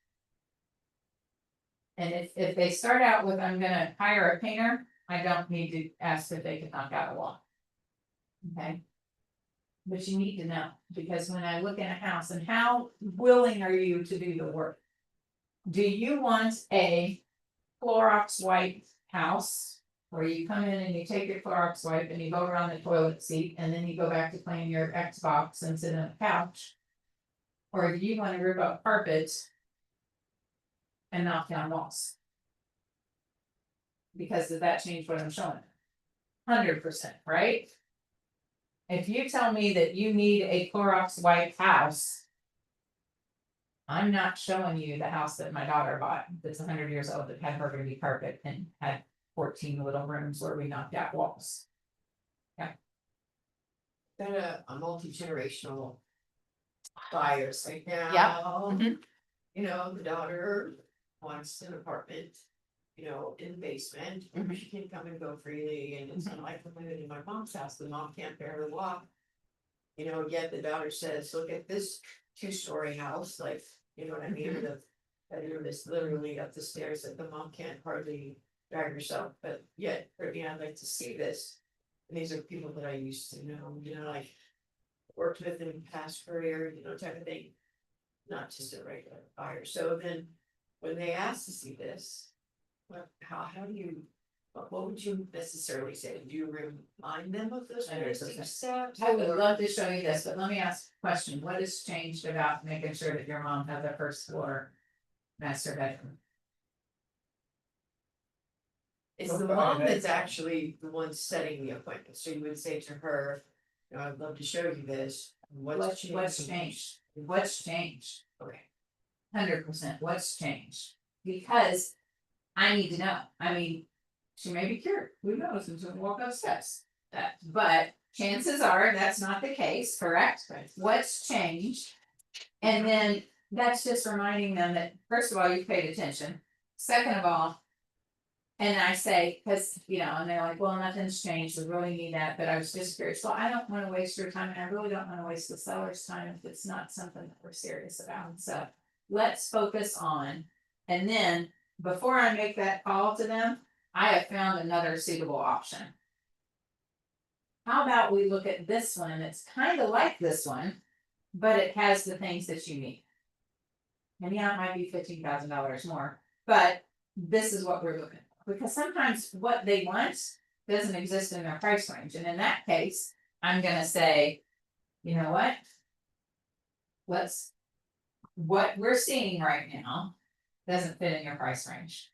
And if they start out with, I'm gonna hire a painter, I don't need to ask if they can knock out a wall. Okay? But you need to know, because when I look at a house, and how willing are you to do the work? Do you want a Clorox wipe house? Where you come in and you take your Clorox wipe and you go around the toilet seat and then you go back to playing your Xbox and sit on the couch? Or do you wanna rip up carpets? And knock down walls? Because does that change what I'm showing? 100%, right? If you tell me that you need a Clorox wipe house. I'm not showing you the house that my daughter bought, that's 100 years old, that had burgundy carpet and had 14 little rooms where we knocked out walls. Got a multi-generational buyers right now. Mhm. You know, the daughter wants an apartment, you know, in the basement, where she can come and go freely, and it's not like when I lived in my mom's house, the mom can't barely walk. You know, yet the daughter says, look at this 2-story house, like, you know what I mean, the bedroom is literally up the stairs that the mom can't hardly drag herself, but yet, I'd like to see this. And these are people that I used to know, you know, like, worked with in past career, you know, type of thing. Not just a regular buyer, so then, when they ask to see this. How do you, what would you necessarily say, do you remind them of those basic steps? I would love to show you this, but let me ask a question, what has changed about making sure that your mom has a first floor master bedroom? It's the mom that's actually the one setting the appointment, so you would say to her, you know, I'd love to show you this, what's changed? What's changed? Okay. 100%, what's changed? Because I need to know, I mean, she may be cured, who knows, until we walk up steps. But chances are that's not the case, correct? Right. What's changed? And then that's just reminding them that, first of all, you paid attention, second of all. And I say, cause you know, and they're like, well, nothing's changed, we really need that, but I was just curious, well, I don't wanna waste your time, and I really don't wanna waste the seller's time if it's not something that we're serious about, so. Let's focus on, and then, before I make that call to them, I have found another suitable option. How about we look at this one, it's kinda like this one, but it has the things that you need. And yeah, it might be $15,000 more, but this is what we're looking for, because sometimes what they want doesn't exist in their price range, and in that case, I'm gonna say, you know what? What we're seeing right now doesn't fit in your price range.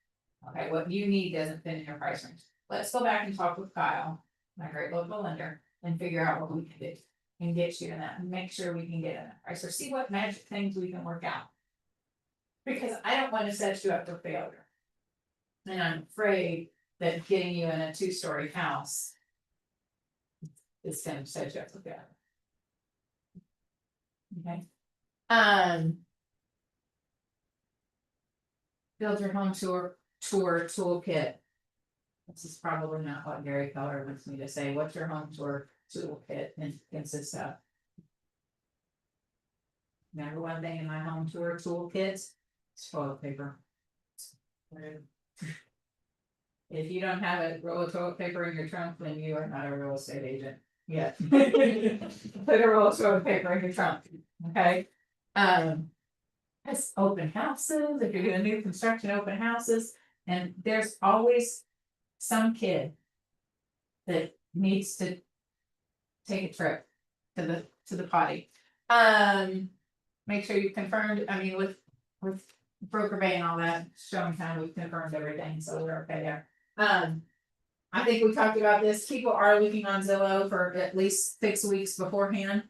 Okay, what you need doesn't fit in your price range. Let's go back and talk with Kyle, my great local lender, and figure out what we can do. And get you in that, and make sure we can get in that price, or see what magic things we can work out. Because I don't wanna set you up for failure. And I'm afraid that getting you in a 2-story house. Is gonna set you up for failure. Okay. Build your home tour toolkit. This is probably not what Gary Keller wants me to say, what's your home tour toolkit consist of? Number one thing in my home tour toolkit, is toilet paper. If you don't have a roll of toilet paper in your trunk, then you are not a real estate agent yet. Put a roll of toilet paper in your trunk, okay? It's open houses, if you're doing new construction, open houses, and there's always some kid that needs to take a trip to the potty. Make sure you confirmed, I mean, with broker bay and all that, showing time, we've confirmed everything, so we're okay there. I think we talked about this, people are looking on Zillow for at least 6 weeks beforehand.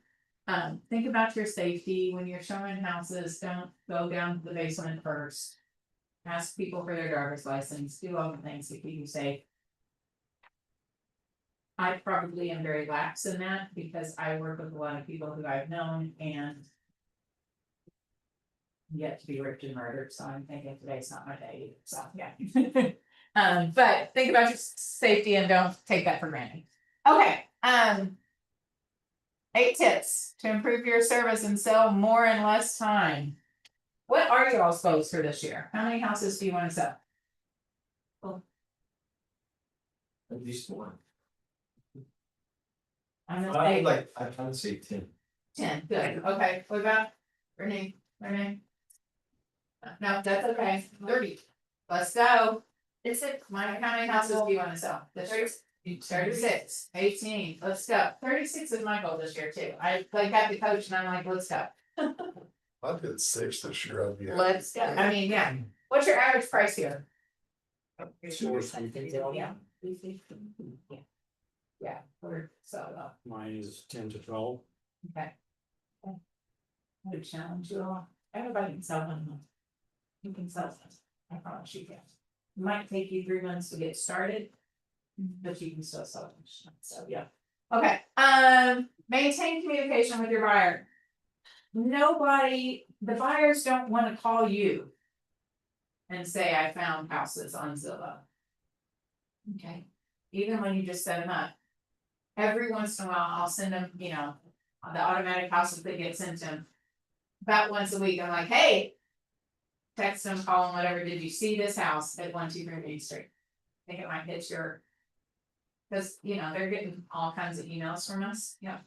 Think about your safety, when you're showing houses, don't go down to the basement first. Ask people for their driver's license, do all the things to keep you safe. I probably am very lax in that because I work with a lot of people who I've known and. Yet to be ripped and murdered, so I'm thinking today's not my day, so yeah. But think about your safety and don't take that for granted. Okay, 8 tips to improve your service and sell more in less time. What are y'all's goals for this year? How many houses do you want to sell? At least one. I'm gonna I say like, I'd say 10. 10, good, okay, what about Renee? No, that's okay, 30. Let's go. Is it? Mike, how many houses do you wanna sell this year? 36, 18, let's go. 36 is my goal this year too. I like got the coach and I'm like, let's go. I did 6 this year, I'd be. Let's go. I mean, yeah. What's your average price here? Yeah. Yeah, we're so, Mine is 10 to 12. okay. I would challenge you all. Everybody can sell one. You can sell them. I promise you can. It might take you 3 months to get started. But you can still sell them. So, yeah. Okay, maintain communication with your buyer. Nobody, the buyers don't wanna call you. And say, I found houses on Zillow. Okay, even when you just set them up. Every once in a while, I'll send them, you know, the automatic houses that get sent to them. About once a week, I'm like, hey. Text them, call them, whatever, did you see this house at 123 Main Street? I think it might hit your. Cause, you know, they're getting all kinds of emails from us, yeah.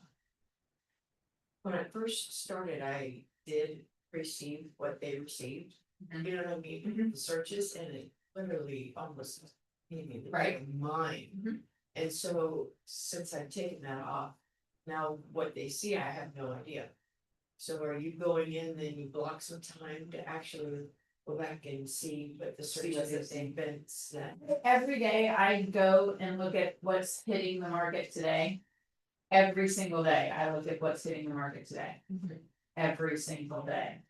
When I first started, I did receive what they received, you know what I mean, the searches, and it literally almost made me Right. mine. Mhm. And so, since I've taken that off, now what they see, I have no idea. So are you going in, then you block some time to actually go back and see what the searches that they've been set? Every day I go and look at what's hitting the market today. Every single day I look at what's hitting the market today. Every single day.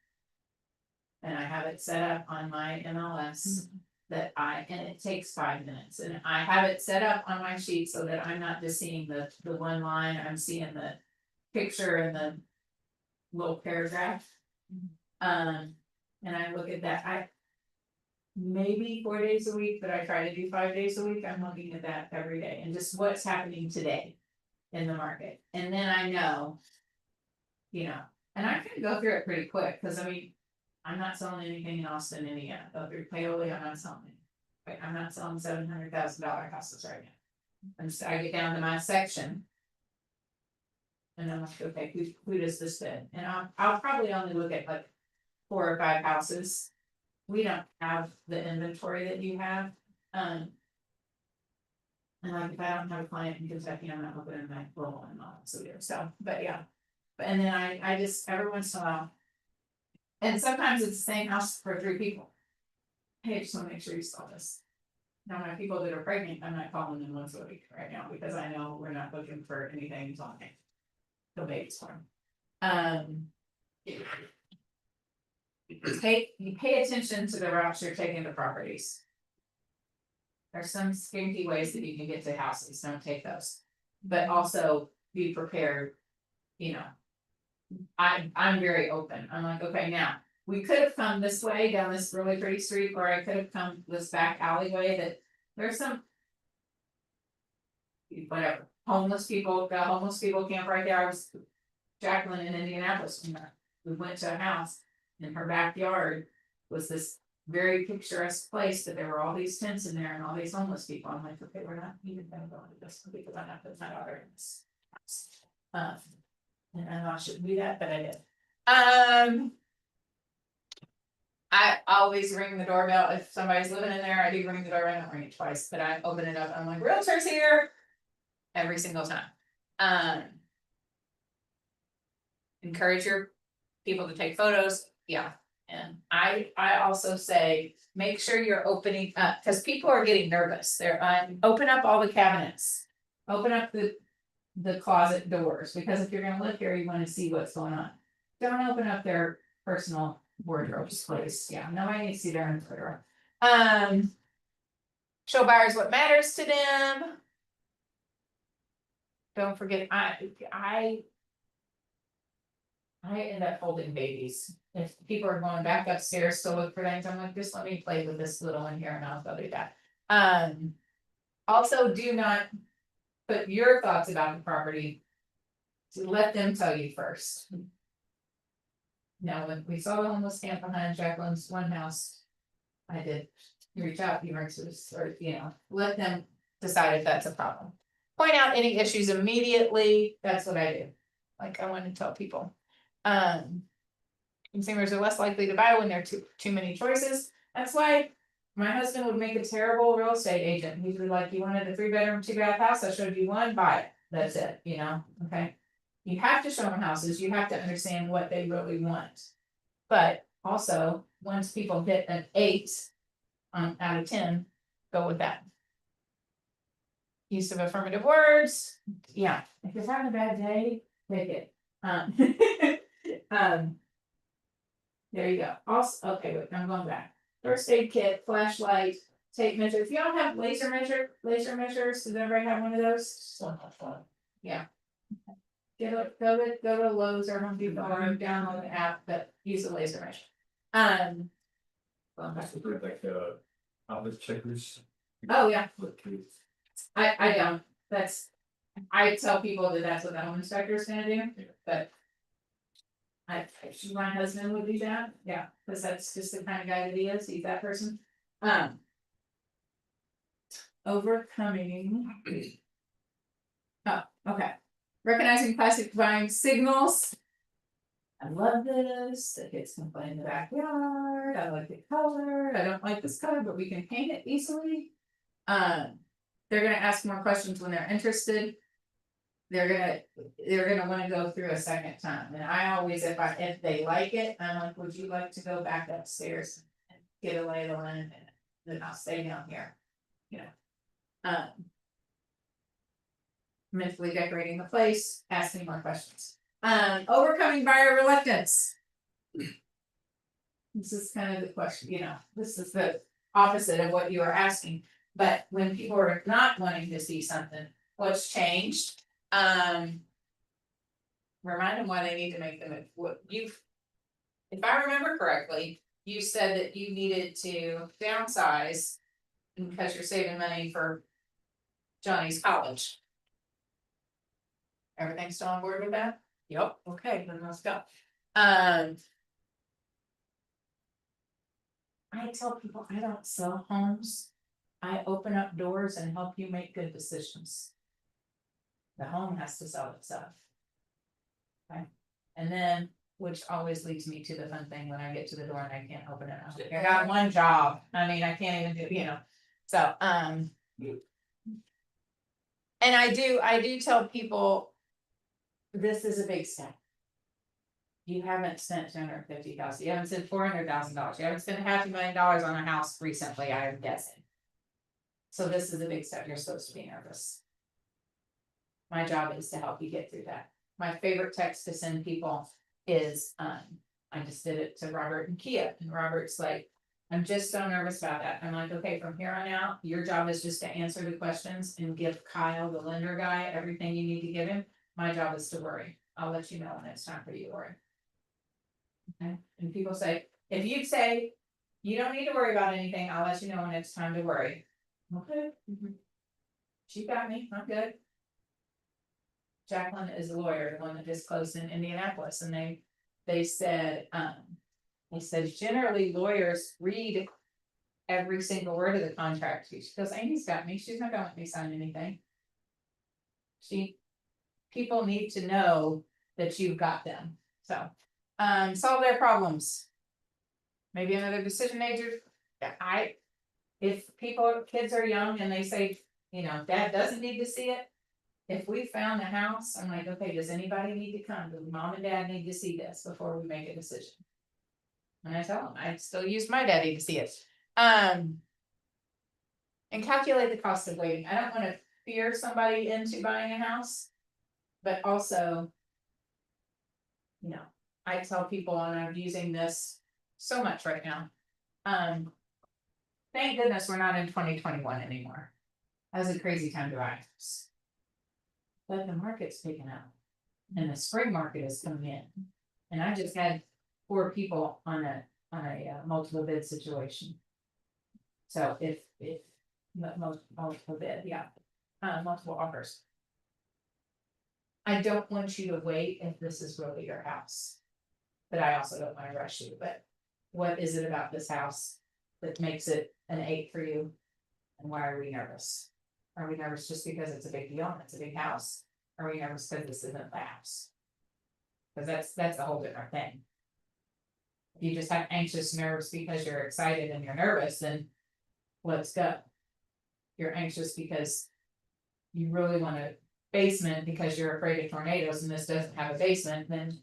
And I have it set up on my MLS that and it takes 5 minutes, and I have it set up on my sheet so that I'm not just seeing the one line, I'm seeing the picture and the little paragraph. And I look at that, maybe 4 days a week, but I try to do 5 days a week, I'm looking at that every day and just what's happening today in the market, and then I know. You know, and I can go through it pretty quick, cause I mean, I'm not selling anything in Austin, Indiana, go through Paoli, I'm not selling it. Like, I'm not selling $700,000 houses right now. And so I get down to my section. And I'm like, okay, who does this fit? And I'll probably only look at like 4 or 5 houses. We don't have the inventory that you have, and like, if I don't have a client in Kentucky, I'm not opening my little one so, but yeah. And then I just, every once in a while. And sometimes it's the same house for 3 people. Hey, I just wanna make sure you saw this. Now, my people that are pregnant, I'm not calling them once a week right now, because I know we're not looking for anything on it. The baby's born. You pay attention to the routes you're taking to properties. There's some skinky ways that you can get to houses, don't take those. But also be prepared, you know. I'm very open, I'm like, okay, now, we could have come this way down this really pretty street, or I could have come this back alleyway that there's some. Whatever, homeless people camp right there, I was Jacqueline in Indianapolis, we went to a house, in her backyard was this very picturesque place, that there were all these tents in there and all these homeless people, I'm like, okay, we're not even gonna go into this, because I have to put my daughter in this house. And I shouldn't do that, but I did. I always ring the doorbell if somebody's living in there. I do ring the doorbell. I don't ring it twice, but I open it up. I'm like, realtor's here. Every single time. Encourage your people to take photos. Yeah. And I also say, make sure you're opening up, because people are getting nervous. Open up all the cabinets. Open up the closet doors, because if you're gonna live here, you wanna see what's going on. Don't open up their personal wardrobes, please. Yeah, nobody needs to see their own wardrobe. Show buyers what matters to them. don't forget, I end up holding babies. If people are going back upstairs to look for things, I'm like, just let me play with this little one here and I'll go do that. Also do not put your thoughts about the property. Let them tell you first. Now, when we saw the homeless camp behind Jacqueline's one house, I did reach out, or, let them decide if that's a problem. Point out any issues immediately, that's what I do. Like, I want to tell people. Consumers are less likely to buy when there are too many choices. That's why my husband would make a terrible real estate agent. He'd be like, you wanted a 3-bedroom, 2-bath house, I showed you one, buy it. That's it, okay? You have to show them houses, you have to understand what they really want. But also, once people hit an 8 out of 10, go with that. Use of affirmative words, yeah, if you're having a bad day, take it. There you go. Also, okay, wait, I'm going back. First aid kit, flashlight, tape measure. If you don't have laser measures, does everybody have one of those? Yeah. Go to Lowe's or Home Depot or download the app, but use the laser measure. Like, outlet checkers. Oh, yeah. I don't, I tell people that that's what the home inspector is gonna do, but. My husband would do that, yeah, cause that's just the kind of guy that he is, he's that person. Overcoming. Oh, okay. Recognizing classifying signals. I love this, the kids can play in the backyard, I like the color, I don't like this color, but we can paint it easily. They're gonna ask more questions when they're interested. They're gonna wanna go through a second time, and I always, if they like it, I'm like, would you like to go back upstairs? And get a lay of the land, and then I'll stay down here, Mentally decorating the place, asking more questions. Overcoming buyer reluctance. This is kind of the question, this is the opposite of what you are asking, but when people are not wanting to see something, what's changed? Remind them why they need to make the move. If I remember correctly, you said that you needed to downsize because you're saving money for Johnny's college. Everything still on board with that? Yep, okay, then let's go. I tell people I don't sell homes. I open up doors and help you make good decisions. The home has to sell itself. Okay, and then, which always leads me to the fun thing when I get to the door and I can't open it. I'm like, I got one job. I mean, I can't even do, so, and I do tell people, this is a big step. You haven't spent $250,000, you haven't spent $400,000, you haven't spent $500,000 on a house recently, I am guessing. So this is a big step, you're supposed to be nervous. My job is to help you get through that. My favorite text to send people is, I just did it to Robert and Kia, and Robert's like, I'm just so nervous about that. I'm like, okay, from here on out, your job is just to answer the questions and give Kyle, the lender guy, everything you need to give him. My job is to worry. I'll let you know when it's time for you to worry. Okay, and people say, if you say, you don't need to worry about anything, I'll let you know when it's time to worry. Okay. She got me, I'm good. Jacqueline is a lawyer, the one that just closed in Indianapolis, and they said, generally lawyers read every single word of the contract. She goes, Amy's got me, she's not gonna let me sign anything. People need to know that you've got them, so, solve their problems. Maybe another decision maker, if kids are young and they say, dad doesn't need to see it. If we found a house, I'm like, okay, does anybody need to come? Do mom and dad need to see this before we make a decision? And I tell them, I still use my daddy to see it. And calculate the cost of waiting. I don't want to fear somebody into buying a house, but also, I tell people, and I'm using this so much right now. Thank goodness we're not in 2021 anymore. That was a crazy time to buy a house. but the market's picking up. And the spring market is coming in. And I just had 4 people on a multiple bid situation. So if multiple bid, yeah, multiple offers. I don't want you to wait if this is really your house. But I also don't wanna rush you, but what is it about this house that makes it an 8 for you? And why are we nervous? Are we nervous just because it's a big deal and it's a big house? Are we nervous because this isn't the house? Cause that's a whole different thing. If you just have anxious nerves because you're excited and you're nervous, then let's go. You're anxious because you really want a basement because you're afraid of tornadoes and this doesn't have a basement, then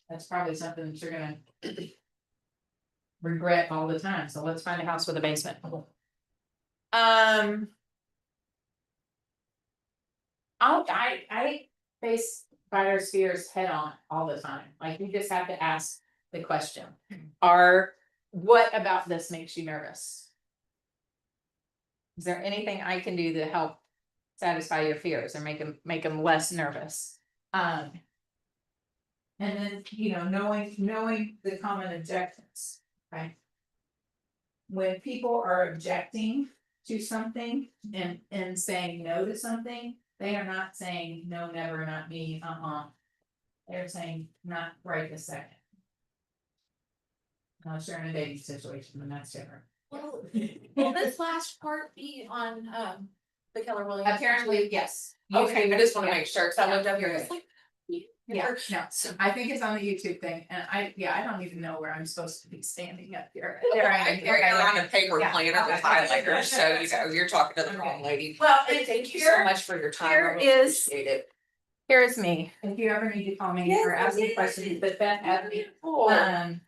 that's probably something that you're gonna regret all the time. So let's find a house with a basement. I face buyer's fears head on all the time. Like you just have to ask the question. What about this makes you nervous? Is there anything I can do to help satisfy your fears or make them less nervous? And then, knowing the common objections, right? When people are objecting to something and saying no to something, they are not saying no, never, not me, They're saying not right this second. Unless you're in a dating situation, then that's different. Will this last part be on, the Keller Williams? Apparently, yes. Okay, I just wanna make sure, cause I looked up here, it's like. Yeah, no, I think it's on the YouTube thing, and I don't even know where I'm supposed to be standing up here. There I I am. carry around a paper Yeah. planner with highlighters, so you're talking to the wrong lady. Well, But thank you so much for your time, I here really is- appreciate it. Here is me, if you ever need to call me or ask me questions, but Beth had me. But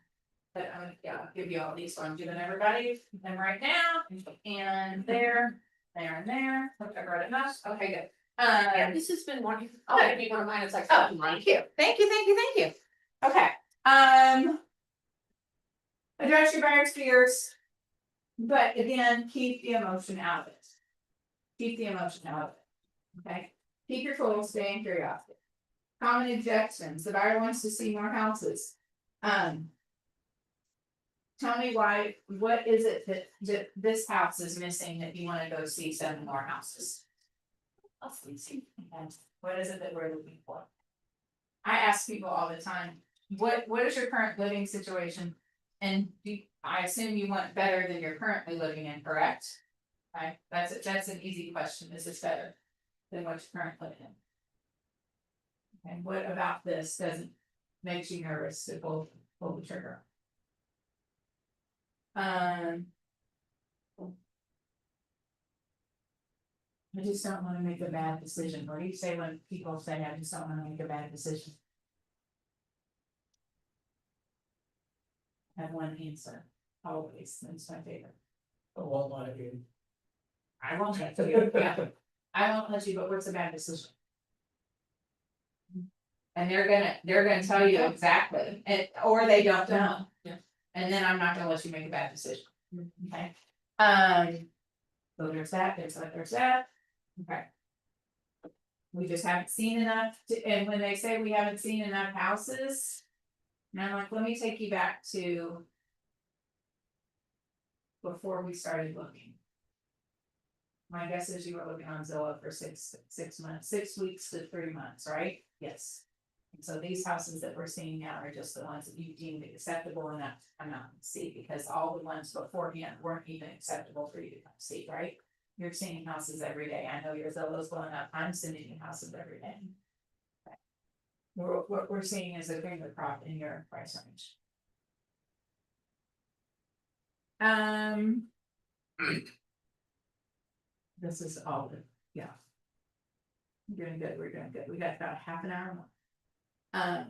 I'll give you all these, so I'm giving everybody them right now, and there, and there, hope I wrote enough, okay, good. Yeah, this has been one, oh, that'd be one of mine, it's like. Oh, thank you, thank you. Okay, address your buyer's fears. But again, keep the emotion out of it. Keep the emotion out of it, okay? Keep your cool, stay in curiosity. Common objections, the buyer wants to see more houses. Tell me what is it that this house is missing that you wanna go see 7 more houses? And what is it that we're looking for? I ask people all the time, what is your current living situation? And I assume you want better than you're currently living in, correct? Okay, that's an easy question, is this better than what you're currently living in? And what about this doesn't makes you nervous to pull the trigger? I just don't wanna make a bad decision. What do you say when people say, I just don't wanna make a bad decision? I have one answer, always, that's my favorite. But what might be? I won't let you, yeah, I won't let you, but what's a bad decision? And they're gonna tell you exactly, or they don't know. Yeah. And then I'm not gonna let you make a bad decision, okay? So there's that, okay. We just haven't seen enough, and when they say we haven't seen enough houses. And I'm like, let me take you back to. Before we started looking. My guess is you were looking on Zillow for 6 months, 6 weeks to 3 months, right? Yes. And so these houses that we're seeing now are just the ones that you deemed acceptable enough to come out and see, because all the ones beforehand weren't even acceptable for you to come see, right? You're seeing houses every day. I know your Zillow's going up. I'm sending you houses every day. Okay. What we're seeing is a bigger crop in your price range. This is all the, yeah. We're doing good, we got about half an hour more.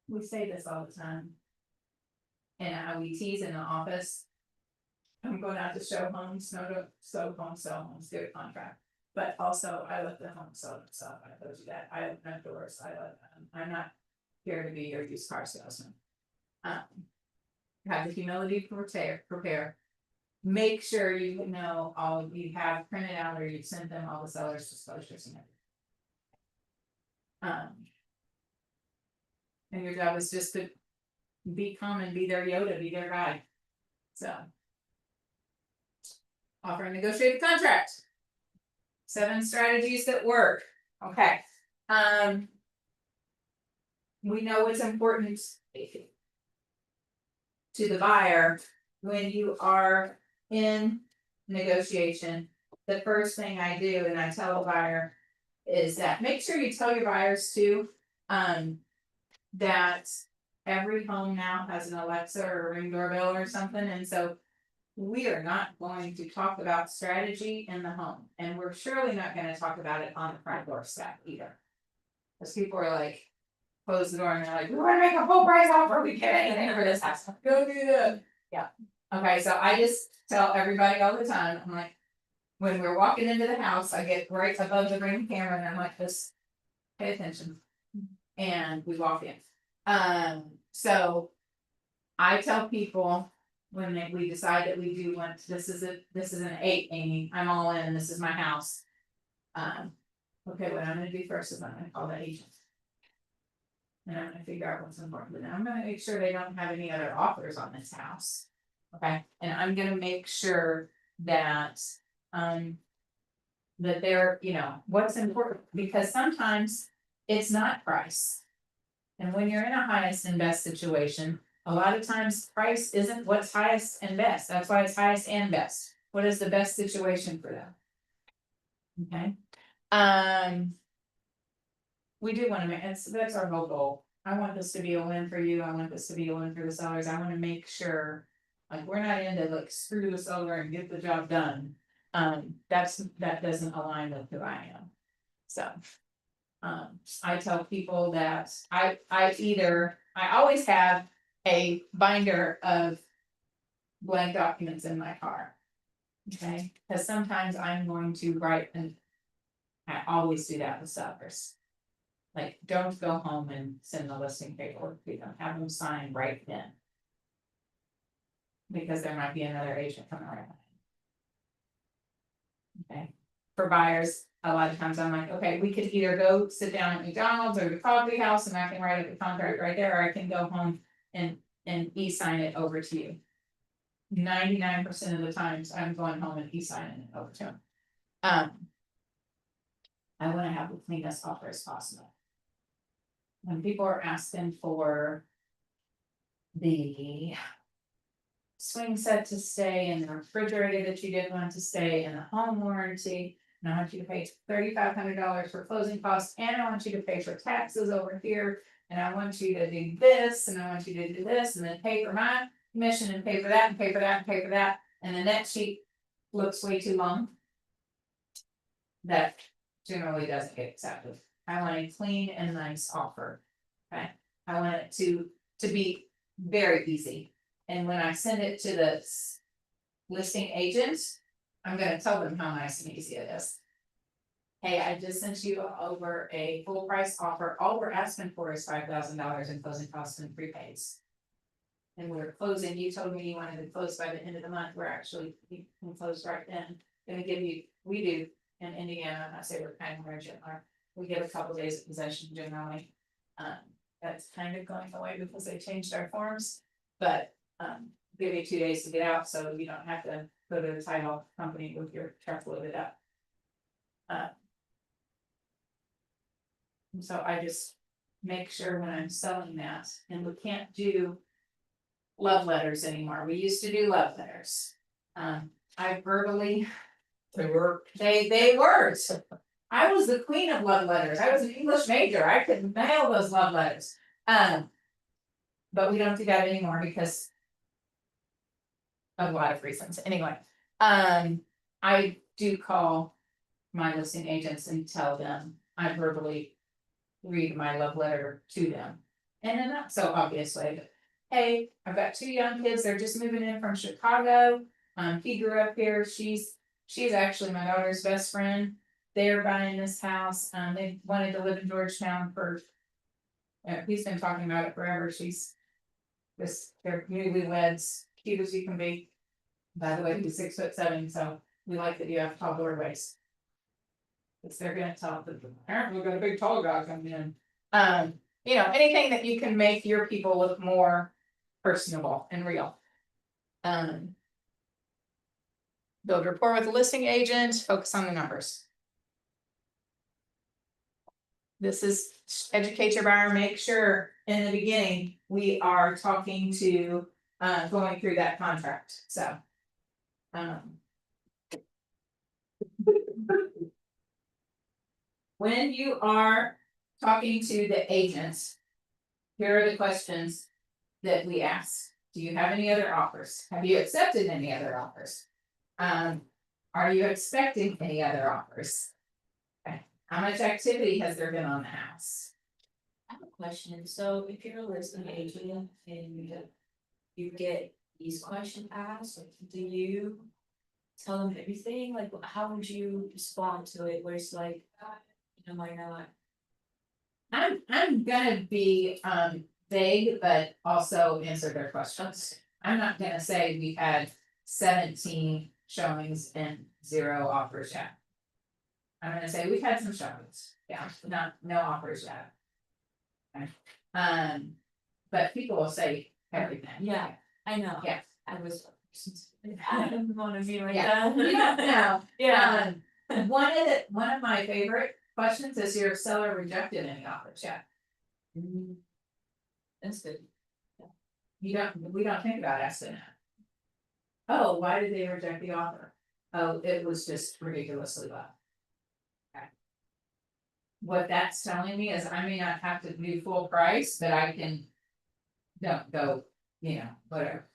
We say this all the time. And we tease in the office. I'm going out to show homes, no to sell homes, do a contract. But also I let the home sell itself, I told you that, I open up doors, I'm not here to be your used car salesman. Have the humility to prepare. make sure you know all you have printed out or you sent them all the seller's disclosures and everything. And your job is just to be calm and be their Yoda, be their guide. So. Offer a negotiated contract. 7 strategies that work, okay, we know what's important to the buyer when you are in negotiation. The first thing I do, and I tell a buyer, is that make sure you tell your buyers too, that every home now has an Alexa or a Ring doorbell or something, and so we are not going to talk about strategy in the home, and we're surely not gonna talk about it on the front doorstep either. Cause people are like, close the door and they're like, we wanna make a full price offer, we get anything for this house, go do that. Yeah, okay, so I just tell everybody all the time, I'm like, when we're walking into the house, I get right above the ring camera and I'm like, just pay attention. And we walk in. So I tell people when we decide that we do want, this is an 8, Amy, I'm all in, this is my house. Okay, what I'm gonna do first is I'm gonna call the agent. And I'm gonna figure out what's important to them, I'm gonna make sure they don't have any other offers on this house. Okay, and I'm gonna make sure that, that they're, what's important, because sometimes it's not price. And when you're in a highest and best situation, a lot of times price isn't what's highest and best, that's why it's highest and best. What is the best situation for them? Okay, we do wanna make, that's our whole goal. I want this to be a win for you, I want this to be a win for the sellers, I wanna make sure. Like, we're not into like screw the seller and get the job done. That doesn't align with who I am. So. I tell people that I always have a binder of blank documents in my car. Okay, because sometimes I'm going to write, and I always do that with sellers. Like, don't go home and send the listing paperwork to them, have them sign right then. Because there might be another agent coming around. Okay, for buyers, a lot of times I'm like, okay, we could either go sit down at McDonald's or the coffee house and I can write up the contract right there, or I can go home and e-sign it over to you. 99% of the times I'm going home and e-signing it over to them. I wanna have the cleanest offer as possible. When people are asking for the swing set to stay and the refrigerator that you didn't want to stay and the home warranty. And I want you to pay $3,500 for closing costs, and I want you to pay for taxes over here. And I want you to do this, and I want you to do this, and then pay for my commission and pay for that and pay for that and pay for that. And the net sheet looks way too long. That generally doesn't get accepted. I want a clean and nice offer. Okay, I want it to be very easy. And when I send it to the listing agent, I'm gonna tell them how nice and easy it is. Hey, I just sent you over a full price offer, all we're asking for is $5,000 in closing costs and prepaids. And we're closing, you told me you wanted to close by the end of the month, we're actually, we can close right then. Gonna give you, we do in Indiana, I say we're kind of urgent, we get a couple days of possession generally. That's kind of going away because they changed our forms, but give you 2 days to get out, so you don't have to go to the title company with your truck loaded up. So I just make sure when I'm selling that, and we can't do love letters anymore, we used to do love letters. I verbally. They were. They weren't. I was the queen of love letters, I was an English major, I could mail those love letters. But we don't do that anymore because of a lot of reasons, anyway. I do call my listing agents and tell them, I verbally read my love letter to them. And in not so obvious way, but hey, I've got 2 young kids, they're just moving in from Chicago. He grew up here, she's actually my daughter's best friend. They're buying this house, they wanted to live in Georgetown for. He's been talking about it forever, they're newlyweds, cute as you can be. By the way, he's 6'7", so we like that you have tall doorways. Cause they're gonna tell the parent, we've got a big tall guy coming in. You know, anything that you can make your people look more personable and real. Build rapport with the listing agent, focus on the numbers. This is educate your buyer, make sure in the beginning, we are talking to, going through that contract, so. When you are talking to the agents. Here are the questions that we ask. Do you have any other offers? Have you accepted any other offers? Are you expecting any other offers? Okay. How much activity has there been on the house? I have a question, so if you're a listing agent and you get these questions asked, like, do you tell them everything, like, how would you respond to it, where it's like, you know, might not? I'm gonna be vague, but also answer their questions. I'm not gonna say we've had 17 showings and 0 offers yet. I'm gonna say we've had some showings, yeah, no offers yet. Okay. But people will say everything. Yeah, I know. Yeah. I was. I don't wanna be like Yeah, that. you don't know. Yeah. One of my favorite questions is your seller rejected any offers yet? That's good. We don't think about asking that. Oh, why did they reject the offer? Oh, it was just ridiculously low. Okay. What that's telling me is I may not have to do full price, but I can. Don't go, you know, whatever.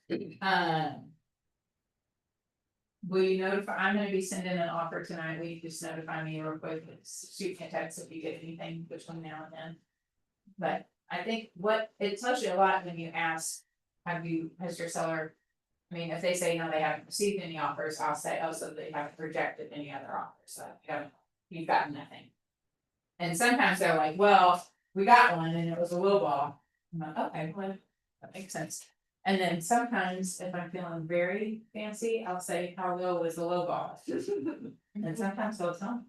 Will you notify, I'm gonna be sending an offer tonight, will you just notify me real quick, shoot me a text if you get anything between now and then. But I think what, it tells you a lot when you ask, has your seller, I mean, if they say no, they haven't received any offers, I'll say, oh, so they haven't rejected any other offers, so you've gotten nothing. And sometimes they're like, well, we got one and it was a low ball. I'm like, okay, well, that makes sense. And then sometimes if I'm feeling very fancy, I'll say, how low was the low ball? And sometimes they'll tell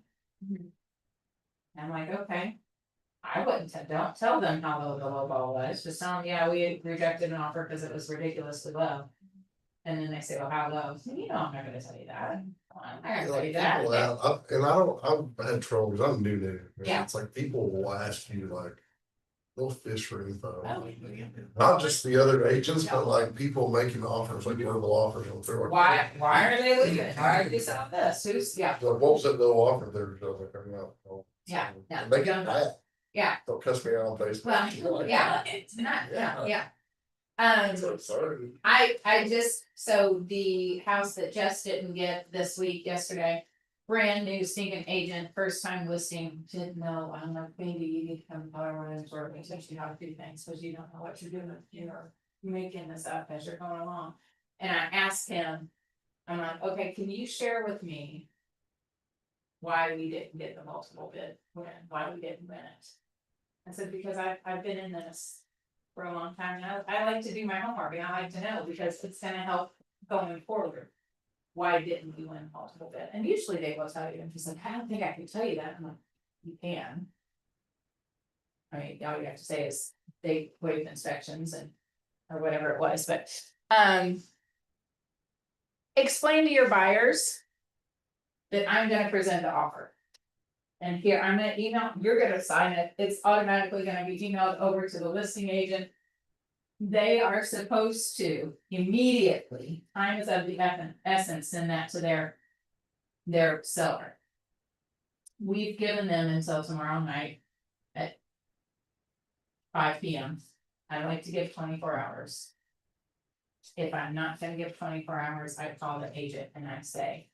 me. I'm like, okay. I wouldn't, don't tell them how low the low ball was, just tell them, yeah, we rejected an offer because it was ridiculously low. And then they say, well, how low? You know, I'm not gonna tell you that. I'm not gonna tell you that. People and I've had trouble, because I'm new. Yeah. It's like people will ask you like, they'll fish for info. Oh. Not just the other agents, but like people making offers, like verbal offers. They're like, Why are they leaving? Why are they selling this? Who's, yeah, Like, what was that no offer there? So I was like, I'm not. Yeah, yeah. And they get mad. Yeah. They'll cuss me out on Facebook. well, yeah, it's not, yeah. I'm so sorry. I just, so the house that Jess didn't get this week, yesterday. Brand new stinking agent, first time listing, didn't know, I'm like, maybe you need to come to our own or we teach you how to do things, because you don't know what you're doing, you're making this up as you're going along. And I asked him, I'm like, okay, can you share with me? Why we didn't get the multiple bid, why we didn't win it? I said, because I've been in this for a long time, and I like to do my homework, and I like to know, because it's gonna help going forward. Why didn't we win multiple bid? And usually they will tell you, and she's like, I don't think I can tell you that. I'm like, you can. I mean, all you have to say is they waived inspections and, or whatever it was, but, explain to your buyers that I'm gonna present the offer. And here, I'm gonna email, you're gonna sign it, it's automatically gonna be emailed over to the listing agent. They are supposed to immediately, time is of the essence, send that to their seller. We've given them until tomorrow night at 5 p.m. I like to give 24 hours. If I'm not gonna give 24 hours, I call the agent and I say,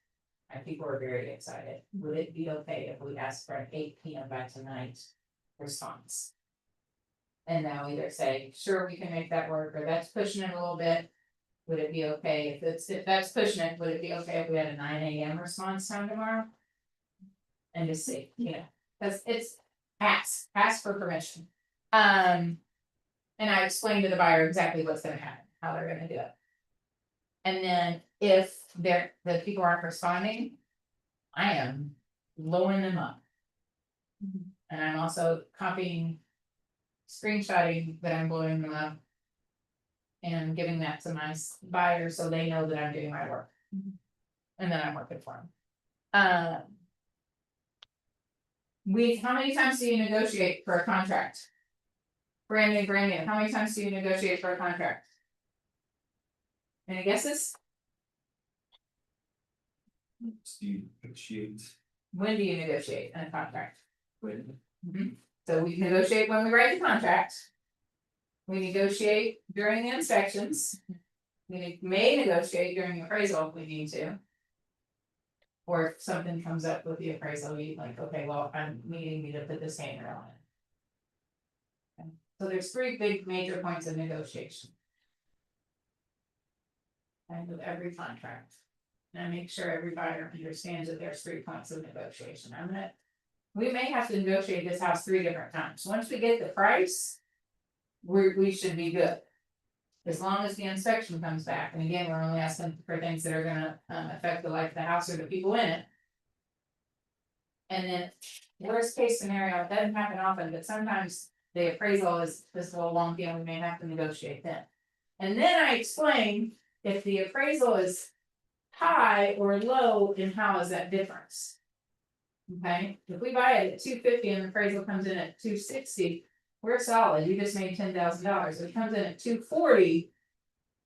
my people are very excited. Would it be okay if we ask for an 8 p.m. by tonight response? And they'll either say, sure, we can make that work, or that's pushing it a little bit. Would it be okay if that's pushing it, would it be okay if we had a 9 a.m. response time tomorrow? And just see, you know, because it's ask for permission. And I explained to the buyer exactly what's gonna happen, how they're gonna do it. And then if the people aren't responding, I am blowing them up. And I'm also copying, screenshotting that I'm blowing them up. And giving that to my buyers so they know that I'm doing my work. And then I'm working for them. How many times do you negotiate for a contract? Brand new, how many times do you negotiate for a contract? Any guesses? Steve, negotiate. When do you negotiate in a contract? When? So we negotiate when we write the contract. We negotiate during the inspections. We may negotiate during the appraisal if we need to. Or if something comes up with the appraisal, we like, okay, well, I'm needing you to put this hanger on it. Okay. So there's 3 big major points of negotiation. And with every contract. And I make sure every buyer understands that there's 3 points of negotiation. We may have to negotiate this house 3 different times. Once we get the price, we should be good. As long as the inspection comes back, and again, we're only asking for things that are gonna affect the life of the house or the people in it. And then, worst case scenario, it doesn't happen often, but sometimes the appraisal is just a little wonky and we may have to negotiate then. And then I explain if the appraisal is high or low, and how is that difference? Okay, if we buy it at $250 and the appraisal comes in at $260. We're solid, you just made $10,000, if it comes in at $240.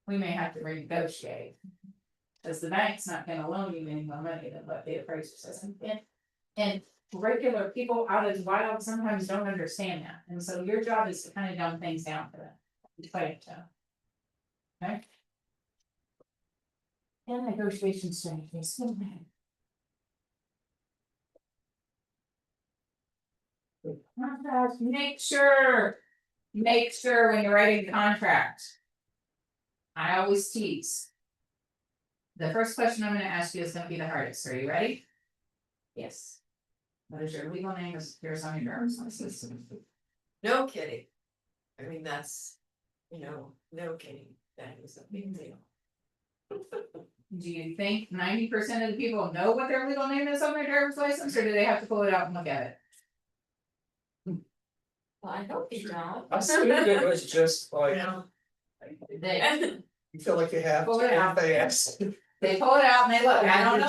We may have to renegotiate. Cause the bank's not gonna loan you any more money than what the appraiser says, and regular people out of the wild sometimes don't understand that, and so your job is to kind of dumb things down for them. Explain it to them. Okay? And negotiation strategies. Make sure when you're writing a contract. I always tease. The first question I'm gonna ask you is gonna be the hardest. Are you ready? Yes. What is your legal name? Is yours on your driver's license? No kidding. I mean, that's, no kidding, that is a big deal. Do you think 90% of the people know what their legal name is on their driver's license, or do they have to pull it out and look at it? Well, I hope you don't. I assumed it was just like, They you feel like you have Pull it to out. advance. They pull it out and they look. I don't know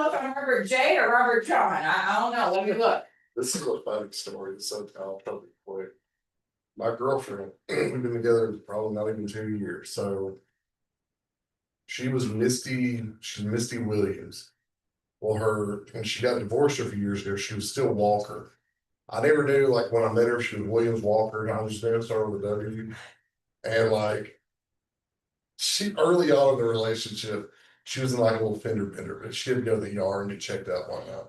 if I'm Robert J or Robert John. I don't know. Let me look. This is a funny story, so I'll tell you quick. My girlfriend, we've been together probably not even 2 years, so. She's Misty Williams. Well, when she got divorced a few years ago, she was still Walker. I never knew, like, when I met her, she was Williams Walker, and I was just gonna start with a W. And like, she early on in the relationship, she was in like a little fender bender, but she didn't go to the ER and get checked out one night.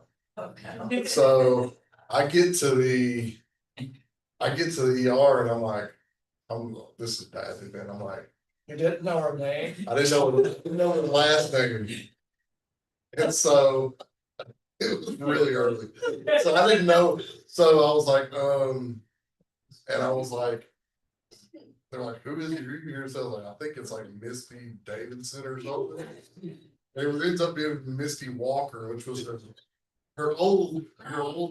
Okay. So I get to the ER and I'm like, this is bad, man. I'm like, You didn't know her name. I didn't know the last name. And so it was really early. So I didn't know. So I was like, and I was like, they're like, who is your here? So I was like, I think it's like Misty Davidson or something. It ends up being Misty Walker, which was her old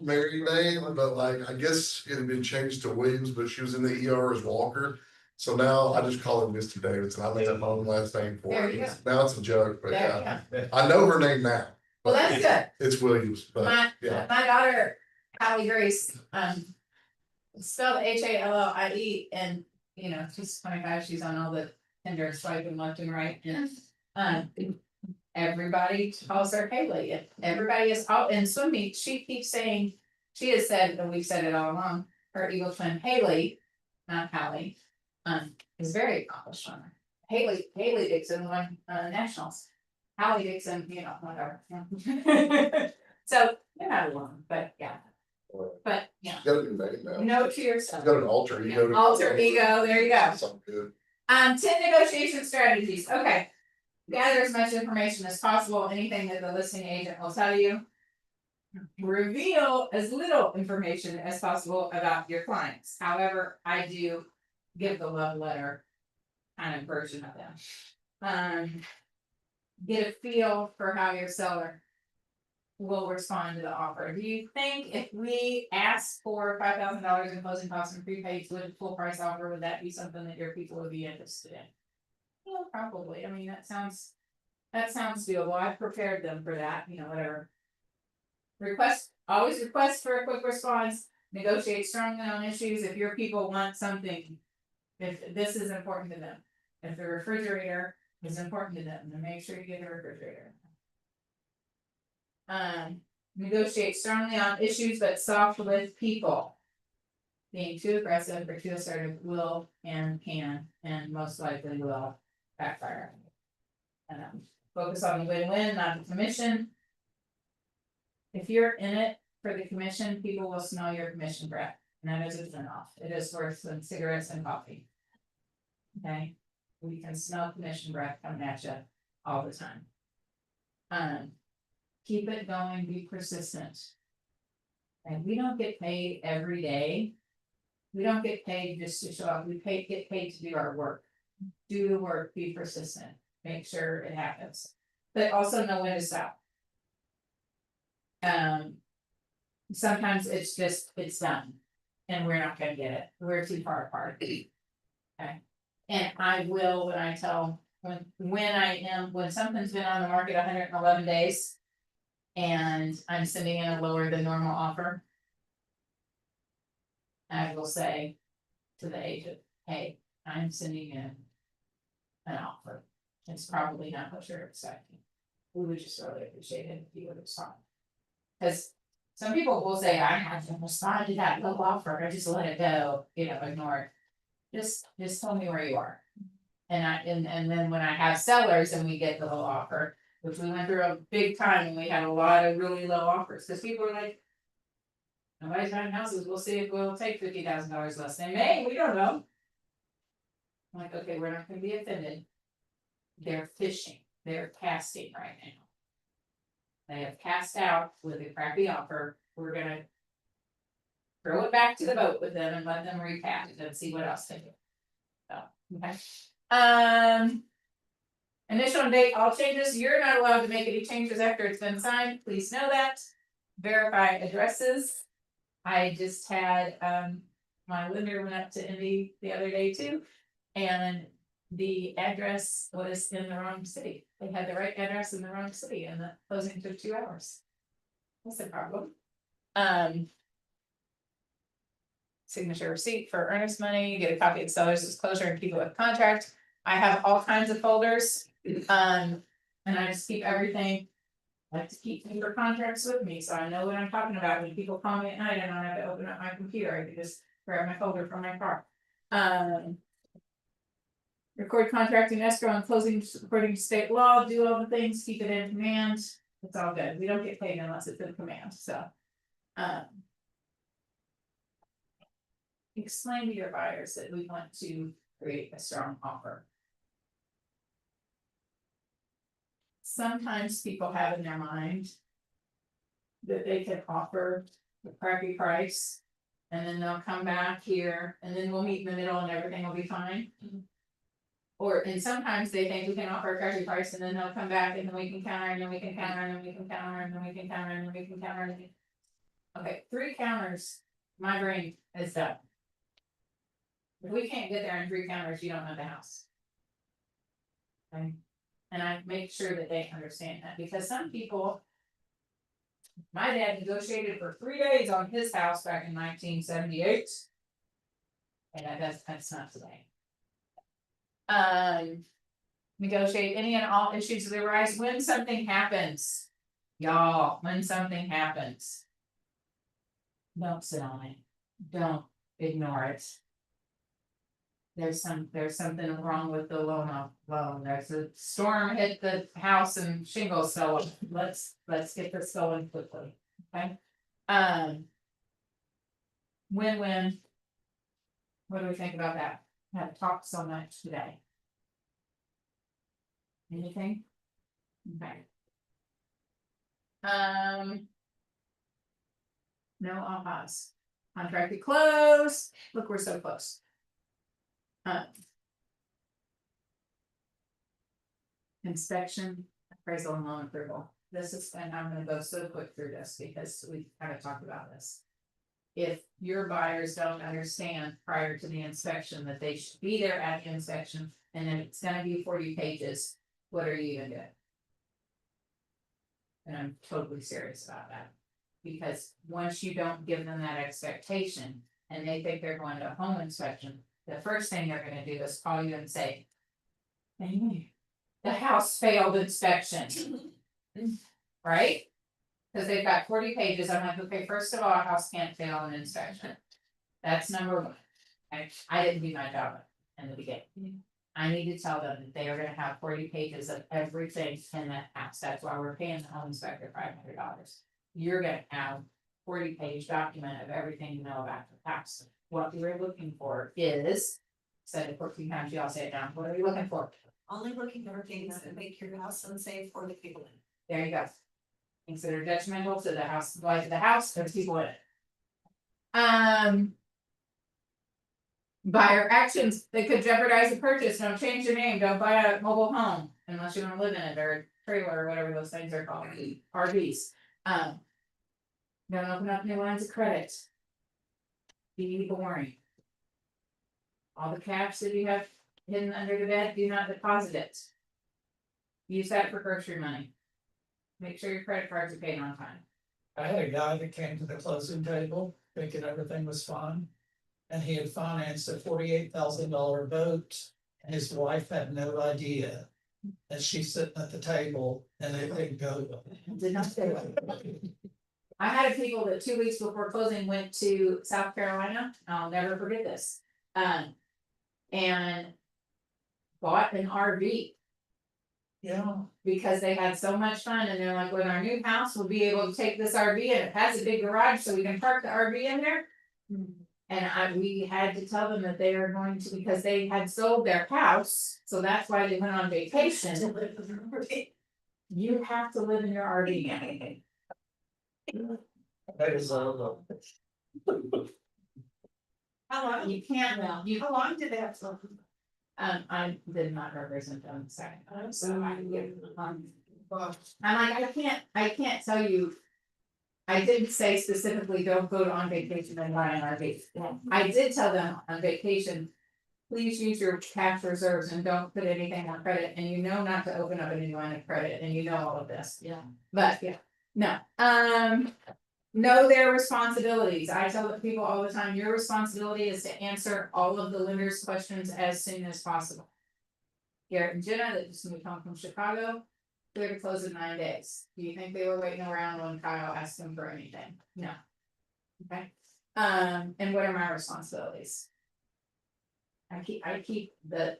married name, but like I guess it had been changed to Williams, but she was in the ER as Walker. So now I just call her Misty Davidson. I made up my own last name for There her. you go. Now it's a joke, but There yeah, you go. I know her name now. Well, that's good. It's Williams, but My yeah. daughter, Hallie Grace, spelled HALLIE, and she's 25, she's on all the Tinder swiping left and right. And everybody calls her Haley, and everybody is all in swim meet. She keeps saying, she has said, and we've said it all along, her evil twin Haley, not Hallie, is very accomplished on her. Haley Dixon won nationals. Hallie Dixon, whatever. So they're not alone, but yeah. But yeah, She's got a new name now. note to She's yourself. got an alter ego. Alter ego, there you go. Something good. 10 negotiation strategies, okay. Gather as much information as possible, anything that the listing agent will tell you. Reveal as little information as possible about your clients, however, I do give the love letter kind of version of them. get a feel for how your seller will respond to the offer. Do you think if we ask for $5,000 in closing costs and prepaids with a full price offer, would that be something that your people would be interested in? Yeah, probably. I mean, that sounds doable. I've prepared them for that, whatever. Always request for a quick response, negotiate strongly on issues if your people want something. If this is important to them, if the refrigerator is important to them, then make sure you get a refrigerator. Negotiate strongly on issues but soft with people. Being too aggressive or too assertive will and can and most likely will backfire. Focus on the win-win, not the commission. If you're in it for the commission, people will smell your commission breath, and that is a turn off. It is worse than cigarettes and coffee. Okay, we can smell commission breath coming at you all the time. Keep it going, be persistent. And we don't get paid every day. We don't get paid just to show up, get paid to do our work. Do the work, be persistent, make sure it happens, but also know when to stop. Sometimes it's done, and we're not gonna get it, we're too far apart. Okay, and I will, when something's been on the market 111 days. And I'm sending in a lower than normal offer. I will say to the agent, hey, I'm sending in an offer. It's probably not what you're expecting. We would just really appreciate it if you would respond. Because some people will say, I haven't responded to that low offer, I just let it go, ignore it. Just tell me where you are. And then when I have sellers and we get the low offer, which we went through a big time and we had a lot of really low offers, because people are like, nobody's buying houses, we'll see if we'll take $50,000 less. They may, we don't know. I'm like, okay, we're not gonna be offended. They're fishing, they're casting right now. They have cast out with a crappy offer. We're gonna throw it back to the boat with them and let them recast and see what else they do. So, okay. Initial and date, all changes, you're not allowed to make any changes after it's been signed, please know that. Verify addresses. I just had, my lender went up to Indy the other day too. And the address was in the wrong city, they had the right address in the wrong city and the closing took 2 hours. That's a problem. Signature receipt for earnest money, get a copy of the seller's disclosure and keep it with contract. I have all kinds of folders. And I just keep everything. I like to keep paper contracts with me, so I know what I'm talking about. When people call me at night, I don't have to open up my computer, I can just grab my folder from my car. Record contract and escrow and closing according to state law, do all the things, keep it in command. It's all good, we don't get paid unless it's in command, so. Explain to your buyers that we want to create a strong offer. Sometimes people have in their mind that they can offer a crappy price, and then they'll come back here, and then we'll meet in the middle and everything will be fine. And sometimes they think we can offer a crappy price, and then they'll come back, and then we can counter, and then we can counter, and then we can counter, and then we can counter, and then we can counter. Okay, 3 counters, my brain is done. If we can't get there in 3 counters, you don't know the house. Okay, and I make sure that they understand that, because some people. My dad negotiated for 3 days on his house back in 1978. And that's not today. Negotiate any and all issues that arise when something happens. Y'all, when something happens. Don't sit on it. Don't ignore it. There's something wrong with the loan. There's a storm hit the house and shingles fell off. Let's get this going quickly, okay? Win-win. What do we think about that? I have talked so much today. Anything? Okay. No ahas. Contracted close. Look, we're so close. Inspection appraisal and loan approval. This is, and I'm gonna go so quick through this because we kind of talked about this. If your buyers don't understand prior to the inspection that they should be there at the inspection, and then it's gonna be 40 pages, what are you gonna do? And I'm totally serious about that. Because once you don't give them that expectation, and they think they're going to a home inspection, the first thing they're gonna do is call you and say, "Hey, the house failed inspection." Right? Cause they've got 40 pages, I'm like, okay, first of all, a house can't fail an inspection. That's number one. I didn't do my job in the beginning. I need to tell them that they are gonna have 40 pages of everything in that house, that's why we're paying the home inspector $500. You're gonna have 40-page document of everything you know about the house. What we're looking for is, said it 14 times, you all say it down, what are we looking for? Only looking for things that make your house unsafe for the people in it. There you go. Things that are detrimental to the house, life of the house, there's people in it. Buyer actions that could jeopardize the purchase, don't change your name, don't buy a mobile home unless you wanna live in it, or a trailer, or whatever those things are called, RVs. Don't open up new lines of credit. Be boring. All the cash that you have hidden under the bed, do not deposit it. Use that for grocery money. Make sure your credit cards are paid on time. I had a guy that came to the closing table thinking everything was fine. And he had financed a $48,000 boat, and his wife had no idea. And she's sitting at the table and it didn't go. Did not say that. I had people that 2 weeks before closing went to South Carolina, I'll never forget this. And bought an RV Yeah. because they had so much fun, and they're like, when our new house, we'll be able to take this RV, and it has a big garage, so we can park the RV in there. And we had to tell them that they are going to, because they had sold their house, so that's why they went on vacation. You have to live in your RV. That is all. How long, You can't, how long did they have to? I did not represent them second time, so I'm like, I can't tell you. I didn't say specifically, don't go on vacation and buy an RV. I did tell them on vacation, please use your cash reserves and don't put anything on credit, and you know not to open up a new line of credit, and you know all of this. Yeah. But yeah, no, know their responsibilities. I tell the people all the time, your responsibility is to answer all of the lender's questions as soon as possible. Garrett and Jenna, that just moved home from Chicago, they're to close in 9 days. Do you think they were waiting around when Kyle asked them for anything? No. Okay, and what are my responsibilities? I keep the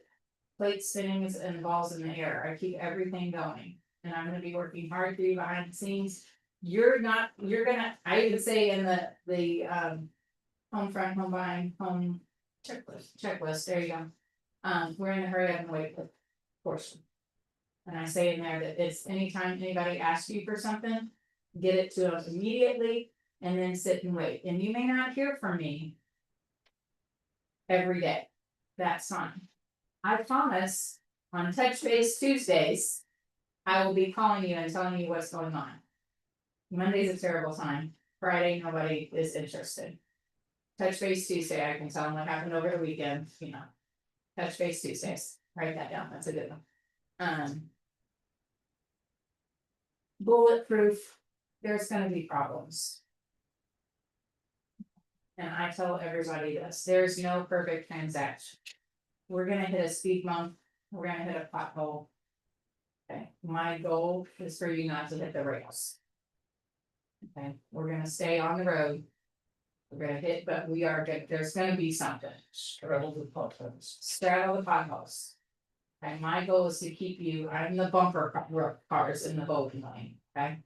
plate spinnings and balls in the air, I keep everything going, and I'm gonna be working hard for you behind the scenes. You're gonna, I even say in the home front, home buying, home checklist, there you go. We're in the hurry up and wait portion. And I say in there that it's anytime anybody asks you for something, get it to us immediately and then sit and wait. And you may not hear from me every day. That's fine. I promise on Touch Base Tuesdays, I will be calling you and telling you what's going on. Monday's a terrible time. Friday, nobody is interested. Touch Base Tuesday, I can tell them what happened over the weekend, you know. Touch Base Tuesdays, write that down, that's a good one. Bulletproof, there's gonna be problems. And I tell everybody this, there's no perfect transaction. We're gonna hit a speed bump, we're gonna hit a pothole. Okay, my goal is for you not to hit the rails. Okay, we're gonna stay on the road. We're gonna hit, but we are good, there's gonna be something. Straddle the potholes. Straddle the potholes. And my goal is to keep you, I'm the bumper cars in the bowling lane, okay?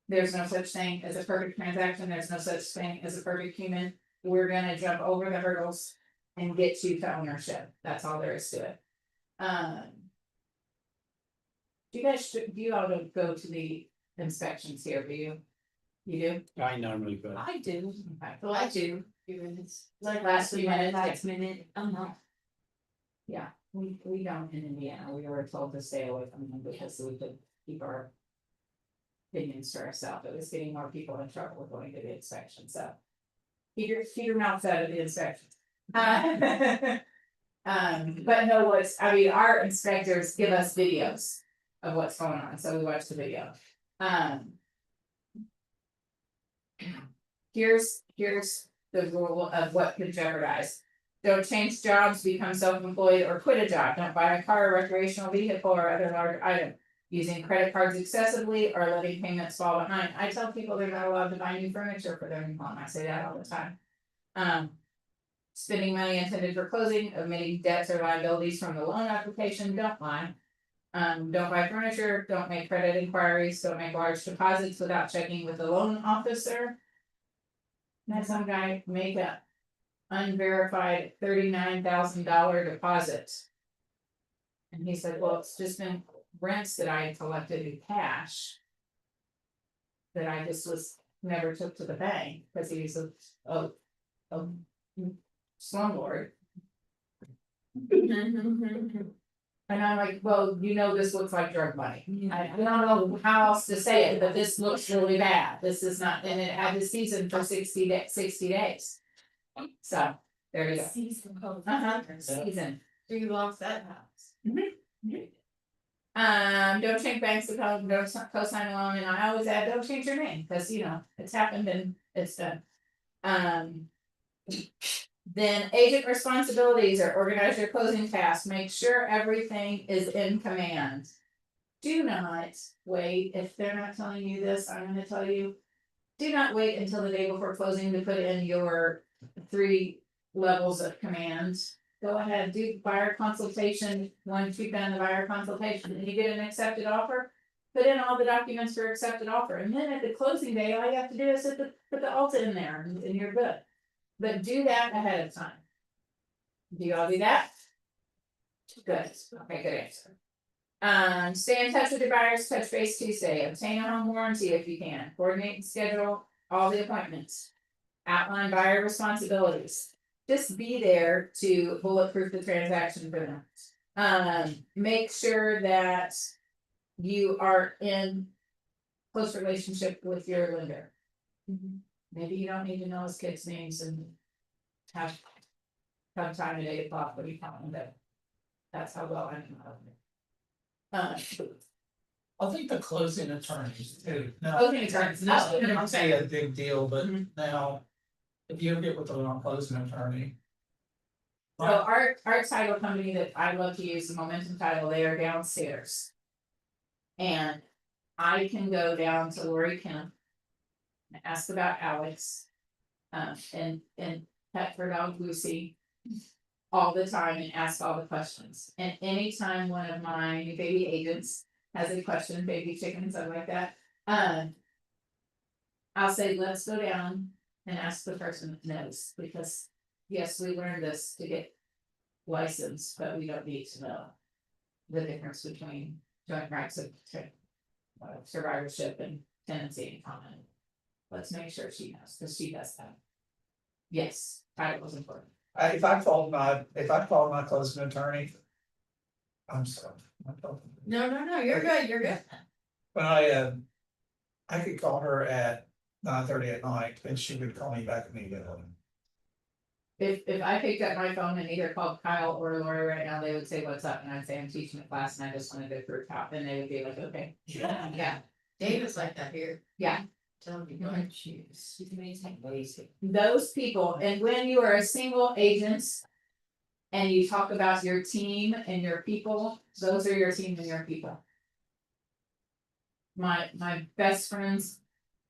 There's no such thing as a perfect transaction, there's no such thing as a perfect human. We're gonna jump over the hurdles and get you to ownership, that's all there is to it. Do you guys, do you all go to the inspections here, do you? You do? I normally go. I do, Okay. well, I do, few minutes, Like last few minutes, last minute, yeah, We don't in Indiana, we were told to stay away from them because we could keep our. Opinions to ourselves, it was getting more people in trouble with going to the inspection, so. Keep your mouth out of the inspection. But no, I mean, our inspectors give us videos of what's going on, so we watch the video. Here's the rule of what could jeopardize. Don't change jobs, become self-employed, or quit a job. Don't buy a car, recreational vehicle, or other large item. Using credit cards excessively or letting payments fall behind. I tell people they're not allowed to buy new furniture for their new home. I say that all the time. Spending money intended for closing, omitting debts or liabilities from the loan application, don't lie. Don't buy furniture, don't make credit inquiries, don't make large deposits without checking with the loan officer. Had some guy make a unverified $39,000 deposit. And he said, well, it's just been rents that I had collected in cash. That I just never took to the bank, because he was a slumlord. And I'm like, well, this looks like drug money. I don't know how else to say it, but this looks really bad. This is not, and it had the season for 60 days. So, there you go. Season. Season. So you lost that house. Don't change banks account, don't co-sign a loan, and I always add, don't change your name, because it's happened and it's done. Then agent responsibilities are organize your closing tasks, make sure everything is in command. Do not wait, if they're not telling you this, I'm gonna tell you. Do not wait until the day before closing to put in your 3 levels of command. Go ahead, do buyer consultation, once you've done the buyer consultation, and you get an accepted offer. Put in all the documents for accepted offer, and then at the closing day, all you have to do is put the Alta in there and you're good. But do that ahead of time. Do you all do that? Good, okay, good answer. Stay in touch with your buyers, touch base Tuesday, obtain a home warranty if you can, coordinate and schedule all the appointments. Outline buyer responsibilities. Just be there to bulletproof the transaction for them. Make sure that you are in close relationship with your lender. Maybe you don't need to know his kids' names and have time at 8 o'clock when you tell them that. That's how well I know. I think the closing attorneys too. Now, Closing attorneys, no, I'm saying a big deal, but Mhm. now, if you get with the wrong closing attorney. So our title company that I love to use, the Momentum Title, they are downstairs. And I can go down to Lori Kemp. And ask about Alex. And pet her dog Lucy. All the time and ask all the questions. And anytime one of my new baby agents has a question, baby chicken, something like that. I'll say, let's go down and ask the person that knows, because yes, we learned this to get licensed, but we don't need to know the difference between joint rights of survivorship and tenancy in common. Let's make sure she knows, because she does that. Yes, title was important. If I called my closing attorney. I'm sorry. No, you're good. When I could call her at 9:30 at night and she would call me back immediately. If I picked up my phone and either called Kyle or Lori right now, they would say, what's up? And I'd say, I'm teaching a class and I just want to go through a top, and they would be like, okay. Yeah, David's like that here. Yeah. Tell me what choose. She's amazing. Those people, and when you are a single agent. And you talk about your team and your people, those are your team and your people. My best friend's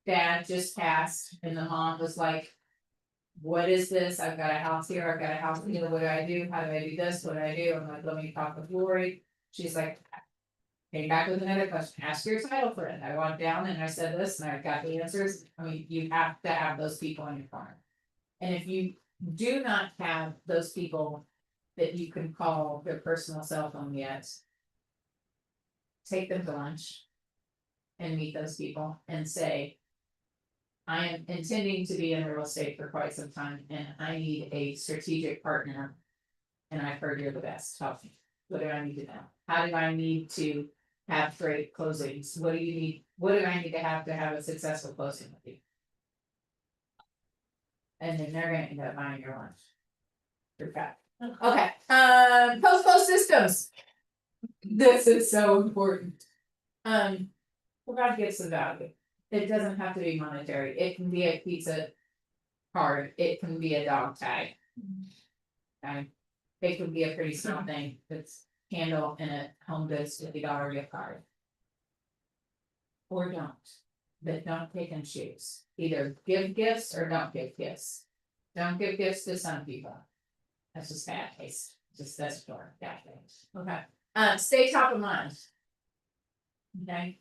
dad just passed and the mom was like. What is this? I've got a house here, I've got a house here, what do I do? How do I do this? What do I do? I'm like, let me talk with Lori. She's like. Came back with another question, ask your title friend. I went down and I said this and I got the answers. I mean, you have to have those people in your corner. And if you do not have those people that you can call their personal cell phone yet. Take them to lunch. And meet those people and say. I am intending to be in real estate for quite some time and I need a strategic partner. And I've heard you're the best, help me. What do I need to know? How do I need to have great closings? What do you need? What do I need to have a successful closing with you? And then they're gonna end up buying your lunch. Your cut. Okay, post systems. This is so important. We're about to get some value. It doesn't have to be monetary. It can be a pizza card. It can be a dog tag. Okay. It could be a pretty small thing that's candle and a home goods $50 gift card. Or don't. But don't pick and choose. Either give gifts or don't give gifts. Don't give gifts to some people. That's just bad taste. Just that's for bad taste. Okay. Stay top of mind. Okay.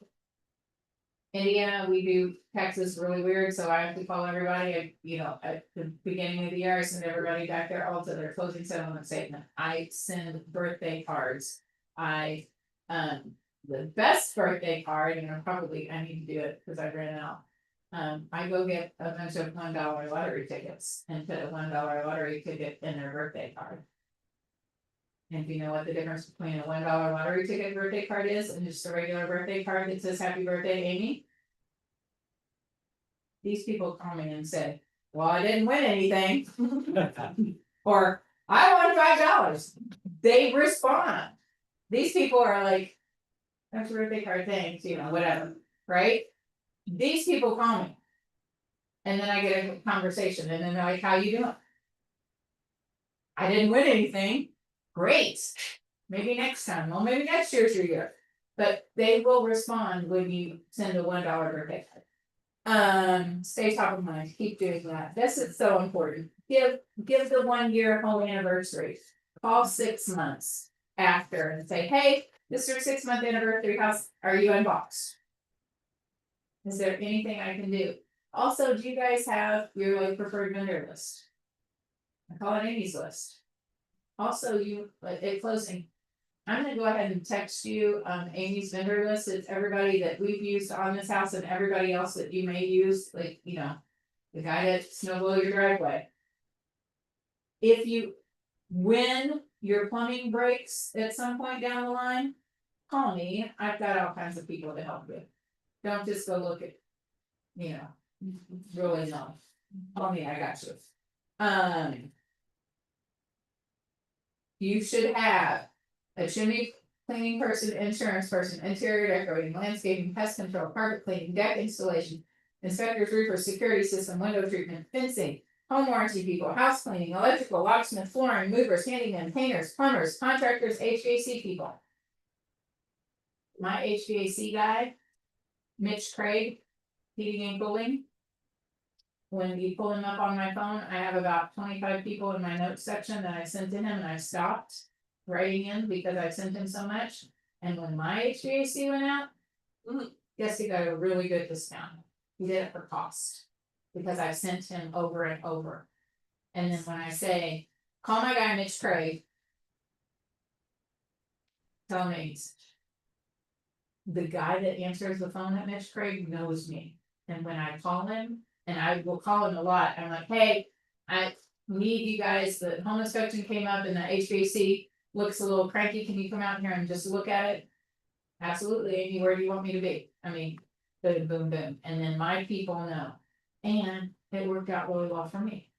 Indiana, we do Texas really weird, so I have to call everybody, at the beginning of the year, I send everybody back there all to their closing settlement statement. I send birthday cards. The best birthday card, and I need to do it because I ran out. I go get a bunch of $1 lottery tickets and put a $1 lottery ticket in their birthday card. And do you know what the difference between a $1 lottery ticket birthday card is and just a regular birthday card that says happy birthday, Amy? These people call me and say, well, I didn't win anything. Or I won $5. They respond. These people are like, that's a birthday card, thanks, whatever, right? These people call me. And then I get a conversation and then they're like, how you doing? I didn't win anything. Great. Maybe next time. Well, maybe next year's your year. But they will respond when you send a $1 birthday card. Stay top of mind. Keep doing that. This is so important. Give the 1 year home anniversary. Call 6 months after and say, hey, this is your 6 month anniversary. Are you unboxed? Is there anything I can do? Also, do you guys have your preferred vendor list? I call it Amy's list. Also, at closing, I'm gonna go ahead and text you Amy's vendor list. It's everybody that we've used on this house and everybody else that you may use, the guy that snow blow your driveway. When your plumbing breaks at some point down the line, call me. I've got all kinds of people to help you. Don't just go look at, really no. Call me, I got you. You should have a chimney cleaning person, insurance person, interior decorating, landscaping, pest control, carpet cleaning, deck installation, inspectors, roofers, security system, window treatment, fencing, home warranty people, house cleaning, electrical, locksmith, flooring, movers, handymen, painters, plumbers, contractors, HVAC people. My HVAC guy, Mitch Craig, heating and cooling. When you pull him up on my phone, I have about 25 people in my notes section that I sent to him and I stopped writing in because I sent him so much. And when my HVAC went out, guess he got a really good discount. He did it for cost because I sent him over and over. And then when I say, call my guy Mitch Craig, tell me the guy that answers the phone at Mitch Craig knows me. And when I call him, and I will call him a lot, I'm like, hey, I need you guys, the home inspection came up and the HVAC looks a little cranky, can you come out here and just look at it? Absolutely, Amy, where do you want me to be? I mean, boom, boom, boom, and then my people know. And it worked out really well for me.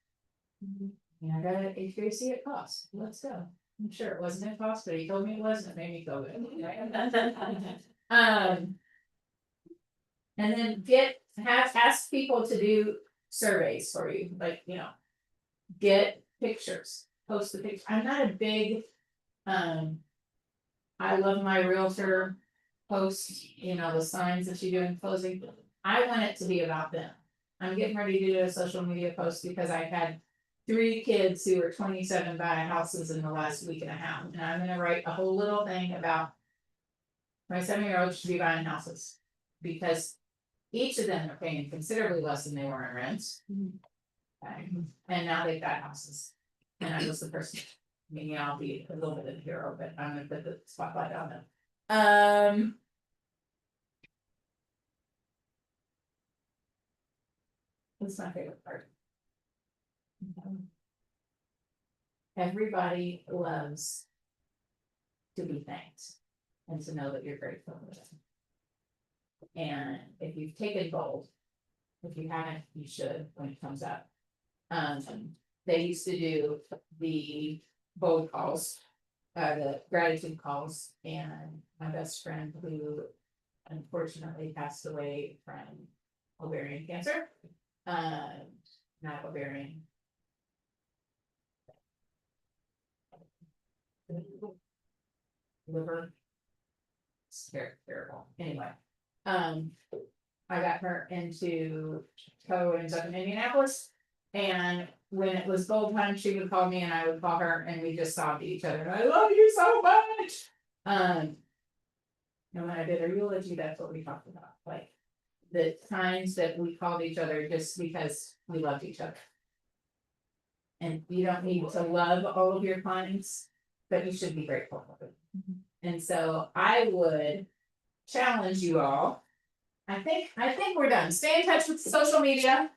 And I got an HVAC at cost, let's go. I'm sure it wasn't at cost, but he told me it wasn't, it made me feel good. And then ask people to do surveys for you, get pictures, post the picture. I'm not a big, I love my realtor post, the signs that you do in closing. I want it to be about them. I'm getting ready to do a social media post because I've had 3 kids who are 27 buying houses in the last week and a half. And I'm gonna write a whole little thing about my 7-year-old should be buying houses. Because each of them are paying considerably less than they were in rents. Okay. And now they've got houses. And I was the person, I'll be a little bit of a hero, but I'm gonna put the spotlight on them. What's my favorite part? Everybody loves to be thanked and to know that you're grateful for it. And if you've taken bold, if you haven't, you should when it comes up. They used to do the bold calls, the gratitude calls, and my best friend who unfortunately passed away from ovarian cancer. Not ovarian. Liver. It's terrible, anyway. I got her into co-ends up in Indianapolis. And when it was bowl time, she would call me and I would call her and we just sobbed at each other. I love you so much. And when I did her eulogy, that's what we talked about, like the times that we called each other just because we loved each other. And you don't need to love all of your clients, but you should be grateful for them. And so I would challenge you all. I think we're done. Stay in touch with social media.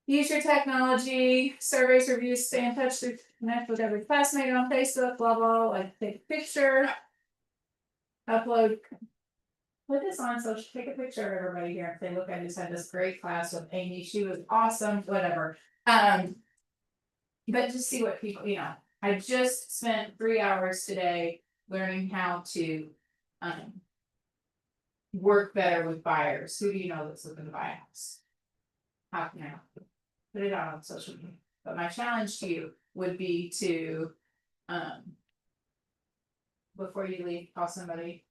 Use your technology, surveys, reviews, stay in touch, connect with every classmate on Facebook, blah, blah, like take a picture. Upload. Put this on social, take a picture of everybody here and say, look, I just had this great class with Amy, she was awesome, whatever. But just see what people, I just spent 3 hours today learning how to work better with buyers. Who do you know that's looking to buy a house? How can I help you? Put it out on social media. But my challenge to you would be to before you leave, call somebody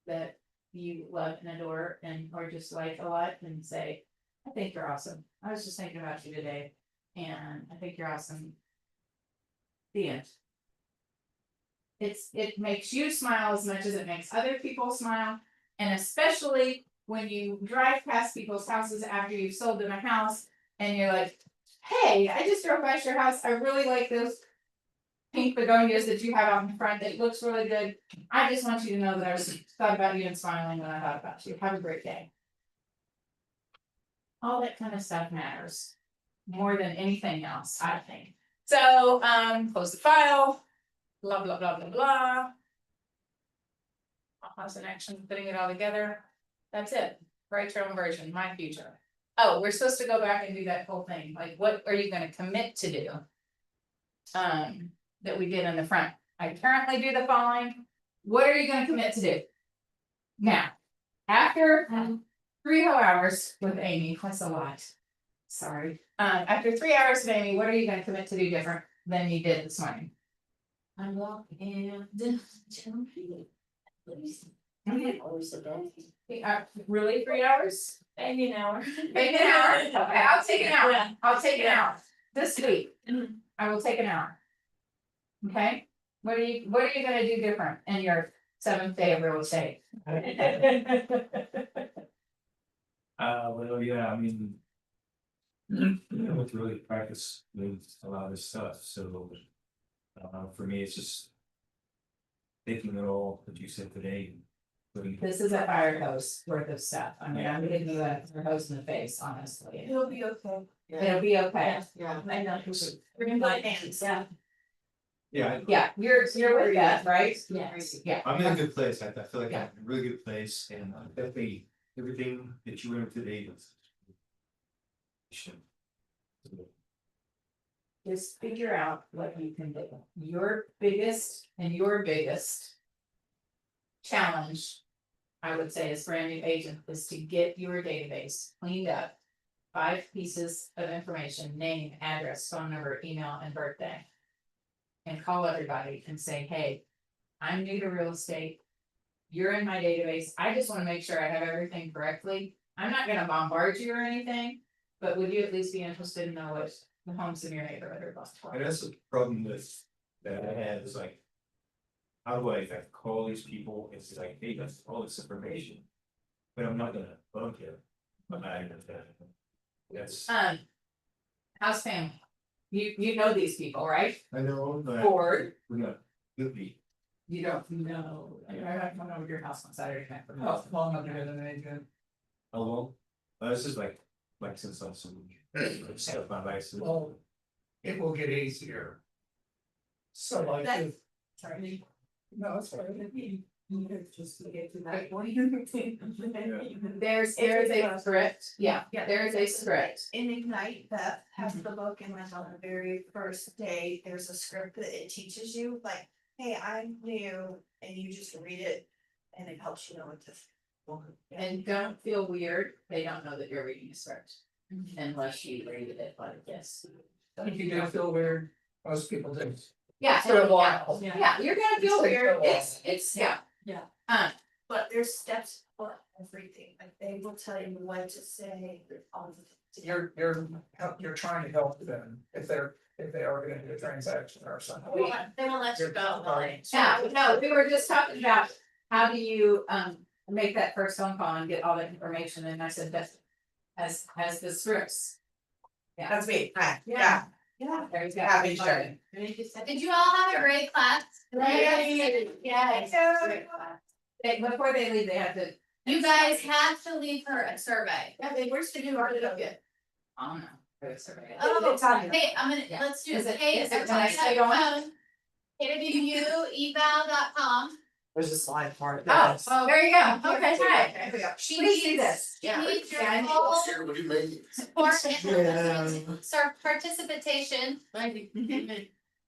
that you love and adore and or just like a lot and say, I think you're awesome. I was just thinking about you today and I think you're awesome. The end. It makes you smile as much as it makes other people smile. And especially when you drive past people's houses after you've sold them a house and you're like, hey, I just drove by your house. I really like those pink begonias that you have out in front. It looks really good. I just want you to know that I was thought about you and smiling when I thought about you. Have a great day. All that kind of stuff matters more than anything else, I think. So, close the file, blah, blah, blah, blah, blah. Pause and action, putting it all together. That's it. Write your own version, my future. Oh, we're supposed to go back and do that whole thing. Like, what are you gonna commit to do? That we did in the front. I currently do the following. What are you gonna commit to do? Now, after 3 whole hours with Amy, that's a lot. Sorry. After 3 hours with Amy, what are you gonna commit to do different than you did this morning? Unlock and really 3 hours? Maybe an hour. Maybe an hour. Okay, I'll take an hour. I'll take an hour. This week. I will take an hour. Okay, what are you gonna do different in your 7th day of real estate? Well, yeah, I mean. I have to really practice with a lot of this stuff, so. For me, it's just. Taking it all that you said today. Putting This is a fire hose worth of stuff. I mean, I'm giving you a hose in the face, honestly. It'll be okay. It'll be okay. Yeah, I know. We're gonna put hands, yeah. Yeah, Yeah, you're with that, right? Yes. Yeah. I'm in a good place. I feel like I'm in a really good place and definitely everything that you went today. Just figure out what you can do. Your biggest challenge, I would say, as brand new agent, is to get your database cleaned up. 5 pieces of information: name, address, phone number, email, and birthday. And call everybody and say, hey, I'm new to real estate. You're in my database. I just want to make sure I have everything correctly. I'm not gonna bombard you or anything, but would you at least be interested in know what the homes in your neighborhood are going for? And that's the problem with that I had is like. How do I call these people? It's like, hey, that's all this information. But I'm not gonna bug you. But that's. House family. You know these people, right? I know, but. Or We got good beat. you don't know. I'm not coming over to your house on Saturday night. For How long have you been an agent? How long? This is like since I'm so. Set up my license. Well, it will get easier. So like, That's- if Sorry. No, it's fine. Just to get to that point. There's a script, yeah, there is a script. In Ignite, Beth has the book, and then on the very first day, there's a script that it teaches you, like, hey, I'm new, and you just read it, and it helps you know what to. And don't feel weird, they don't know that you're reading a script, unless you read it like this. If you do feel weird, most people do. Yeah, For a while. yeah, you're gonna feel weird, it's, yeah. Yeah. But there's steps for everything, like they will tell you what to say, all the things. You're trying to help them if they are gonna do a transaction or something. They won't let you go. Yeah, no, we were just talking about, how do you, make that first phone call and get all that information, and I said, that's, as the scripts. Yeah, That's me, hi, yeah, yeah, there you go. Happy to share. Did you all have a great class? Before they leave, they have to. You guys have to leave her a survey. Yeah, where's the new art of it? I don't know. For the survey. Oh, It's on here. hey, I'm gonna, Yeah. let's do Is it. it- Hey, is it everybody when I have say your go on? phone. KWEval.com. There's a slide for it. Oh, there you go. Okay, hi. There we go. She Please see needs, this. she needs your Yeah. full Share what you made. support and participation.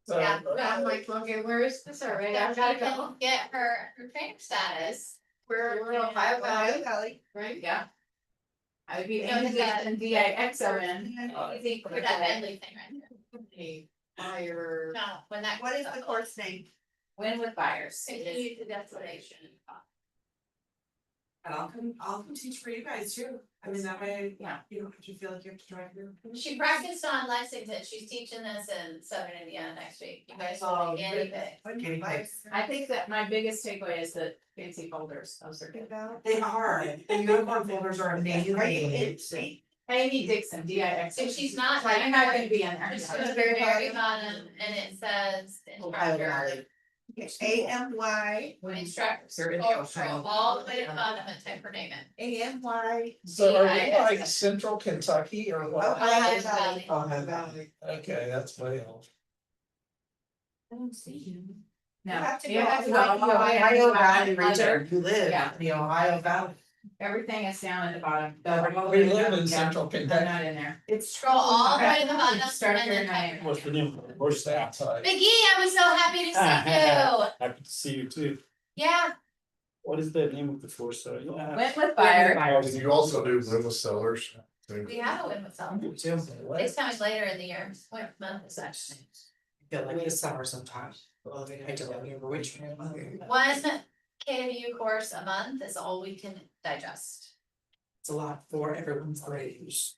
So, Yeah. I'm like, okay, where is the survey? That I've we gotta can go. get her training status. We're in Ohio Valley, right? Yeah. I would be So is that- in DIXON. Easy for that Bentley thing right Fire. there. No, when that. What is the course name? Win with buyers. Continue to destination. And I'll come teach for you guys too. I mean, that way, Yeah. you don't have to feel like you have to drive your. She practiced on Lexington, she's teaching this in Southern Indiana next week, you guys Oh, will be guinea pigs. Guinea pigs. I think that my biggest takeaway is the fancy folders, those are good. They are, the uniform folders are amazing. Amy Dixon, DIXON. If she's not, I'm not gonna be in there. just go to the very bottom and it says instructor. AMY. Instructor, all the way to the bottom and type her name in. AMY. so are you like central Kentucky or what? Ohio Valley. Ohio Valley. Okay, that's way off. I don't see you. No. You have to You go have to to go the all the way Ohio to the Valley bottom. region, you live Yeah. in the Ohio Valley. Everything is down at the bottom. We live in Yeah. central I'm Kentucky. not in there. It's. Scroll all the way to the Okay. bottom and Start your then name. type. What's the name? Where's that side? Biggie, I was so happy to see you. Happy to see you too. Yeah, What is the name of the force? Sorry. Went with fire. And you also do win with sellers. we have a win with some. You too. It's coming later in the year. What month is that? I feel like this summer sometimes. I don't remember which one. One KW course a month is all we can digest. It's a lot for everyone's grades.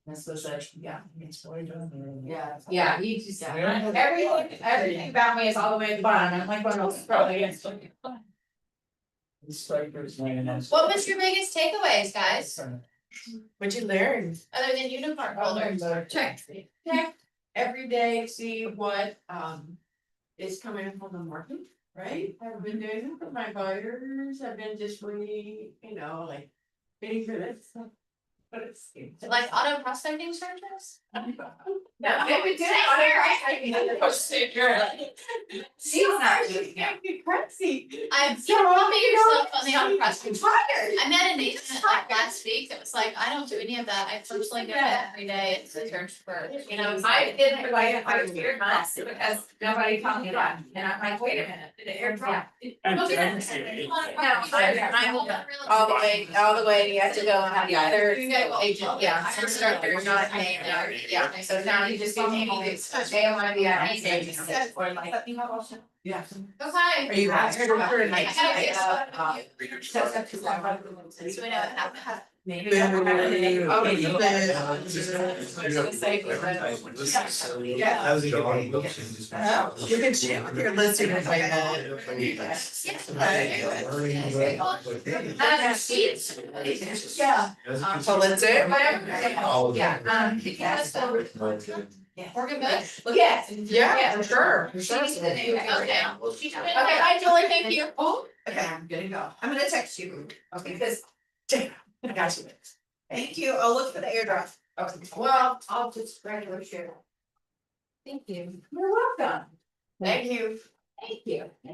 This was a, yeah. It's way down there. Yeah, yeah, you just, Yeah. everything about me is all the way at the bottom, I'm like, one of those probably against. Inspector's name is. What was your biggest takeaways, guys, What'd you learn? other than unicorn holders? Check every day, see what is coming from the market, right? I've been doing it for my buyers, I've been just really, like, getting good at stuff. But it's. Like auto prospecting searches? No, maybe do She's not doing it. Crazy. I'm So, probably you yourself know, on the auto prospecting. Tired. I met an agent like last week that was like, I don't do any of that, I personally go every day and search for, I did for like 5 months because nobody told me that, and I'm like, wait a minute, did it air drop? I'm No, trying to see. all the way, you have to go and have the third agent, yeah, instructor, not me, yeah, so now you just get me, they want to be an agent, or like. Yeah. Okay. Are you happy? I gotta get So so we know what happened. Maybe. Boo. Yeah. How's it going? You can share with your listeners like that. Sheets. Yeah. So let's do it. Whatever, yeah, because. We're good. Yes. Yeah, for sure, for sure. Okay, bye Julie, thank you. Okay, I'm gonna go. I'm gonna text you. Okay, because, I got you. Thank you. I'll look for the airdrop. okay, well, I'll just regular share. Thank you. You're welcome. Thank you. Thank you.